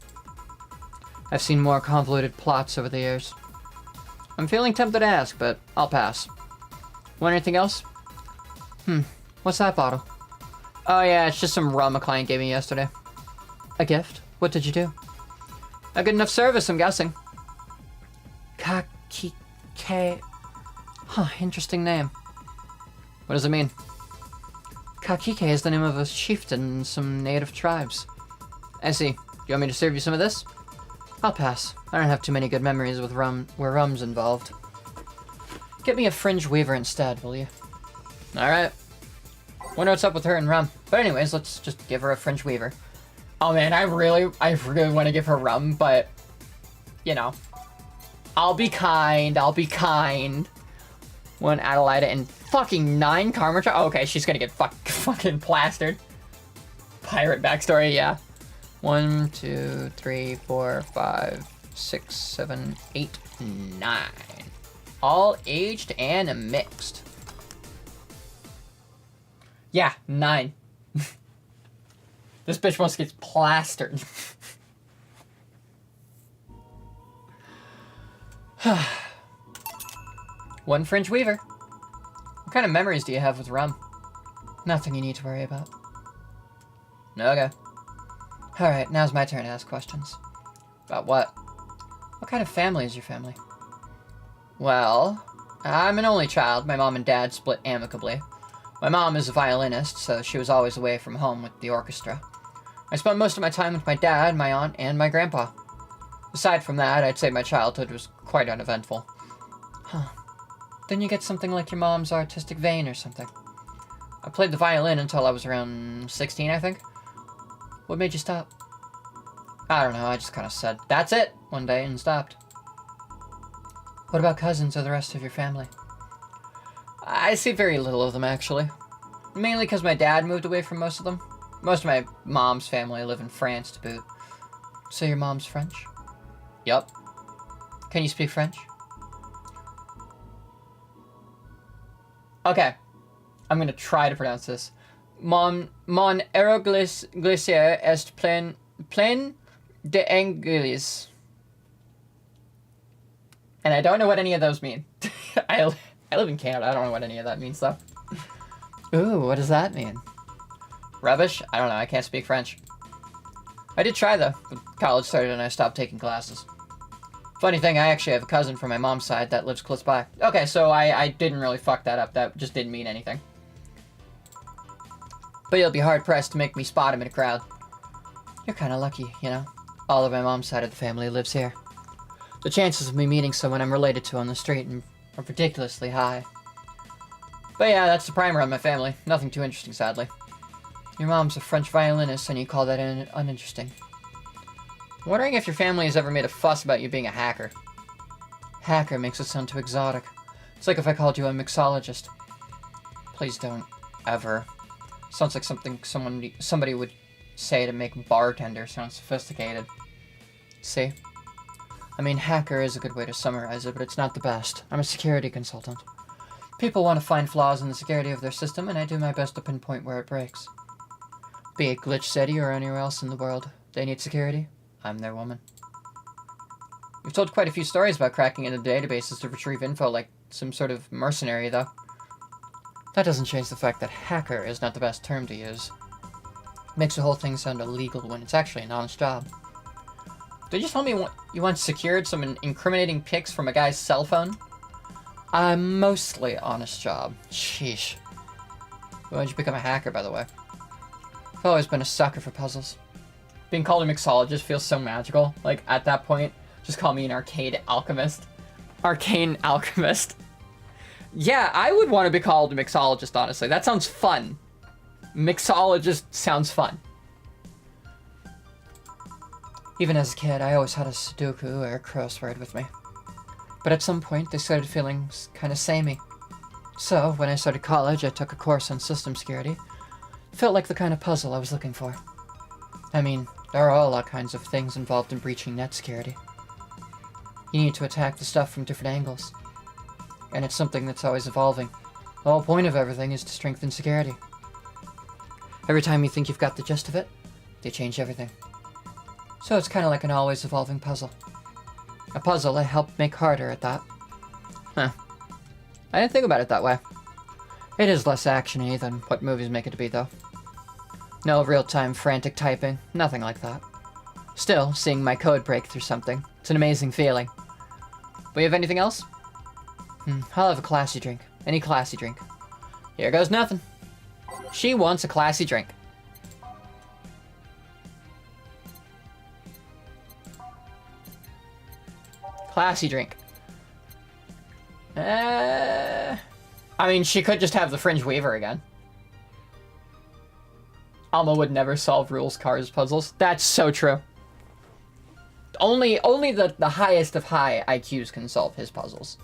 A: I've seen more convoluted plots over the years. I'm feeling tempted to ask, but I'll pass. Want anything else? What's that bottle? Oh yeah, it's just some rum a client gave me yesterday. A gift? What did you do? A good enough service, I'm guessing. Kakike. Huh, interesting name. What does it mean? Kakike is the name of a chieftain in some native tribes. I see. Do you want me to serve you some of this? I'll pass. I don't have too many good memories with rum, where rum's involved. Get me a fringe weaver instead, will you? Alright. Wonder what's up with her and rum. But anyways, let's just give her a fringe weaver. Oh man, I really want to give her rum, but, you know. I'll be kind. One Adelaida and fucking 9 karma oh, okay, she's gonna get fucking plastered. Pirate backstory, yeah. 1, 2, 3, 4, 5, 6, 7, 8, 9. All aged and mixed. Yeah, 9. This bitch wants to get plastered. One fringe weaver. What kind of memories do you have with rum? Nothing you need to worry about. Okay. Alright, now's my turn to ask questions. About what? What kind of family is your family? Well, I'm an only child. My mom and dad split amicably. My mom is a violinist, so she was always away from home with the orchestra. I spent most of my time with my dad, my aunt, and my grandpa. Aside from that, I'd say my childhood was quite uneventful. Huh. Then you get something like your mom's artistic vein or something. I played the violin until I was around 16, I think. What made you stop? I don't know, I just kind of said, that's it, one day and stopped. What about cousins or the rest of your family? I see very little of them, actually. Mainly because my dad moved away from most of them. Most of my mom's family live in France to boot. So your mom's French? Yup. Can you speak French? Okay. I'm gonna try to pronounce this. Mon aeroglacier est plein de anguilles. And I don't know what any of those mean. I live in Canada. I don't know what any of that means, though. Ooh, what does that mean? Rubbish? I don't know. I can't speak French. I did try, though. But college started and I stopped taking classes. Funny thing, I actually have a cousin from my mom's side that lives close by. Okay, so I didn't really fuck that up. That just didn't mean anything. But you'll be hard-pressed to make me spot him in a crowd. You're kind of lucky, you know? All of my mom's side of the family lives here. The chances of me meeting someone I'm related to on the street are ridiculously high. But yeah, that's the primer on my family. Nothing too interesting, sadly. Your mom's a French violinist, and you call that uninteresting. I'm wondering if your family has ever made a fuss about you being a hacker. Hacker makes it sound too exotic. It's like if I called you a mixologist. Please don't. Ever. Sounds like something somebody would say to make bartender sound sophisticated. See? I mean, hacker is a good way to summarize it, but it's not the best. I'm a security consultant. People want to find flaws in the security of their system, and I do my best to pinpoint where it breaks. Be it Glitch City or anywhere else in the world, they need security. I'm their woman. You've told quite a few stories about cracking into databases to retrieve info like some sort of mercenary, though. That doesn't change the fact that hacker is not the best term to use. It makes the whole thing sound illegal when it's actually an honest job. Did you tell me you once secured some incriminating pics from a guy's cell phone? A mostly honest job. Sheesh. When did you become a hacker, by the way? I've always been a sucker for puzzles. Being called a mixologist feels so magical. Like, at that point, just call me an arcane alchemist. Arcane alchemist. Yeah, I would want to be called a mixologist, honestly. That sounds fun. Mixologist sounds fun. Even as a kid, I always had a Sudoku or a crossword with me. But at some point, they started feeling kind of samey. So, when I started college, I took a course on system security. It felt like the kind of puzzle I was looking for. I mean, there are all kinds of things involved in breaching net security. You need to attack the stuff from different angles. And it's something that's always evolving. The whole point of everything is to strengthen security. Every time you think you've got the gist of it, they change everything. So it's kind of like an always evolving puzzle. A puzzle I helped make harder at that. Huh. I didn't think about it that way. It is less action-y than what movies make it to be, though. No real-time frantic typing, nothing like that. Still, seeing my code break through something, it's an amazing feeling. We have anything else? I'll have a classy drink. Any classy drink. Here goes nothing. She wants a classy drink. Classy drink. I mean, she could just have the Fringe Weaver again. Alma would never solve rules cars puzzles. That's so true. Only the highest of high IQs can solve his puzzles.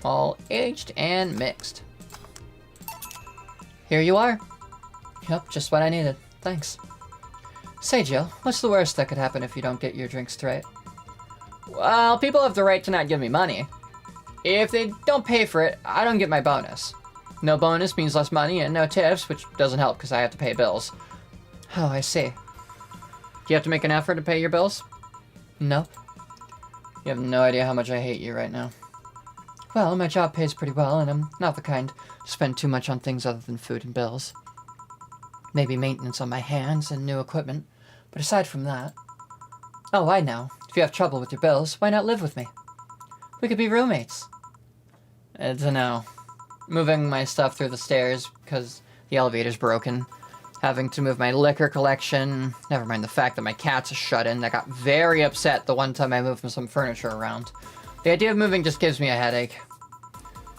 A: All aged and mixed. Here you are. Yep, just what I needed. Thanks. Say, Jill, what's the worst that could happen if you don't get your drinks straight? Well, people have the right to not give me money. If they don't pay for it, I don't get my bonus. No bonus means less money and no tips, which doesn't help because I have to pay bills. Oh, I see. Do you have to make an effort to pay your bills? Nope. You have no idea how much I hate you right now. Well, my job pays pretty well, and I'm not the kind to spend too much on things other than food and bills. Maybe maintenance on my hands and new equipment, but aside from that... Oh, I know. If you have trouble with your bills, why not live with me? We could be roommates. I don't know. Moving my stuff through the stairs because the elevator's broken. Having to move my liquor collection. Never mind the fact that my cat's shut in. I got very upset the one time I moved some furniture around. The idea of moving just gives me a headache.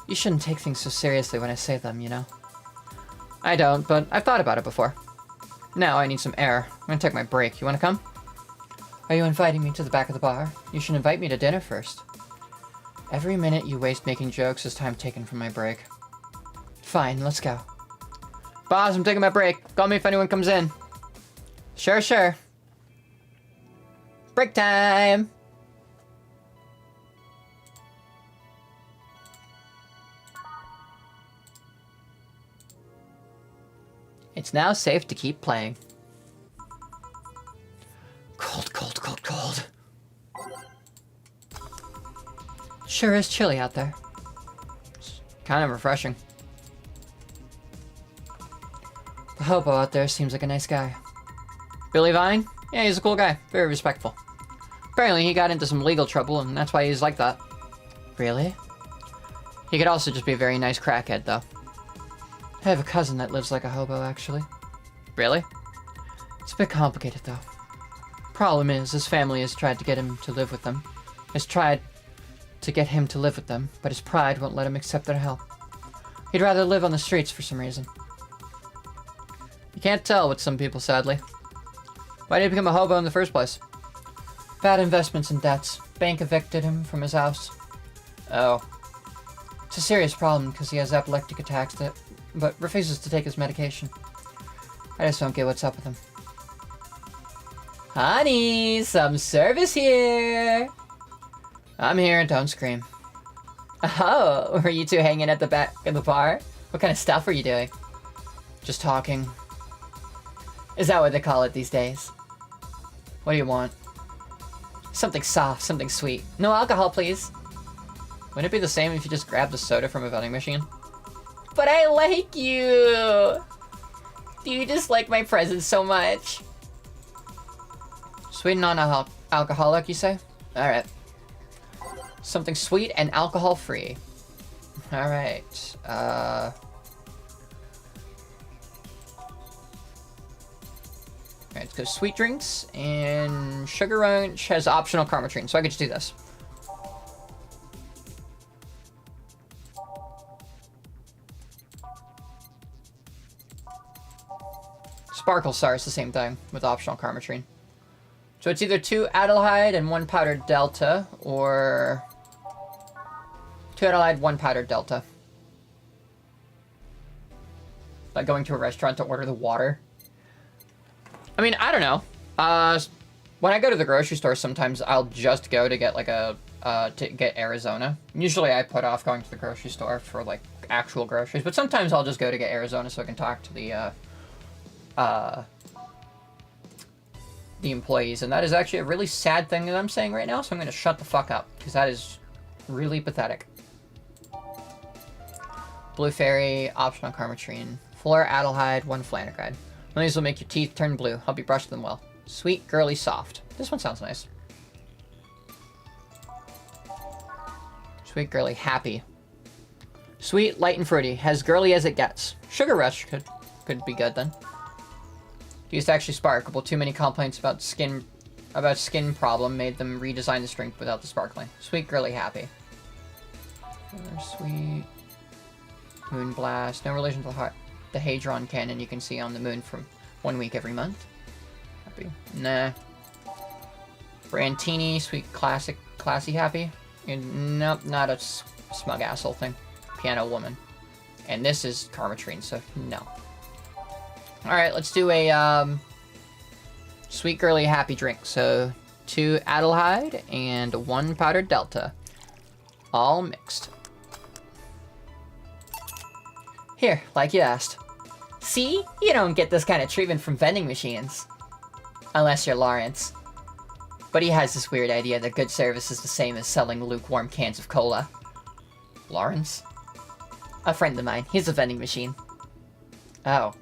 A: You shouldn't take things so seriously when I say them, you know? I don't, but I've thought about it before. Now I need some air. I'm gonna take my break. You wanna come? Are you inviting me to the back of the bar? You should invite me to dinner first. Every minute you waste making jokes is time taken from my break. Fine, let's go. Boss, I'm taking my break. Call me if anyone comes in. Sure, sure. Break time! It's now safe to keep playing. Cold, cold, cold, cold. Sure is chilly out there. It's kind of refreshing. The hobo out there seems like a nice guy. Billy Vine? Yeah, he's a cool guy. Very respectful. Apparently he got into some legal trouble and that's why he's like that. Really? He could also just be a very nice crackhead, though. I have a cousin that lives like a hobo, actually. Really? It's a bit complicated, though. Problem is, his family has tried to get him to live with them. Has tried to get him to live with them, but his pride won't let him accept their help. He'd rather live on the streets for some reason. You can't tell with some people, sadly. Why did he become a hobo in the first place? Bad investments and debts. Bank evicted him from his house. Oh. It's a serious problem because he has epileptic attacks but refuses to take his medication. I just don't get what's up with him. Honey, some service here! I'm here, don't scream. Oh, were you two hanging at the back of the bar? What kind of stuff were you doing? Just talking. Is that what they call it these days? What do you want? Something soft, something sweet. No alcohol, please. Wouldn't it be the same if you just grabbed a soda from a vending machine? But I like you! Do you just like my presence so much? Sweet and non-alcoholic, you say? Alright. Something sweet and alcohol-free. Alright. Alright, let's go sweet drinks, and Sugar Ranch has optional Carmatrine, so I could just do this. Sparkle Star is the same thing with optional Carmatrine. So it's either 2 Adelhyde and 1 powdered Delta, or 2 Adelhyde, 1 powdered Delta. Like going to a restaurant to order the water. I mean, I don't know. When I go to the grocery store, sometimes I'll just go to get like to get Arizona. Usually I put off going to the grocery store for like actual groceries, but sometimes I'll just go to get Arizona so I can talk to the employees, and that is actually a really sad thing that I'm saying right now, so I'm going to shut the fuck up, because that is really pathetic. Blue Fairy, optional Carmatrine. 4 Adelhyde, 1 Flanergride. One of these will make your teeth turn blue. Help you brush them well. Sweet, girly, soft. This one sounds nice. Sweet, girly, happy. Sweet, light, and fruity. As girly as it gets. Sugar Rush could be good then. Used to actually sparkle. Too many complaints about skin problem made them redesign this drink without the sparkling. Sweet, girly, happy. Sweet. Moon Blast. No relation to the Hadron Cannon you can see on the moon from 1 week every month. Happy. Nah. Brantini. Sweet, classic, classy, happy. Nope, not a smug asshole thing. Piano Woman. And this is Carmatrine, so no. Alright, let's do a sweet, girly, happy drink. So 2 Adelhyde and 1 powdered Delta. All mixed. Here, like you asked. See? You don't get this kind of treatment from vending machines. Unless you're Lawrence. But he has this weird idea that good service is the same as selling lukewarm cans of cola. Lawrence? A friend of mine. He's a vending machine. Oh.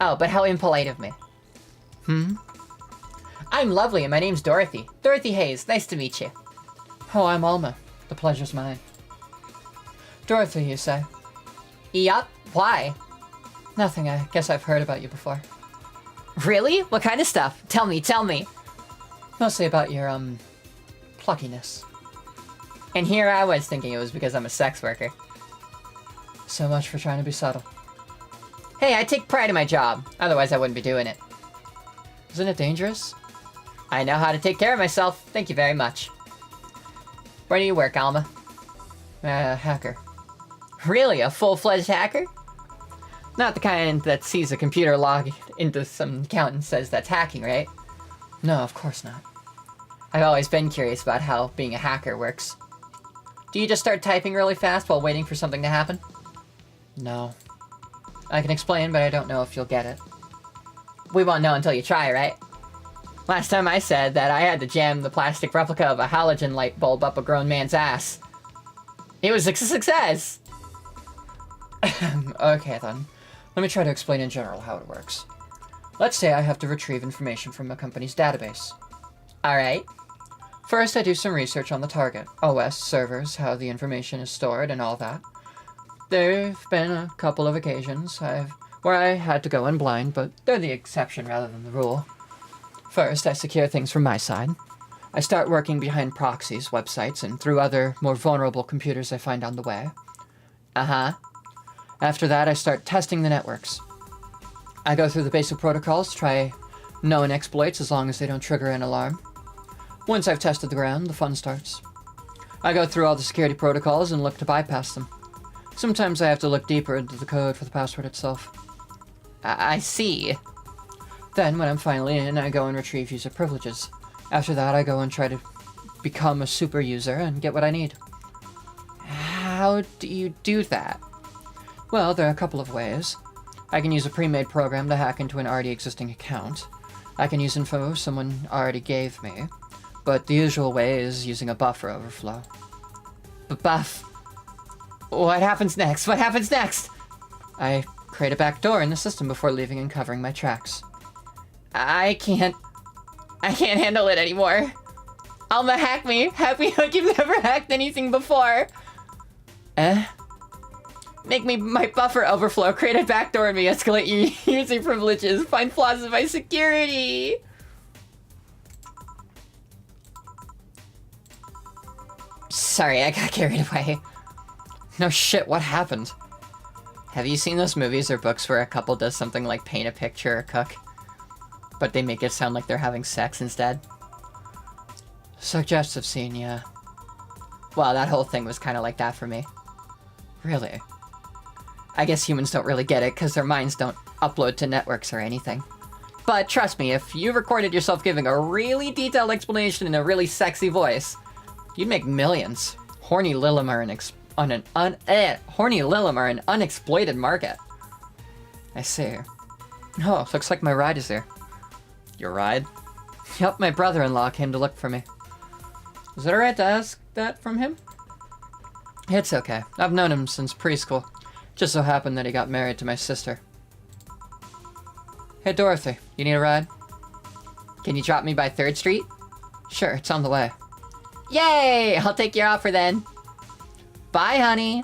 A: Oh, but how impolite of me. I'm lovely, and my name's Dorothy. Dorothy Hayes. Nice to meet you. Oh, I'm Alma. The pleasure's mine. Dorothy, you say? Yup. Why? Nothing. I guess I've heard about you before. Really? What kind of stuff? Tell me, tell me. Mostly about your, pluckiness. And here I was thinking it was because I'm a sex worker. So much for trying to be subtle. Hey, I take pride in my job. Otherwise, I wouldn't be doing it. Isn't it dangerous? I know how to take care of myself. Thank you very much. Where do you work, Alma? Hacker. Really? A full-fledged hacker? Not the kind that sees a computer log into some account and says that's hacking, right? No, of course not. I've always been curious about how being a hacker works. Do you just start typing really fast while waiting for something to happen? No. I can explain, but I don't know if you'll get it. We won't know until you try, right? Last time I said that I had to jam the plastic replica of a halogen light bulb up a grown man's ass. It was a success! Okay then. Let me try to explain in general how it works. Let's say I have to retrieve information from a company's database. Alright. First I do some research on the target, OS, servers, how the information is stored, and all that. There've been a couple of occasions where I had to go in blind, but they're the exception rather than the rule. First, I secure things from my side. I start working behind proxies, websites, and through other, more vulnerable computers I find on the way. After that, I start testing the networks. I go through the basic protocols, try known exploits as long as they don't trigger an alarm. Once I've tested the ground, the fun starts. I go through all the security protocols and look to bypass them. Sometimes I have to look deeper into the code for the password itself. I see. Then, when I'm finally in, I go and retrieve user privileges. After that, I go and try to become a super user and get what I need. How do you do that? Well, there are a couple of ways. I can use a pre-made program to hack into an already existing account. I can use info someone already gave me. But the usual way is using a buffer overflow. But buff? What happens next? What happens next? I create a backdoor in the system before leaving and covering my tracks. I can't handle it anymore. Alma, hack me like you've never hacked anything before. Make me my buffer overflow, create a backdoor in me, escalate your user privileges, find flaws in my security. Sorry, I got carried away. No shit, what happened? Have you seen those movies or books where a couple does something like paint a picture or cook, but they make it sound like they're having sex instead? Suggestive scene, yeah. Well, that whole thing was kind of like that for me. Really? I guess humans don't really get it because their minds don't upload to networks or anything. But trust me, if you recorded yourself giving a really detailed explanation in a really sexy voice, you'd make millions. Horny Lilim are an unexploited market. I see. Oh, looks like my ride is here. Your ride? Yup, my brother-in-law came to look for me. Is it alright to ask that from him? It's okay. I've known him since preschool. Just so happened that he got married to my sister. Hey Dorothy, you need a ride? Can you drop me by 3rd Street? Sure, it's on the way. Yay! I'll take your offer then. Bye, honey.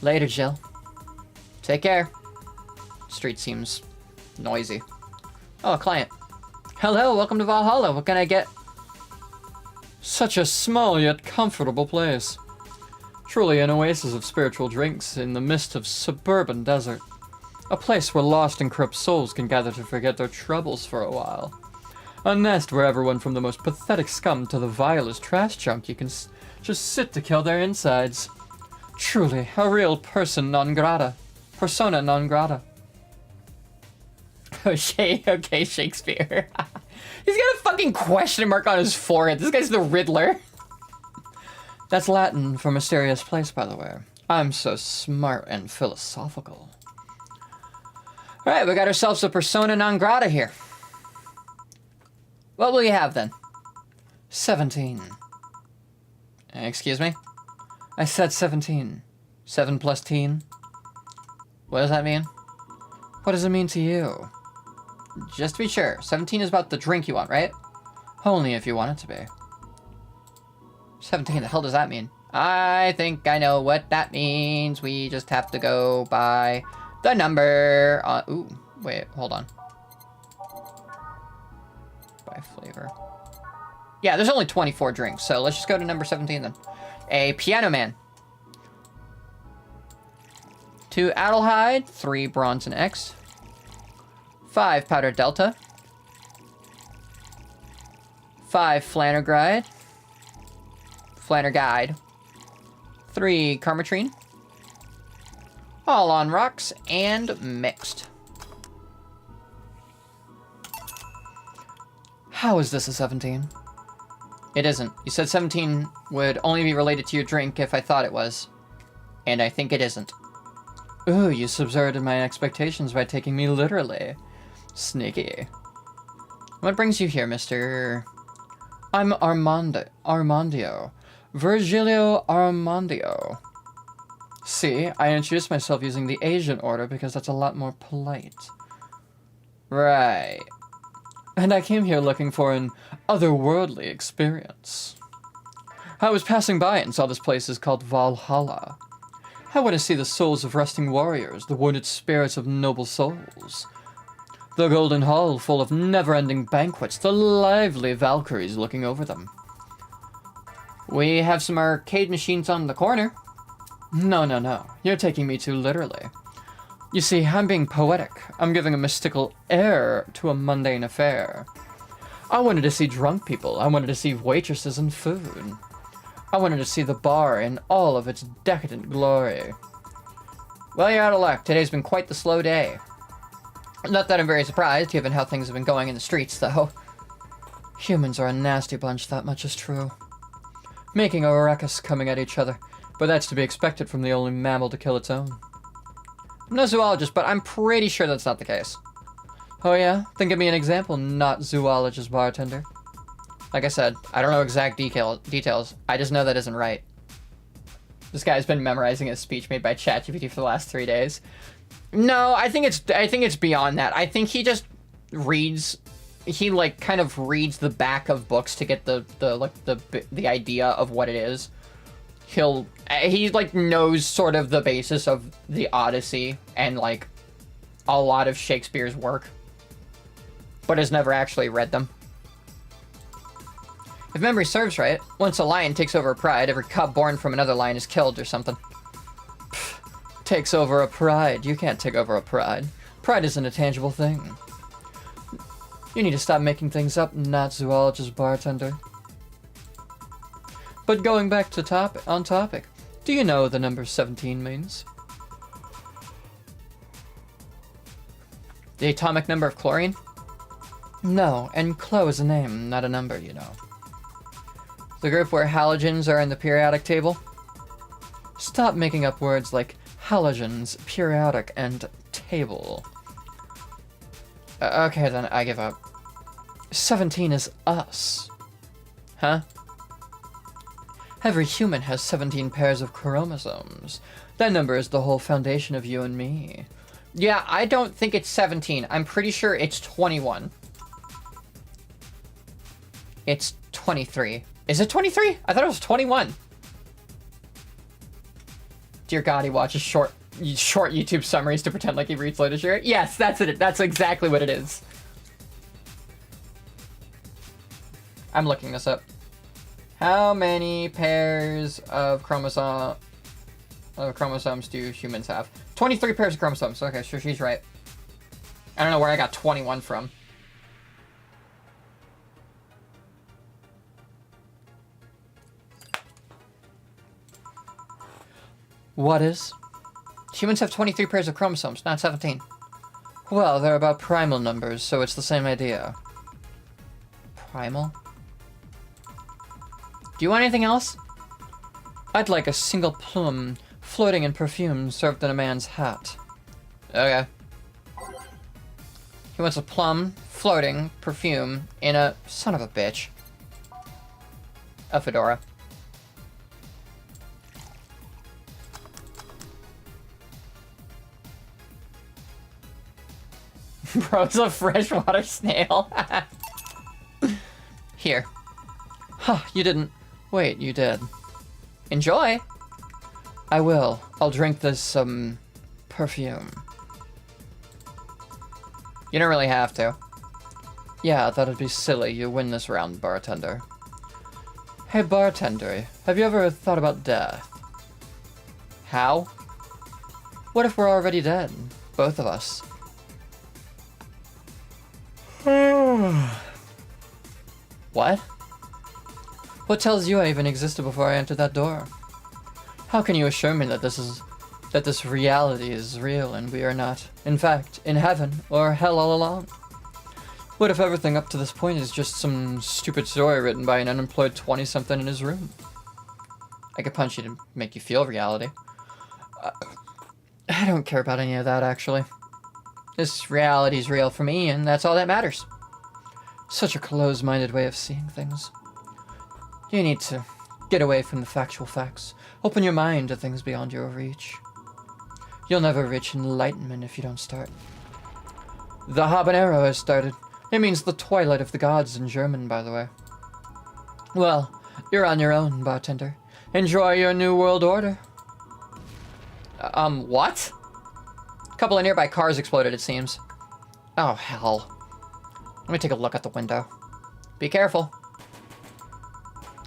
A: Later, Jill. Take care. Street seems noisy. Oh, a client. Hello, welcome to Valhalla. What can I get? Such a small yet comfortable place. Truly an oasis of spiritual drinks in the midst of suburban desert. A place where lost and corrupt souls can gather to forget their troubles for a while. A nest where everyone from the most pathetic scum to the vilest trash junk you can just sit to kill their insides. Truly, a real person non grata. Persona non grata. Okay, Shakespeare. He's got a fucking question mark on his forehead. This guy's the Riddler. That's Latin for mysterious place, by the way. I'm so smart and philosophical. Alright, we got ourselves a persona non grata here. What will you have, then? 17. Excuse me? I said 17. 7 plus teen. What does that mean? What does it mean to you? Just to be sure, 17 is about the drink you want, right? Only if you want it to be. 17, the hell does that mean? I think I know what that means. We just have to go by the number. Ooh, wait, hold on. By flavor. Yeah, there's only 24 drinks, so let's just go to number 17 then. A Piano Man. 2 Adelheid, 3 Bronson X, 5 Powder Delta, 5 Flannerguide, 3 Carmatrine, all on rocks and mixed. How is this a 17? It isn't. You said 17 would only be related to your drink if I thought it was. And I think it isn't. Ooh, you subverted my expectations by taking me literally. Sneaky. What brings you here, mister? I'm Armandio. Virgilio Armandio. See, I introduced myself using the Asian order because that's a lot more polite. Right. And I came here looking for an otherworldly experience. I was passing by and saw this place is called Valhalla. I want to see the souls of resting warriors, the wounded spirits of noble souls. The golden hall full of never-ending banquets, the lively Valkyries looking over them. We have some arcade machines on the corner. No. You're taking me too literally. You see, I'm being poetic. I'm giving a mystical air to a mundane affair. I wanted to see drunk people. I wanted to see waitresses and food. I wanted to see the bar in all of its decadent glory. Well, you're out of luck. Today's been quite the slow day. Not that I'm very surprised, given how things have been going in the streets, though. Humans are a nasty bunch, that much is true. making a ruckus coming at each other, but that's to be expected from the only mammal to kill its own. I'm no zoologist, but I'm pretty sure that's not the case. Oh yeah? Then give me an example, not zoologist bartender. Like I said, I don't know exact details. I just know that isn't right. This guy's been memorizing a speech made by ChatGPT for the last 3 days. No, I think it's beyond that. I think he just reads. He like kind of reads the back of books to get the idea of what it is. He like knows sort of the basis of the Odyssey and like a lot of Shakespeare's work, but has never actually read them. If memory serves right, once a lion takes over a pride, every cub born from another lion is killed or something. Pfft, takes over a pride. You can't take over a pride. Pride isn't a tangible thing. You need to stop making things up, not zoologist bartender. But going back to topic, do you know what the number 17 means? The atomic number of chlorine? No, and Clo is a name, not a number, you know. The group where halogens are in the periodic table? Stop making up words like halogens, periodic, and table. Okay, then I give up. 17 is us. Huh? Every human has 17 pairs of chromosomes. That number is the whole foundation of you and me. Yeah, I don't think it's 17. I'm pretty sure it's 21. It's 23. Is it 23? I thought it was 21. Dear God, he watches short YouTube summaries to pretend like he reads literature. Yes, that's it. That's exactly what it is. I'm looking this up. How many pairs of chromosomes do humans have? 23 pairs of chromosomes. Okay, sure, she's right. I don't know where I got 21 from. What is? Humans have 23 pairs of chromosomes, not 17. Well, they're about primal numbers, so it's the same idea. Primal? Do you want anything else? I'd like a single plum floating in perfume served in a man's hat. Okay. He wants a plum floating perfume in a son of a bitch. A fedora. Bro's a freshwater snail. Here. Huh, you didn't. Wait, you did. Enjoy. I will. I'll drink this, perfume. You don't really have to. Yeah, that'd be silly. You win this round, bartender. Hey, bartender, have you ever thought about death? How? What if we're already dead? Both of us. What? What tells you I even existed before I entered that door? How can you assure me that this reality is real and we are not, in fact, in heaven or hell all along? What if everything up to this point is just some stupid story written by an unemployed 20-something in his room? I could punch you to make you feel reality. I don't care about any of that, actually. This reality's real for me, and that's all that matters. Such a closed-minded way of seeing things. You need to get away from the factual facts. Open your mind to things beyond your reach. You'll never reach enlightenment if you don't start. The habanero has started. It means the twilight of the gods in German, by the way. Well, you're on your own, bartender. Enjoy your new world order. What? A couple of nearby cars exploded, it seems. Oh, hell. Let me take a look at the window. Be careful.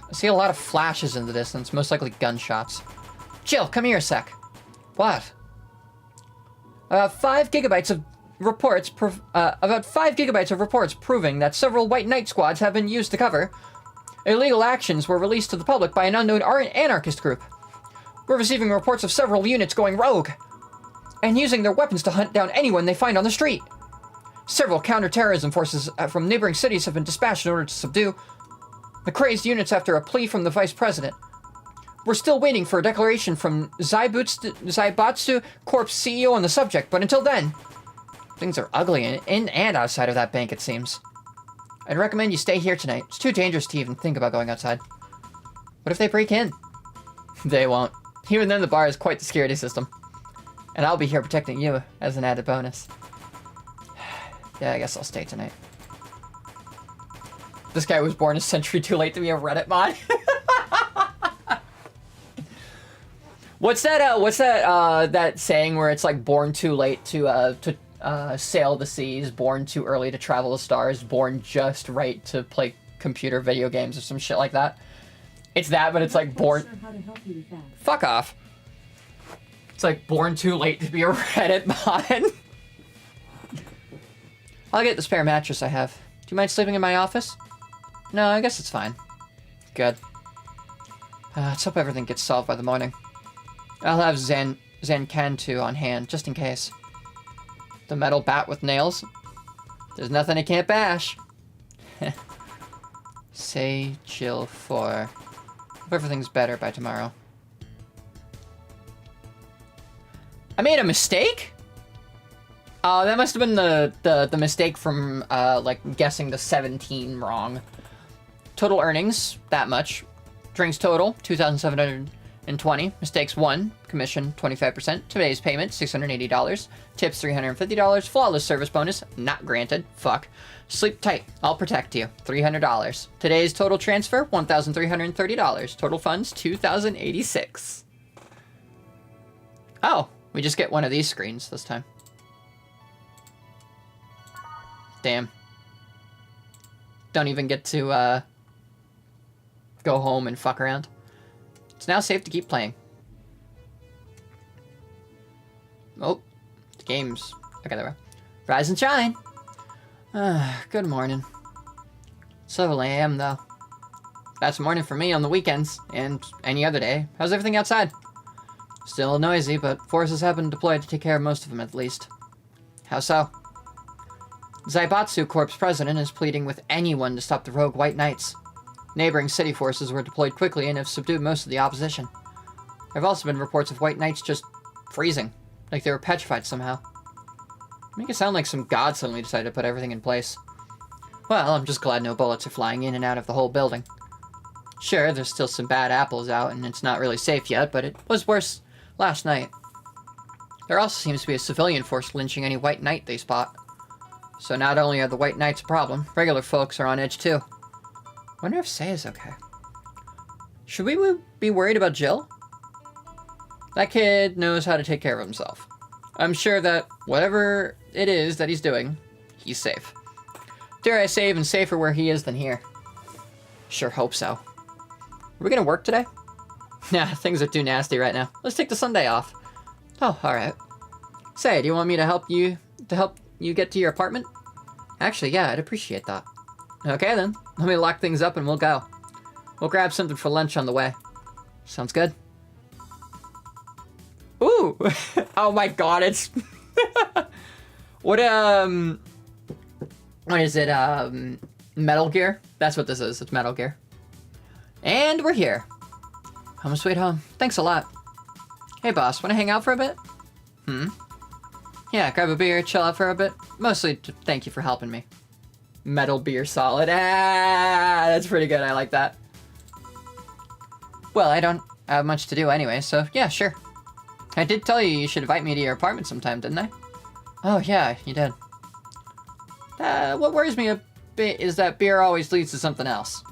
A: I see a lot of flashes in the distance, most likely gunshots. Jill, come here a sec. What? About 5 gigabytes of reports proving that several white knight squads have been used to cover. Illegal actions were released to the public by an unknown anarchist group. We're receiving reports of several units going rogue and using their weapons to hunt down anyone they find on the street. Several counter-terrorism forces from neighboring cities have been dispatched in order to subdue. The crazed units after a plea from the Vice President. We're still waiting for a declaration from Zaibatsu Corp's CEO on the subject, but until then, things are ugly in and outside of that bank, it seems. I'd recommend you stay here tonight. It's too dangerous to even think about going outside. What if they break in? They won't. Even then, the bar is quite the security system. And I'll be here protecting you as an added bonus. Yeah, I guess I'll stay tonight. This guy was born a century too late to be a Reddit mod. What's that saying where it's like born too late to sail the seas, born too early to travel the stars, born just right to play computer video games or some shit like that? It's that, but it's like born...
B: Sure how to help you with that.
A: Fuck off. It's like born too late to be a Reddit mod. I'll get the spare mattress I have. Do you mind sleeping in my office? No, I guess it's fine. Good. Let's hope everything gets solved by the morning. I'll have Zancantu on hand, just in case. The metal bat with nails? There's nothing it can't bash. Say chill for... Hope everything's better by tomorrow. I made a mistake? Oh, that must have been the mistake from, like, guessing the 17 wrong. Total earnings, that much. Drinks total, 2,720. Mistakes 1. Commission, 25%. Today's payment, $680. Tips, $350. Flawless service bonus, not granted. Fuck. Sleep tight. I'll protect you. $300. Today's total transfer, $1,330. Total funds, $2,086. Oh, we just get one of these screens this time. Damn. Don't even get to, go home and fuck around. It's now safe to keep playing. Oh, the game's... Okay, there we go. Rise and shine! Good morning. 7 a.m. though. That's morning for me on the weekends, and any other day. How's everything outside? Still noisy, but forces have been deployed to take care of most of them at least. How so? Zaibatsu Corp's president is pleading with anyone to stop the rogue White Knights. Neighboring city forces were deployed quickly and have subdued most of the opposition. There have also been reports of White Knights just freezing, like they were petrified somehow. Make it sound like some god suddenly decided to put everything in place. Well, I'm just glad no bullets are flying in and out of the whole building. Sure, there's still some bad apples out and it's not really safe yet, but it was worse last night. There also seems to be a civilian force lynching any White Knight they spot. So not only are the White Knights a problem, regular folks are on edge too. Wonder if Say is okay. Should we be worried about Jill? That kid knows how to take care of himself. I'm sure that whatever it is that he's doing, he's safe. Dare I say even safer where he is than here. Sure hope so. Are we gonna work today? Nah, things are too nasty right now. Let's take the Sunday off. Oh, alright. Say, do you want me to help you get to your apartment? Actually, yeah, I'd appreciate that. Okay then, let me lock things up and we'll go. We'll grab something for lunch on the way. Sounds good. Ooh! Oh my god, it's... What is it, Metal Gear? That's what this is, it's Metal Gear. And we're here. Home sweet home. Thanks a lot. Hey boss, wanna hang out for a bit? Yeah, grab a beer, chill out for a bit. Mostly to thank you for helping me. Metal Beer Solid. Ah, that's pretty good, I like that. Well, I don't have much to do anyway, so yeah, sure. I did tell you should invite me to your apartment sometime, didn't I? Oh yeah, you did. What worries me a bit is that beer always leads to something else.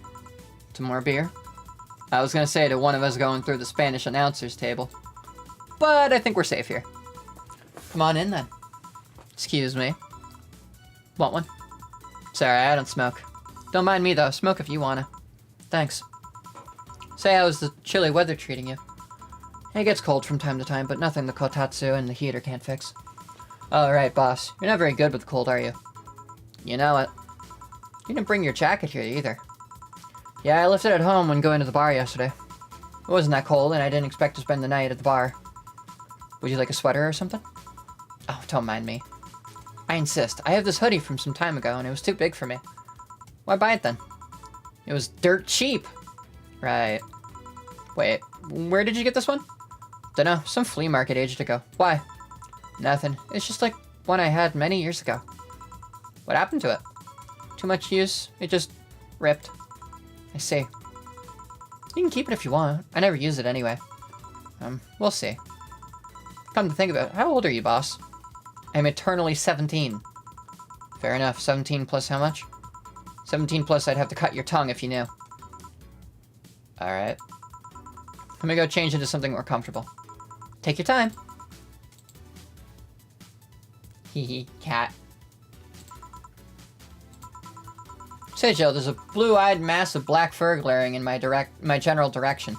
A: To more beer? I was gonna say to one of us going through the Spanish announcer's table. But I think we're safe here. Come on in then. Excuse me. Want one? Sorry, I don't smoke. Don't mind me though, smoke if you wanna. Thanks. Say, how's the chilly weather treating you? It gets cold from time to time, but nothing the kotatsu and the heater can't fix. Oh, right, boss. You're not very good with the cold, are you? You know it. You didn't bring your jacket here either. Yeah, I left it at home when going to the bar yesterday. It wasn't that cold, and I didn't expect to spend the night at the bar. Would you like a sweater or something? Oh, don't mind me. I insist. I have this hoodie from some time ago, and it was too big for me. Why buy it then? It was dirt cheap. Right. Wait, where did you get this one? Dunno, some flea market ages ago. Why? Nothing. It's just like one I had many years ago. What happened to it? Too much use? It just ripped. I see. You can keep it if you want. I never use it anyway. We'll see. Come to think of it, how old are you, boss? I'm eternally 17. Fair enough. 17 plus how much? 17 plus I'd have to cut your tongue if you knew. Alright. Let me go change into something more comfortable. Take your time. Hee cat. Say, Jill, there's a blue-eyed mass of black fur glaring in my general direction.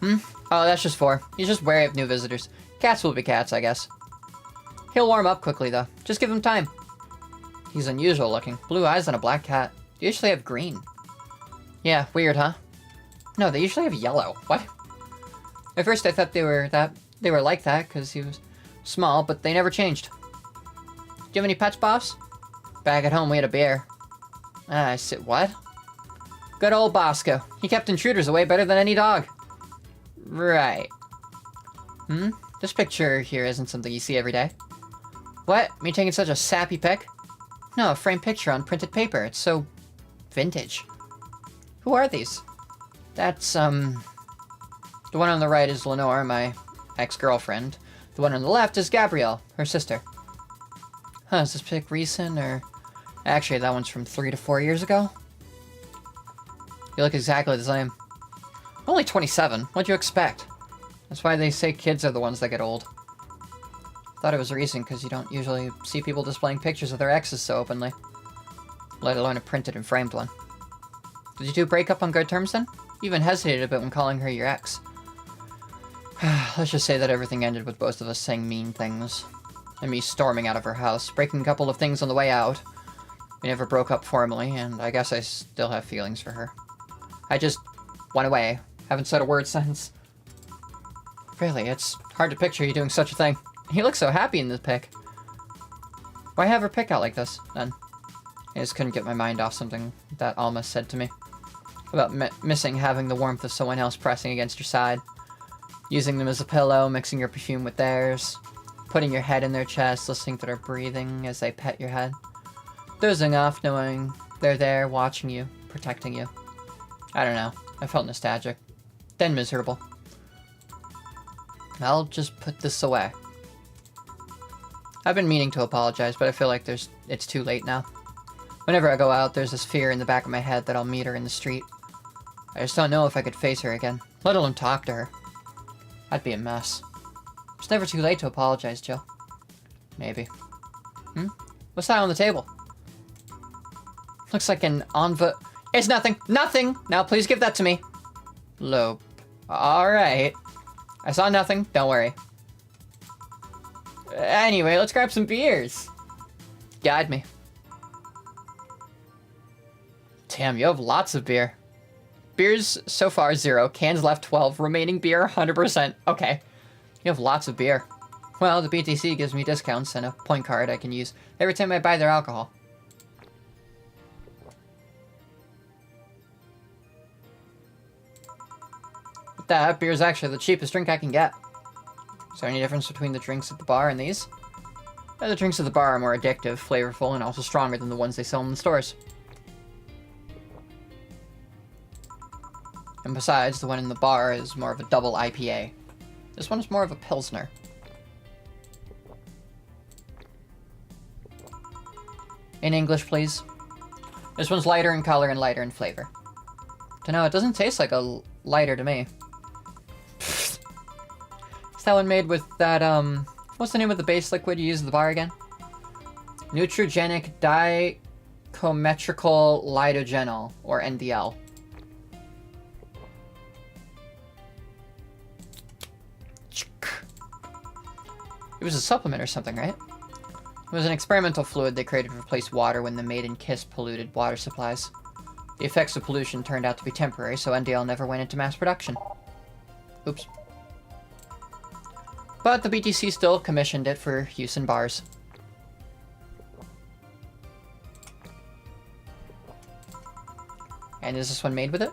A: Oh, that's just four. He's just wary of new visitors. Cats will be cats, I guess. He'll warm up quickly, though. Just give him time. He's unusual looking. Blue eyes on a black cat. They usually have green. Yeah, weird, huh? No, they usually have yellow. What? At first I thought they were like that because he was small, but they never changed. Do you have any pets, boss? Back at home we had a bear. I said, what? Good old Bosco. He kept intruders away better than any dog. Right. This picture here isn't something you see every day. What? Me taking such a sappy pic? No, a framed picture on printed paper. It's so vintage. Who are these? That's, the one on the right is Lenore, my ex-girlfriend. The one on the left is Gabrielle, her sister. Huh, is this pic recent, or... Actually, that one's from 3 to 4 years ago. You look exactly the same. I'm only 27. What'd you expect? That's why they say kids are the ones that get old. Thought it was recent because you don't usually see people displaying pictures of their exes so openly. Let alone a printed and framed one. Did you two break up on good terms then? You even hesitated a bit when calling her your ex. Let's just say that everything ended with both of us saying mean things. And me storming out of her house, breaking a couple of things on the way out. We never broke up formally, and I guess I still have feelings for her. I just went away. Haven't said a word since. Really, it's hard to picture you doing such a thing. You look so happy in this pic. Why have her pic out like this, then? I just couldn't get my mind off something that Alma said to me. About missing having the warmth of someone else pressing against your side. Using them as a pillow, mixing your perfume with theirs. Putting your head in their chest, listening to their breathing as they pet your head. Dozing off, knowing they're there, watching you, protecting you. I don't know. I felt nostalgic. Then miserable. I'll just put this away. I've been meaning to apologize, but I feel like it's too late now. Whenever I go out, there's this fear in the back of my head that I'll meet her in the street. I just don't know if I could face her again, let alone talk to her. I'd be a mess. It's never too late to apologize, Jill. Maybe. What's that on the table? Looks like an envelope. It's nothing! Nothing! Now please give that to me. Lope. Alright. I saw nothing. Don't worry. Anyway, let's grab some beers. Guide me. Damn, you have lots of beer. Beers so far 0. Cans left 12. Remaining beer 100%. Okay. You have lots of beer. Well, the BTC gives me discounts and a point card I can use every time I buy their alcohol. That beer is actually the cheapest drink I can get. Is there any difference between the drinks at the bar and these? The drinks at the bar are more addictive, flavorful, and also stronger than the ones they sell in the stores. And besides, the one in the bar is more of a double IPA. This one is more of a Pilsner. In English, please. This one's lighter in color and lighter in flavor. Dunno, it doesn't taste like a lighter to me. Is that one made with that, what's the name of the base liquid you use at the bar again? Neutrogenic dichrometrical lidogenol, or NDL. It was a supplement or something, right? It was an experimental fluid they created to replace water when the maiden kiss polluted water supplies. The effects of pollution turned out to be temporary, so NDL never went into mass production. Oops. But the BTC still commissioned it for use in bars. And is this one made with it?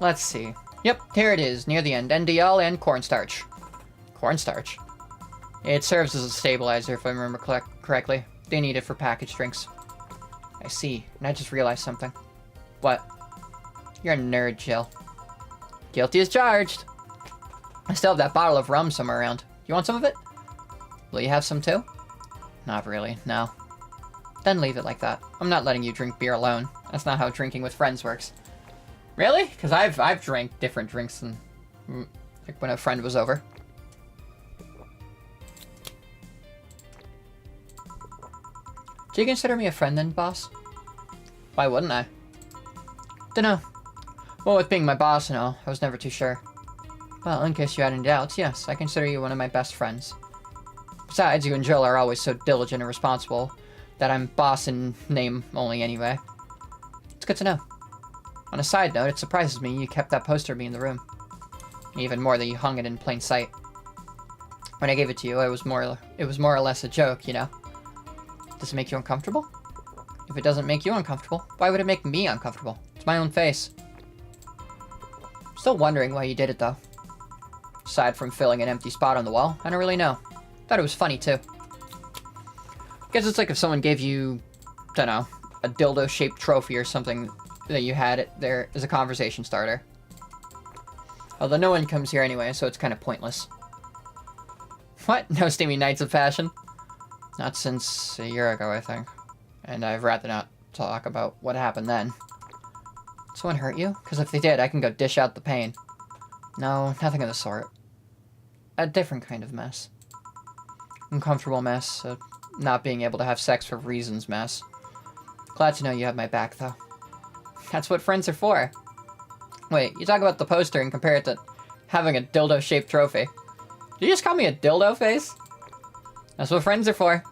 A: Let's see. Yep, here it is, near the end. NDL and cornstarch. Cornstarch? It serves as a stabilizer, if I remember correctly. They need it for packaged drinks. I see, and I just realized something. What? You're a nerd, Jill. Guilty as charged. I still have that bottle of rum somewhere around. You want some of it? Will you have some too? Not really, no. Then leave it like that. I'm not letting you drink beer alone. That's not how drinking with friends works. Really? Because I've drank different drinks than like when a friend was over. Do you consider me a friend then, boss? Why wouldn't I? Dunno. Well, with being my boss and all, I was never too sure. Well, in case you had any doubts, yes, I consider you one of my best friends. Besides, you and Jill are always so diligent and responsible that I'm boss in name only anyway. It's good to know. On a side note, it surprises me you kept that poster of me in the room. Even more that you hung it in plain sight. When I gave it to you, it was more or less a joke, you know? Does it make you uncomfortable? If it doesn't make you uncomfortable, why would it make me uncomfortable? It's my own face. Still wondering why you did it, though. Aside from filling an empty spot on the wall, I don't really know. Thought it was funny, too. Guess it's like if someone gave you, dunno, a dildo-shaped trophy or something that you had it there as a conversation starter. Although no one comes here anyway, so it's kind of pointless. What? No steamy nights of fashion? Not since a year ago, I think. And I'd rather not talk about what happened then. Someone hurt you? Because if they did, I can go dish out the pain. No, nothing of the sort. A different kind of mess. Uncomfortable mess. Not being able to have sex for reasons mess. Glad to know you have my back, though. That's what friends are for. Wait, you talk about the poster and compare it to having a dildo-shaped trophy. Did you just call me a dildo face? That's what friends are for.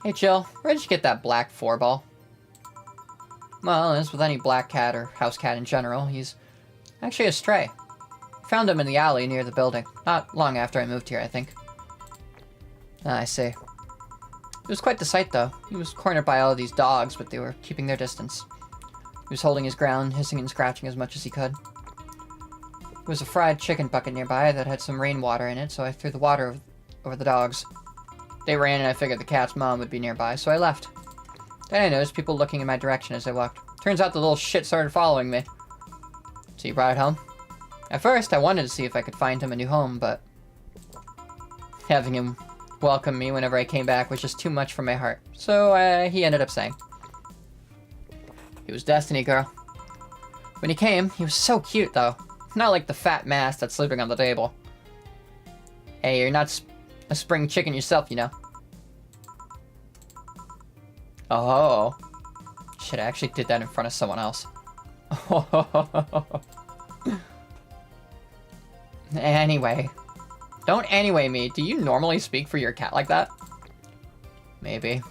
A: Hey, Jill, where did you get that black 4-ball? Well, as with any black cat or house cat in general, he's actually a stray. Found him in the alley near the building. Not long after I moved here, I think. Ah, I see. It was quite the sight, though. He was cornered by all of these dogs, but they were keeping their distance. He was holding his ground, hissing and scratching as much as he could. There was a fried chicken bucket nearby that had some rainwater in it, so I threw the water over the dogs. They ran, and I figured the cat's mom would be nearby, so I left. Then I noticed people looking in my direction as I walked. Turns out the little shit started following me. So you brought it home? At first, I wanted to see if I could find him a new home, but having him welcome me whenever I came back was just too much for my heart. So he ended up saying. He was Destiny, girl. When he came, he was so cute, though. Not like the fat mass that's sleeping on the table. Hey, you're not a spring chicken yourself, you know. Oh. Shit, I actually did that in front of someone else. Anyway. Don't anyway me. Do you normally speak for your cat like that? Maybe.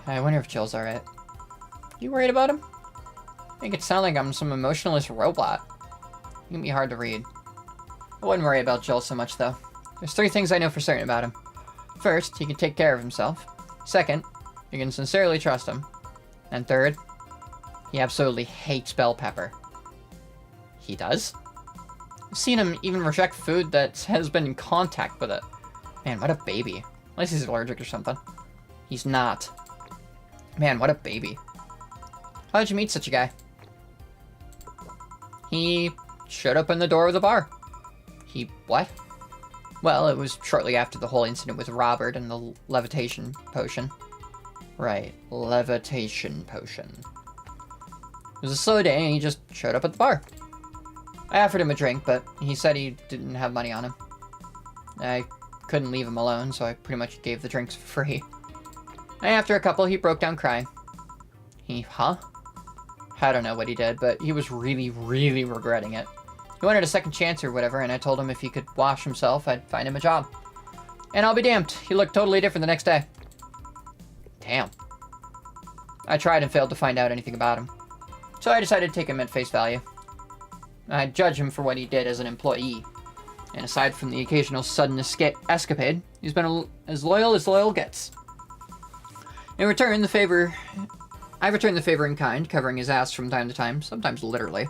A: I wonder if Jill's alright. You worried about him? Make it sound like I'm some emotionless robot. It can be hard to read. I wouldn't worry about Jill so much, though. There's 3 things I know for certain about him. First, he can take care of himself. Second, you can sincerely trust him. And third, he absolutely hates bell pepper. He does? I've seen him even reject food that has been in contact with it. Man, what a baby. Unless he's allergic or something. He's not. Man, what a baby. How did you meet such a guy? He showed up in the door of the bar. He what? Well, it was shortly after the whole incident with Robert and the levitation potion. Right, levitation potion. It was a slow day and he just showed up at the bar. I offered him a drink, but he said he didn't have money on him. I couldn't leave him alone, so I pretty much gave the drinks for free. And after a couple, he broke down crying. Huh? I don't know what he did, but he was really, really regretting it. He wanted a second chance or whatever, and I told him if he could wash himself, I'd find him a job. And I'll be damned, he looked totally different the next day. Damn. I tried and failed to find out anything about him. So I decided to take him at face value. I'd judge him for what he did as an employee. And aside from the occasional sudden escapade, he's been as loyal gets. In return, the favor I return the favor in kind, covering his ass from time to time, sometimes literally.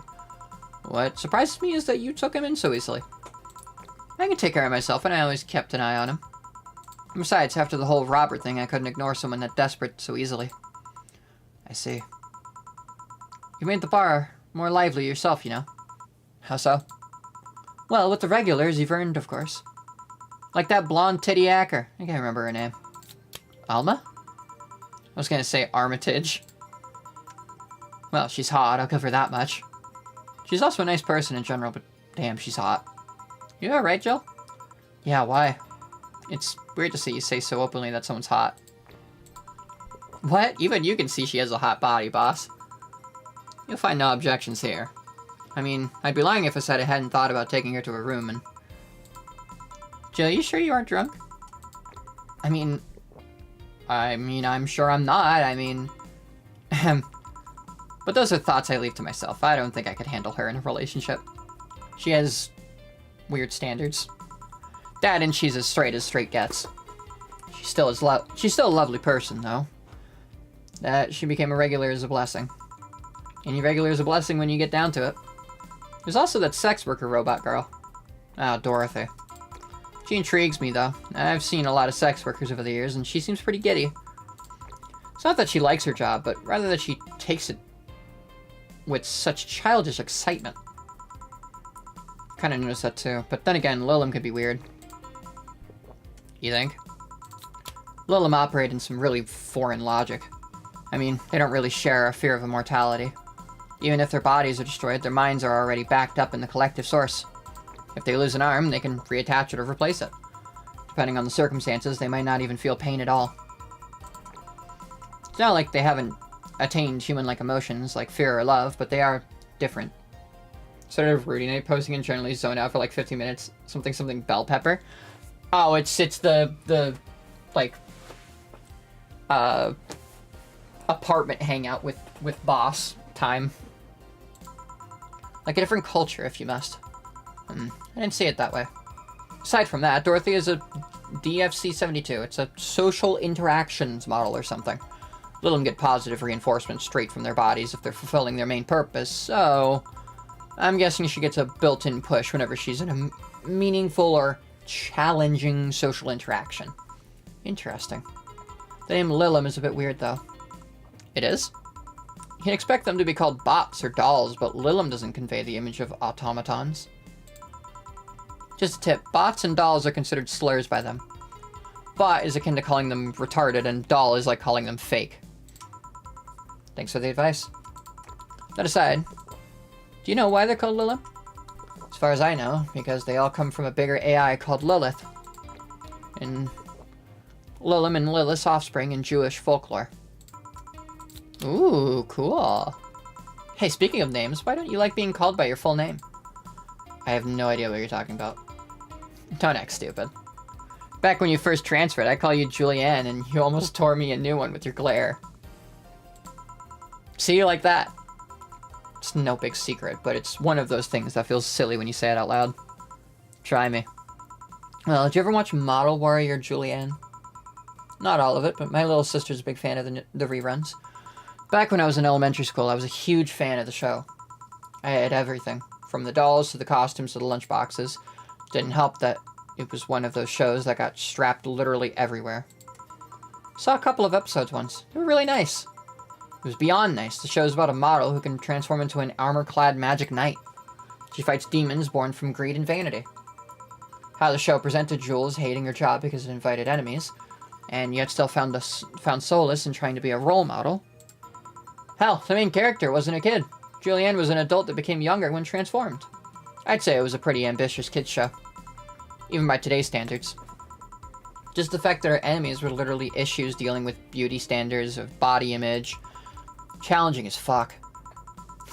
A: What surprises me is that you took him in so easily. I can take care of myself, and I always kept an eye on him. And besides, after the whole Robert thing, I couldn't ignore someone that desperate so easily. I see. You made the bar more lively yourself, you know. How so? Well, with the regulars you've earned, of course. Like that blonde titty hacker. I can't remember her name. Alma? I was gonna say Armitage. Well, she's hot, I'll give her that much. She's also a nice person in general, but damn, she's hot. You alright, Jill? Yeah, why? It's weird to see you say so openly that someone's hot. What? Even you can see she has a hot body, boss. You'll find no objections here. I mean, I'd be lying if I said I hadn't thought about taking her to her room and... Jill, you sure you aren't drunk? I mean, I'm sure I'm not. But those are thoughts I leave to myself. I don't think I could handle her in a relationship. She has weird standards. That, and she's as straight gets. She's still a lovely person, though. That she became a regular is a blessing. Any regular is a blessing when you get down to it. There's also that sex worker robot girl. Oh, Dorothy. She intrigues me, though. I've seen a lot of sex workers over the years, and she seems pretty giddy. It's not that she likes her job, but rather that she takes it with such childish excitement. Kinda noticed that too, but then again, Lilim could be weird. You think? Lilim operate in some really foreign logic. I mean, they don't really share a fear of immortality. Even if their bodies are destroyed, their minds are already backed up in the collective source. If they lose an arm, they can reattach it or replace it. Depending on the circumstances, they might not even feel pain at all. It's not like they haven't attained human-like emotions like fear or love, but they are different. Sort of Rudy posting and generally zone out for like 15 minutes. Something bell pepper. Oh, it's the like apartment hangout with boss time. Like a different culture, if you must. I didn't see it that way. Aside from that, Dorothy is a DFC-72. It's a social interactions model or something. Let them get positive reinforcement straight from their bodies if they're fulfilling their main purpose, so... I'm guessing she gets a built-in push whenever she's in a meaningful or challenging social interaction. Interesting. The name Lilim is a bit weird, though. It is? You can expect them to be called bots or dolls, but Lilim doesn't convey the image of automatons. Just a tip, bots and dolls are considered slurs by them. Bot is akin to calling them retarded, and doll is like calling them fake. Thanks for the advice. That aside, do you know why they're called Lilim? As far as I know, because they all come from a bigger AI called Lilith. And Lilim and Lilith's offspring in Jewish folklore. Ooh, cool. Hey, speaking of names, why don't you like being called by your full name? I have no idea what you're talking about. Don't act stupid. Back when you first transferred, I called you Julianne, and you almost tore me a new one with your glare. See, like that. It's no big secret, but it's one of those things that feels silly when you say it out loud. Try me. Well, did you ever watch Model Warrior Julianne? Not all of it, but my little sister's a big fan of the reruns. Back when I was in elementary school, I was a huge fan of the show. I had everything, from the dolls to the costumes to the lunchboxes. Didn't help that it was one of those shows that got strapped literally everywhere. Saw a couple of episodes once. They were really nice. It was beyond nice. The show's about a model who can transform into an armor-clad magic knight. She fights demons born from greed and vanity. How the show presented Jules hating her job because it invited enemies, and yet still found solace in trying to be a role model. Hell, the main character wasn't a kid. Julianne was an adult that became younger when transformed. I'd say it was a pretty ambitious kids show. Even by today's standards. Just the fact that our enemies were literally issues dealing with beauty standards of body image. Challenging as fuck.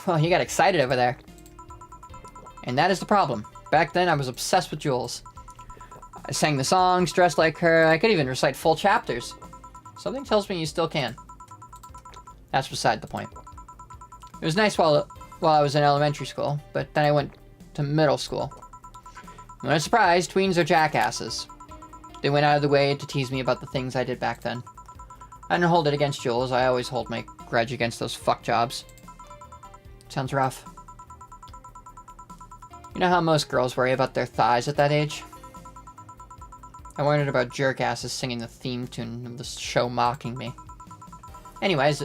A: Well, you got excited over there. And that is the problem. Back then, I was obsessed with Jules. I sang the songs, dressed like her, I could even recite full chapters. Something tells me you still can. That's beside the point. It was nice while I was in elementary school, but then I went to middle school. What a surprise, tweens are jackasses. They went out of the way to tease me about the things I did back then. I didn't hold it against Jules, I always hold my grudge against those fuck jobs. Sounds rough. You know how most girls worry about their thighs at that age? I wondered about jerkasses singing the theme tune of the show mocking me. Anyways,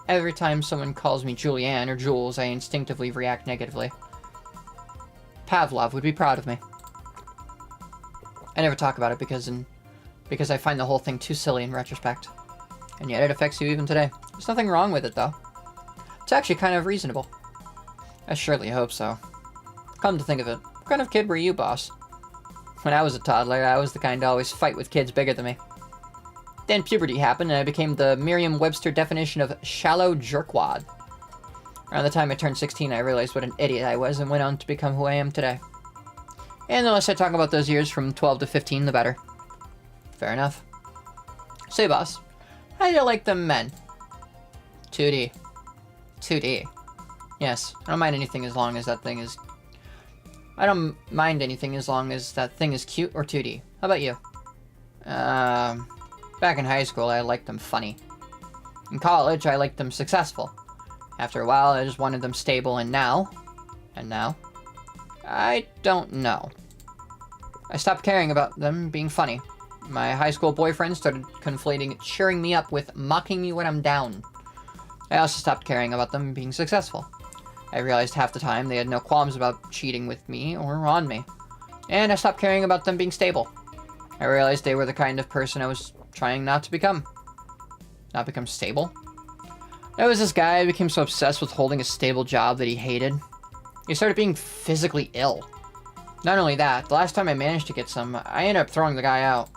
A: every time someone calls me Julianne or Jules, I instinctively react negatively. Pavlov would be proud of me. I never talk about it because I find the whole thing too silly in retrospect. And yet it affects you even today. There's nothing wrong with it, though. It's actually kind of reasonable. I surely hope so. Come to think of it, what kind of kid were you, boss? When I was a toddler, I was the kind to always fight with kids bigger than me. Then puberty happened, and I became the Merriam-Webster definition of shallow jerkwad. Around the time I turned 16, I realized what an idiot I was and went on to become who I am today. And the less I talk about those years from 12 to 15, the better. Fair enough. Say, boss, how do you like them men? 2D. 2D. Yes, I don't mind anything as long as that thing is... I don't mind anything as long as that thing is cute or 2D. How about you? Back in high school, I liked them funny. In college, I liked them successful. After a while, I just wanted them stable, and now? I don't know. I stopped caring about them being funny. My high school boyfriend started conflating cheering me up with mocking me when I'm down. I also stopped caring about them being successful. I realized half the time they had no qualms about cheating with me or on me. And I stopped caring about them being stable. I realized they were the kind of person I was trying not to become. Not become stable? There was this guy who became so obsessed with holding a stable job that he hated. He started being physically ill. Not only that, the last time I managed to get some, I ended up throwing the guy out.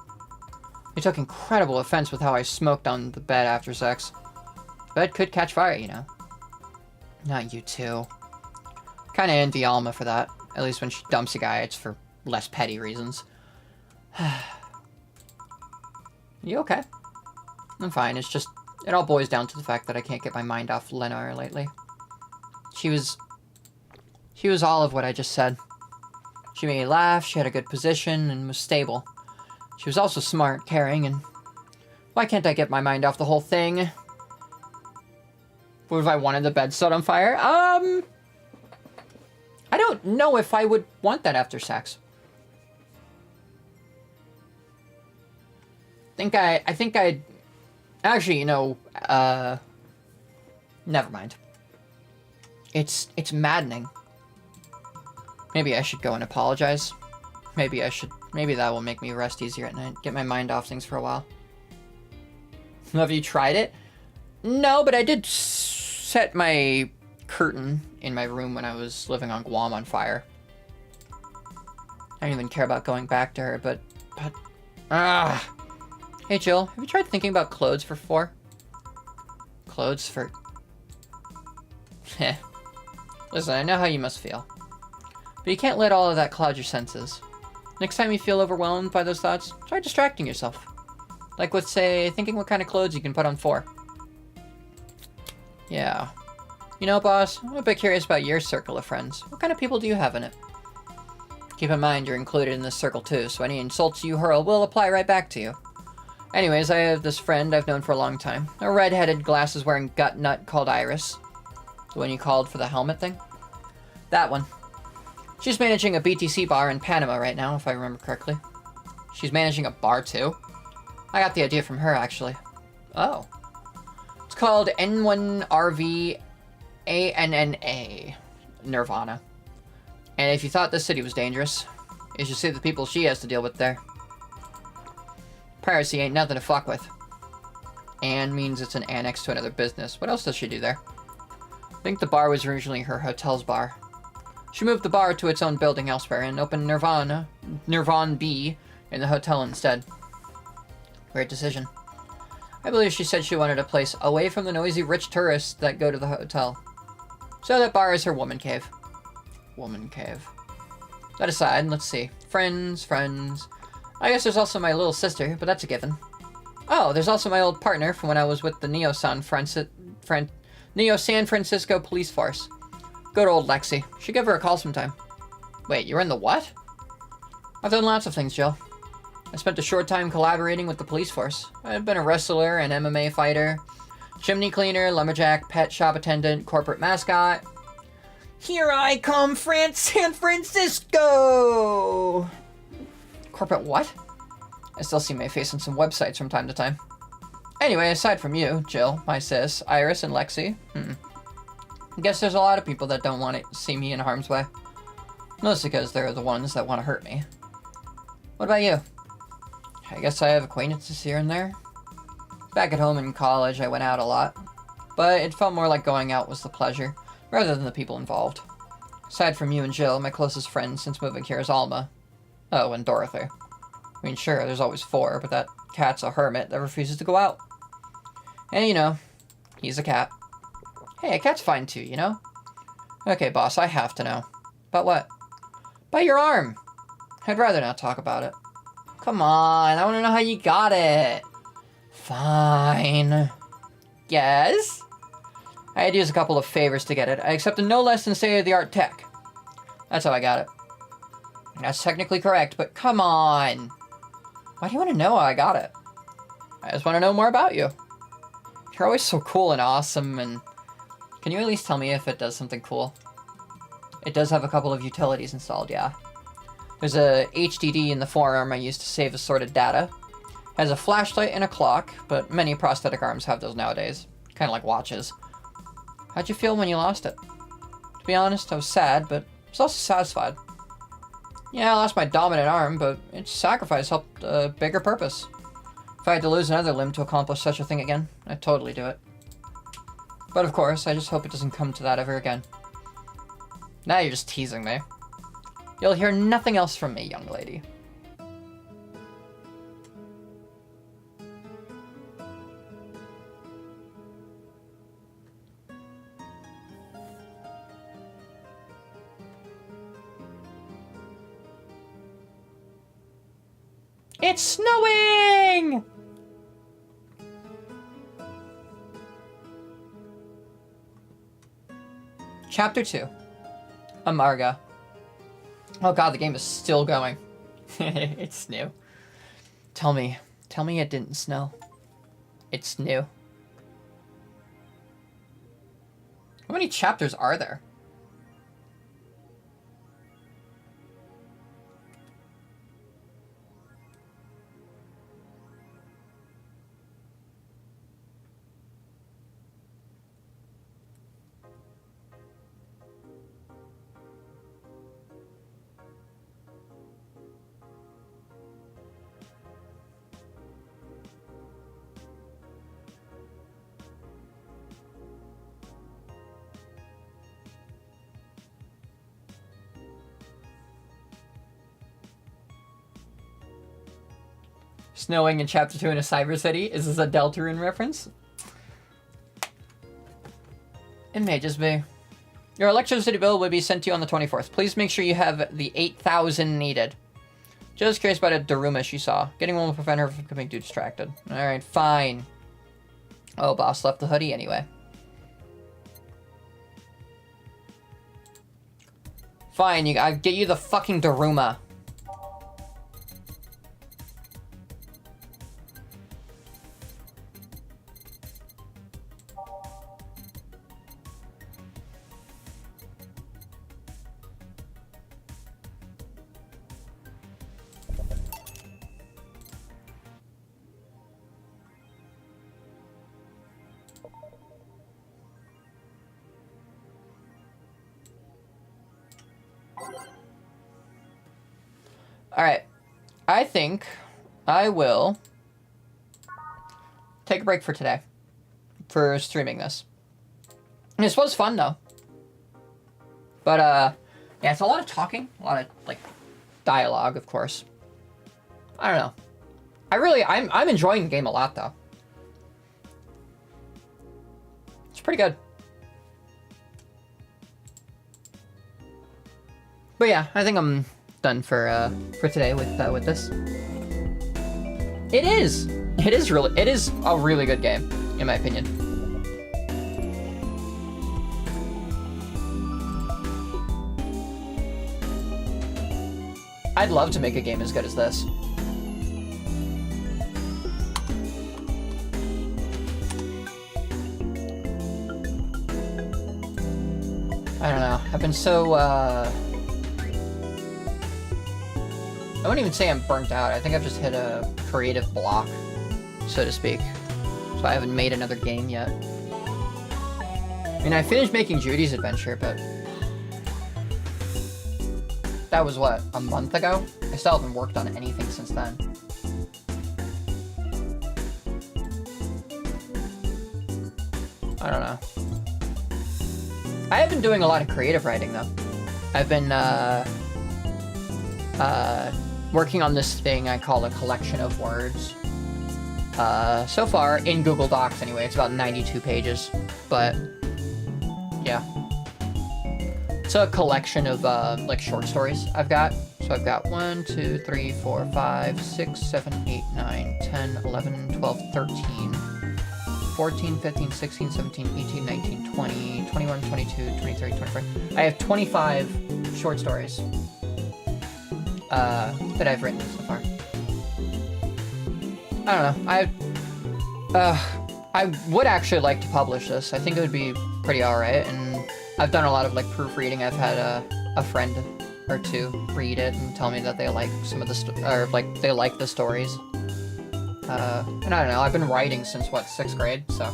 A: He took incredible offense with how I smoked on the bed after sex. The bed could catch fire, you know. Not you two. Kinda envy Alma for that. At least when she dumps a guy, it's for less petty reasons. You okay? I'm fine, it's just... It all boils down to the fact that I can't get my mind off Lenore lately. She was all of what I just said. She made me laugh, she had a good position, and was stable. She was also smart, caring, and... Why can't I get my mind off the whole thing? What if I wanted the bed set on fire? I don't know if I would want that after sex. I think I'd... Actually, you know, never mind. It's maddening. Maybe I should go and apologize. Maybe that will make me rest easier at night. Get my mind off things for a while. Have you tried it? No, but I did set my curtain in my room when I was living on Guam on fire. I don't even care about going back to her, but... Hey Jill, have you tried thinking about clothes for 4? Clothes for... Heh. Listen, I know how you must feel. But you can't let all of that cloud your senses. Next time you feel overwhelmed by those thoughts, try distracting yourself. Like with, say, thinking what kind of clothes you can put on 4. Yeah. You know, boss, I'm a bit curious about your circle of friends. What kind of people do you have in it? Keep in mind you're included in this circle too, so any insults you hurl will apply right back to you. Anyways, I have this friend I've known for a long time. A red-headed, glasses-wearing gut nut called Iris. The one you called for the helmet thing? That one. She's managing a BTC bar in Panama right now, if I remember correctly. She's managing a bar too? I got the idea from her, actually. Oh. It's called N1RVANNA. Nirvana. And if you thought this city was dangerous, you should see the people she has to deal with there. Piracy ain't nothing to fuck with. And means it's an annex to another business. What else does she do there? I think the bar was originally her hotel's bar. She moved the bar to its own building elsewhere and opened Nirvana B in the hotel instead. Great decision. I believe she said she wanted a place away from the noisy rich tourists that go to the hotel. So that bar is her woman cave. Woman cave. That aside, let's see. Friends. I guess there's also my little sister, but that's a given. Oh, there's also my old partner from when I was with the Neo San Francisco Police Force. Good old Lexi. Should give her a call sometime. Wait, you're in the what? I've done lots of things, Jill. I spent a short time collaborating with the police force. I've been a wrestler, an MMA fighter, Chimney cleaner, lumberjack, pet shop attendant, corporate mascot. Here I come, San Francisco! Corporate what? I still see my face on some websites from time to time. Anyway, aside from you, Jill, my sis, Iris, and Lexi, I guess there's a lot of people that don't want to see me in harm's way. Mostly because they're the ones that want to hurt me. What about you? I guess I have acquaintances here and there. Back at home in college, I went out a lot. But it felt more like going out was the pleasure, rather than the people involved. Aside from you and Jill, my closest friend since moving here is Alma. Oh, and Dorothy. I mean, sure, there's always 4, but that cat's a hermit that refuses to go out. And, you know, he's a cat. Hey, a cat's fine too, you know? Okay, boss, I have to know. About what? About your arm. I'd rather not talk about it. Come on, I want to know how you got it. Fine. Yes? I had to use a couple of favors to get it. I accepted no less than state-of-the-art tech. That's how I got it. That's technically correct, but come on. Why do you want to know how I got it? I just want to know more about you. You're always so cool and awesome, and can you at least tell me if it does something cool? It does have a couple of utilities installed, yeah. There's a HDD in the forearm I use to save assorted data. It has a flashlight and a clock, but many prosthetic arms have those nowadays. Kind of like watches. How'd you feel when you lost it? To be honest, I was sad, but I was also satisfied. Yeah, I lost my dominant arm, but its sacrifice helped a bigger purpose. If I had to lose another limb to accomplish such a thing again, I'd totally do it. But of course, I just hope it doesn't come to that ever again. Now you're just teasing me. You'll hear nothing else from me, young lady. It's snowing! Chapter 2. Amarga. Oh god, the game is still going. It's new. Tell me it didn't snow. It's new. How many chapters are there? Snowing in Chapter 2 in a cyber city? Is this a Deltarune reference? It may just be. Your electricity bill will be sent to you on the 24th. Please make sure you have the 8,000 needed. Just curious about a Daruma she saw. Getting one will prevent her from becoming too distracted. Alright, fine. Oh, boss left the hoodie anyway. Fine, I'll get you the fucking Daruma. Alright, I think I will take a break for today for streaming this. This was fun though. But yeah, it's a lot of talking, a lot of like dialogue, of course. I don't know. I'm enjoying the game a lot though. It's pretty good. But yeah, I think I'm done for today with this. It is a really good game, in my opinion. I'd love to make a game as good as this. I don't know. I've been so, I wouldn't even say I'm burnt out. I think I've just hit a creative block, so to speak. So I haven't made another game yet. I mean, I finished making Judy's Adventure, but that was, what, a month ago? I still haven't worked on anything since then. I don't know. I have been doing a lot of creative writing, though. I've been, working on this thing I call a collection of words. So far, in Google Docs anyway, it's about 92 pages, but yeah. It's a collection of, like, short stories I've got. So I've got 1, 2, 3, 4, 5, 6, 7, 8, 9, 10, 11, 12, 13, 14, 15, 16, 17, 18, 19, 20, 21, 22, 23, 24. I have 25 short stories that I've written so far. I don't know. I would actually like to publish this. I think it would be pretty alright, and I've done a lot of, like, proofreading. I've had a friend or two read it and tell me that they like some of the they like the stories. And I don't know, I've been writing since, what, 6th grade, so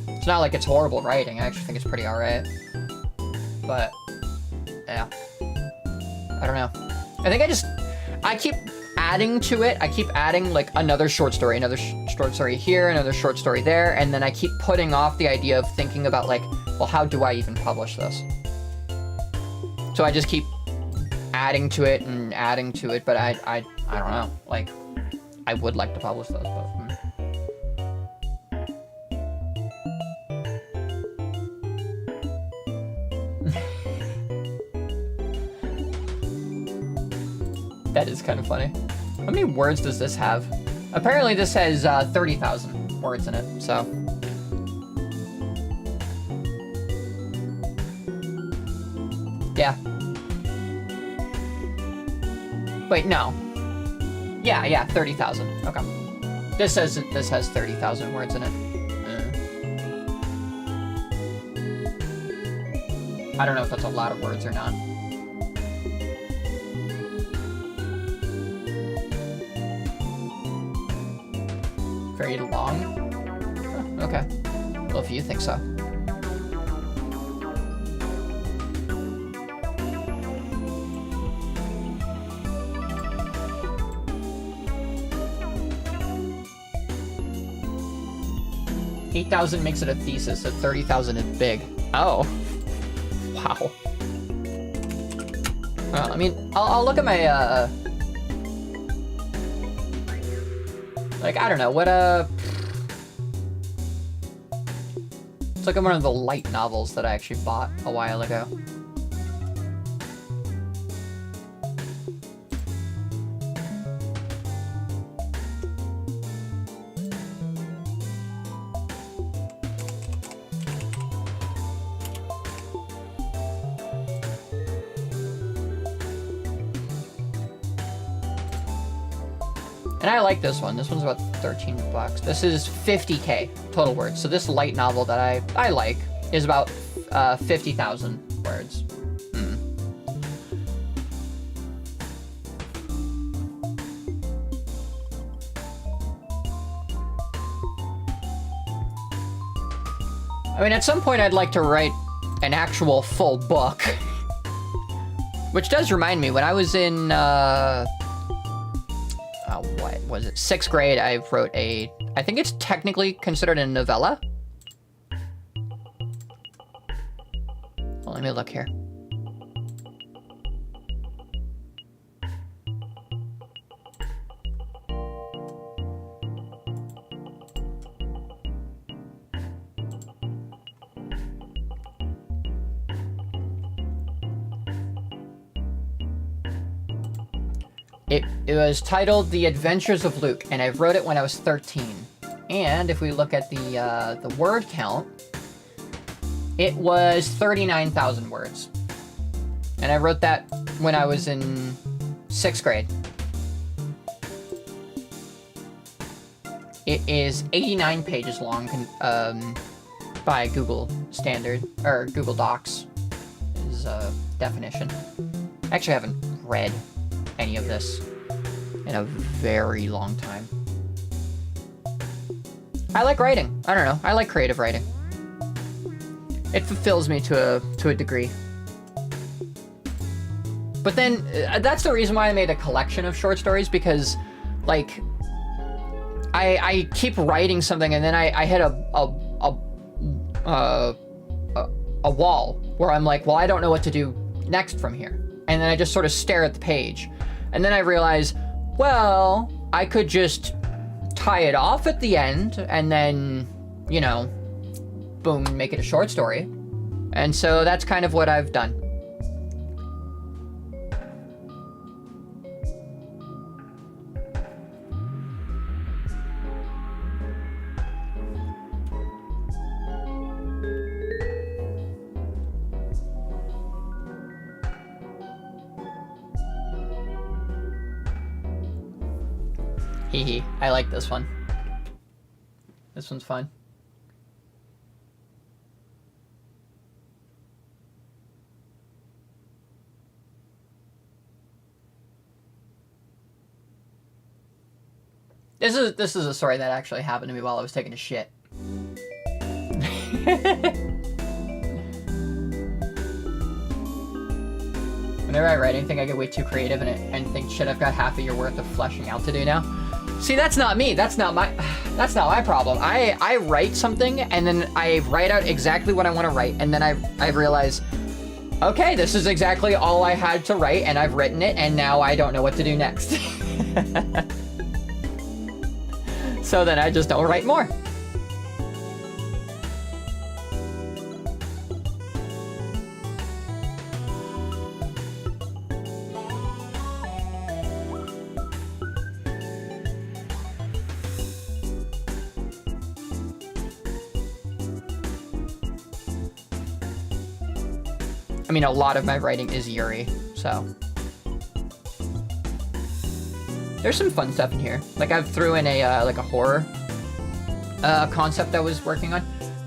A: it's not like it's horrible writing. I actually think it's pretty alright. But, yeah. I don't know. I think I keep adding to it. I keep adding, like, another short story, another short story here, another short story there, and then I keep putting off the idea of thinking about, like, well, how do I even publish this? So I just keep adding to it and adding to it, but I don't know, like, I would like to publish those, but... That is kind of funny. How many words does this have? Apparently this has 30,000 words in it, so... Yeah. Wait, no. Yeah, 30,000. Okay. This says this has 30,000 words in it. I don't know if that's a lot of words or not. Very long? Oh, okay. Well, if you think so. $8,000 makes it a thesis, so 30,000 is big. Oh. Wow. Well, I mean, I'll look at my, like, I don't know, what, let's look at one of the light novels that I actually bought a while ago. And I like this one. This one's about 13 bucks. This is 50K total words. So this light novel that I like is about 50,000 words. I mean, at some point I'd like to write an actual full book. Which does remind me, when I was in, what was it, 6th grade, I wrote I think it's technically considered a novella. Well, let me look here. It was titled The Adventures of Luke, and I wrote it when I was 13. And if we look at the word count, it was 39,000 words. And I wrote that when I was in 6th grade. It is 89 pages long by Google standard, or Google Docs. his definition. I actually haven't read any of this in a very long time. I like writing. I don't know. I like creative writing. It fulfills me to a degree. But then, that's the reason why I made a collection of short stories, because, like, I keep writing something and then I hit a wall where I'm like, well, I don't know what to do next from here. And then I just sort of stare at the page. And then I realize, well, I could just tie it off at the end and then, you know, boom, make it a short story. And so that's kind of what I've done. Hee. I like this one. This one's fun. This is a story that actually happened to me while I was taking a shit. Whenever I write anything, I get way too creative and think, shit, I've got half a year worth of fleshing out to do now. See, that's not me. That's not my problem. I write something and then I write out exactly what I want to write, and then I realize, okay, this is exactly all I had to write, and I've written it, and now I don't know what to do next. So then I just don't write more. I mean, a lot of my writing is Yuri, so. There's some fun stuff in here. Like, I threw in a, like a horror concept I was working on.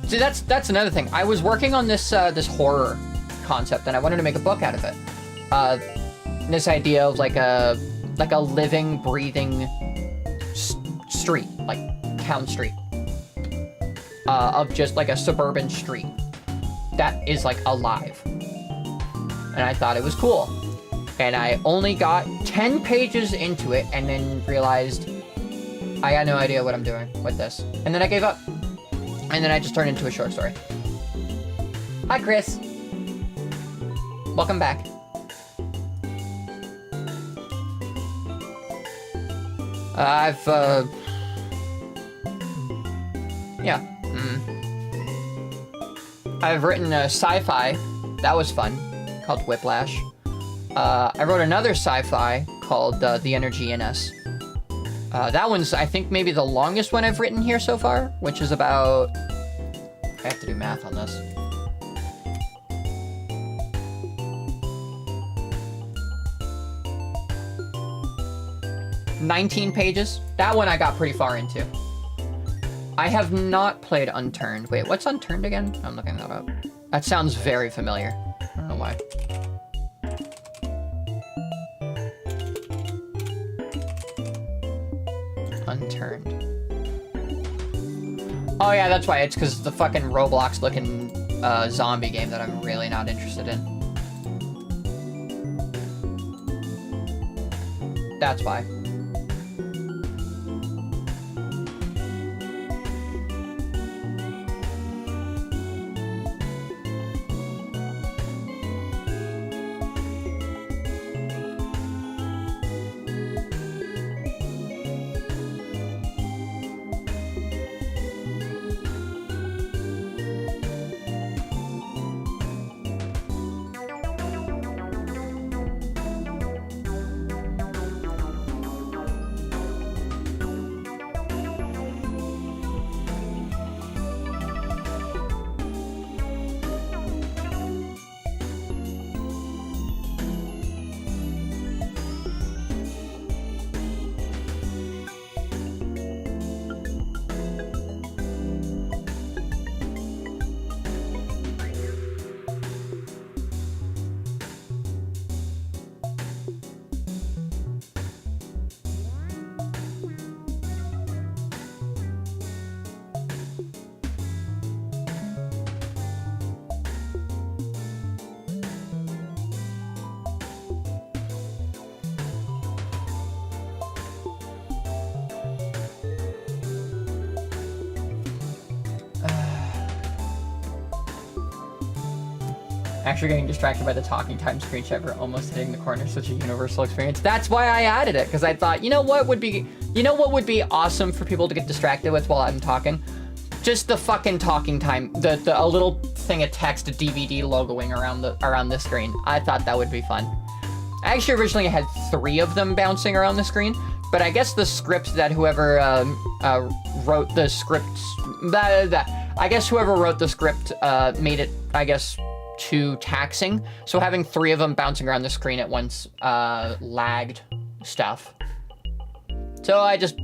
A: See, that's another thing. I was working on this, this horror concept, and I wanted to make a book out of it. This idea of like a living, breathing street, like town street. Of just like a suburban street that is like alive. And I thought it was cool. And I only got 10 pages into it and then realized I got no idea what I'm doing with this. And then I gave up. And then I just turned into a short story. Hi, Chris. Welcome back. Yeah. I've written a sci-fi. That was fun. Called Whiplash. I wrote another sci-fi called The Energy in Us. That one's, I think, maybe the longest one I've written here so far, which is about... I have to do math on this. $19 pages. That one I got pretty far into. I have not played Unturned. Wait, what's Unturned again? I'm looking that up. That sounds very familiar. I don't know why. Unturned. Oh yeah, that's why. It's because it's the fucking Roblox-looking zombie game that I'm really not interested in. That's why. Actually getting distracted by the talking time screenshot almost hitting the corner, such a universal experience. That's why I added it, because I thought, you know what would be awesome for people to get distracted with while I'm talking? Just the fucking talking time, a little thing of text, a DVD logoing around the screen. I thought that would be fun. I actually originally had 3 of them bouncing around the screen, but I guess the script that whoever wrote the script, I guess whoever wrote the script made it, I guess, too taxing. So having 3 of them bouncing around the screen at once lagged stuff. So I just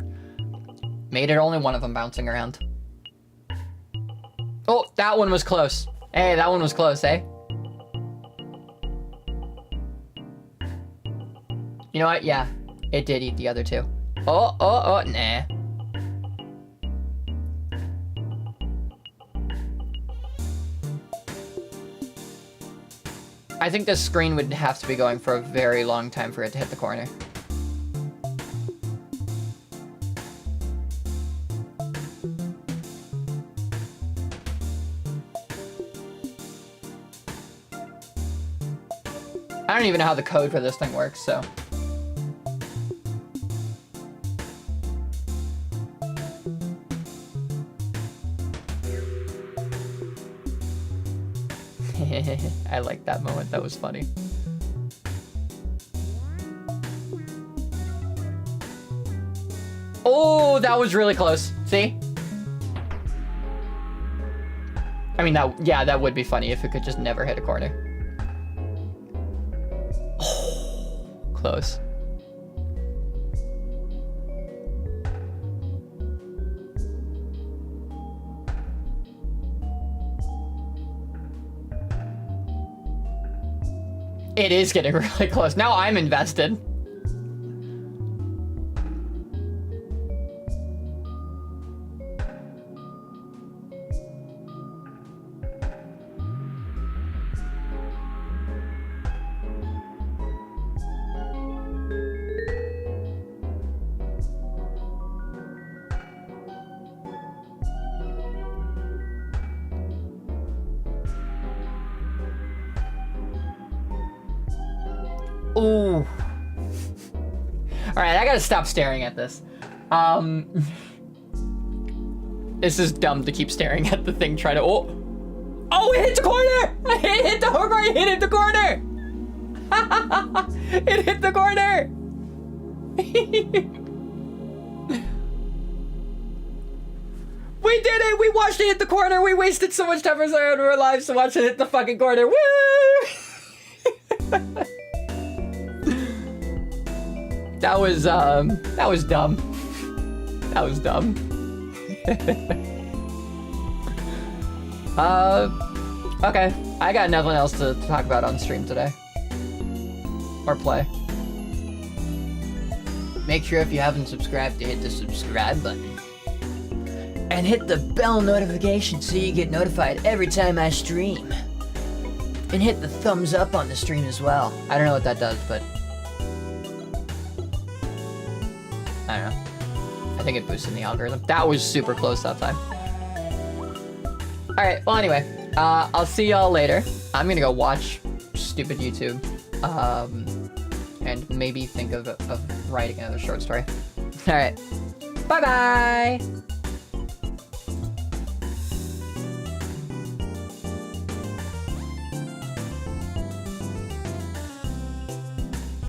A: made it only one of them bouncing around. Oh, that one was close. Hey, that one was close, eh? You know what? Yeah, it did eat the other 2. Oh, nah. I think this screen would have to be going for a very long time for it to hit the corner. I don't even know how the code for this thing works, so. I like that moment. That was funny. Oh, that was really close. See? I mean, that would be funny if it could just never hit a corner. Oh, close. It is getting really close. Now I'm invested. Ooh. Alright, I gotta stop staring at this. This is dumb to keep staring at the thing, try to... Oh, it hit the corner! It hit the corner! It hit the corner! It hit the corner! We did it! We watched it hit the corner! We wasted so much time of our lives to watch it hit the fucking corner! Woo! That was dumb. That was dumb. Okay. I got nothing else to talk about on stream today. Or play. Make sure if you haven't subscribed to hit the subscribe button. And hit the bell notification so you get notified every time I stream. And hit the thumbs up on the stream as well. I don't know what that does, but... I don't know. I think it boosted the algorithm. That was super close that time. Alright, well anyway. I'll see y'all later. I'm gonna go watch stupid YouTube. And maybe think of writing another short story. Alright. Bye-bye!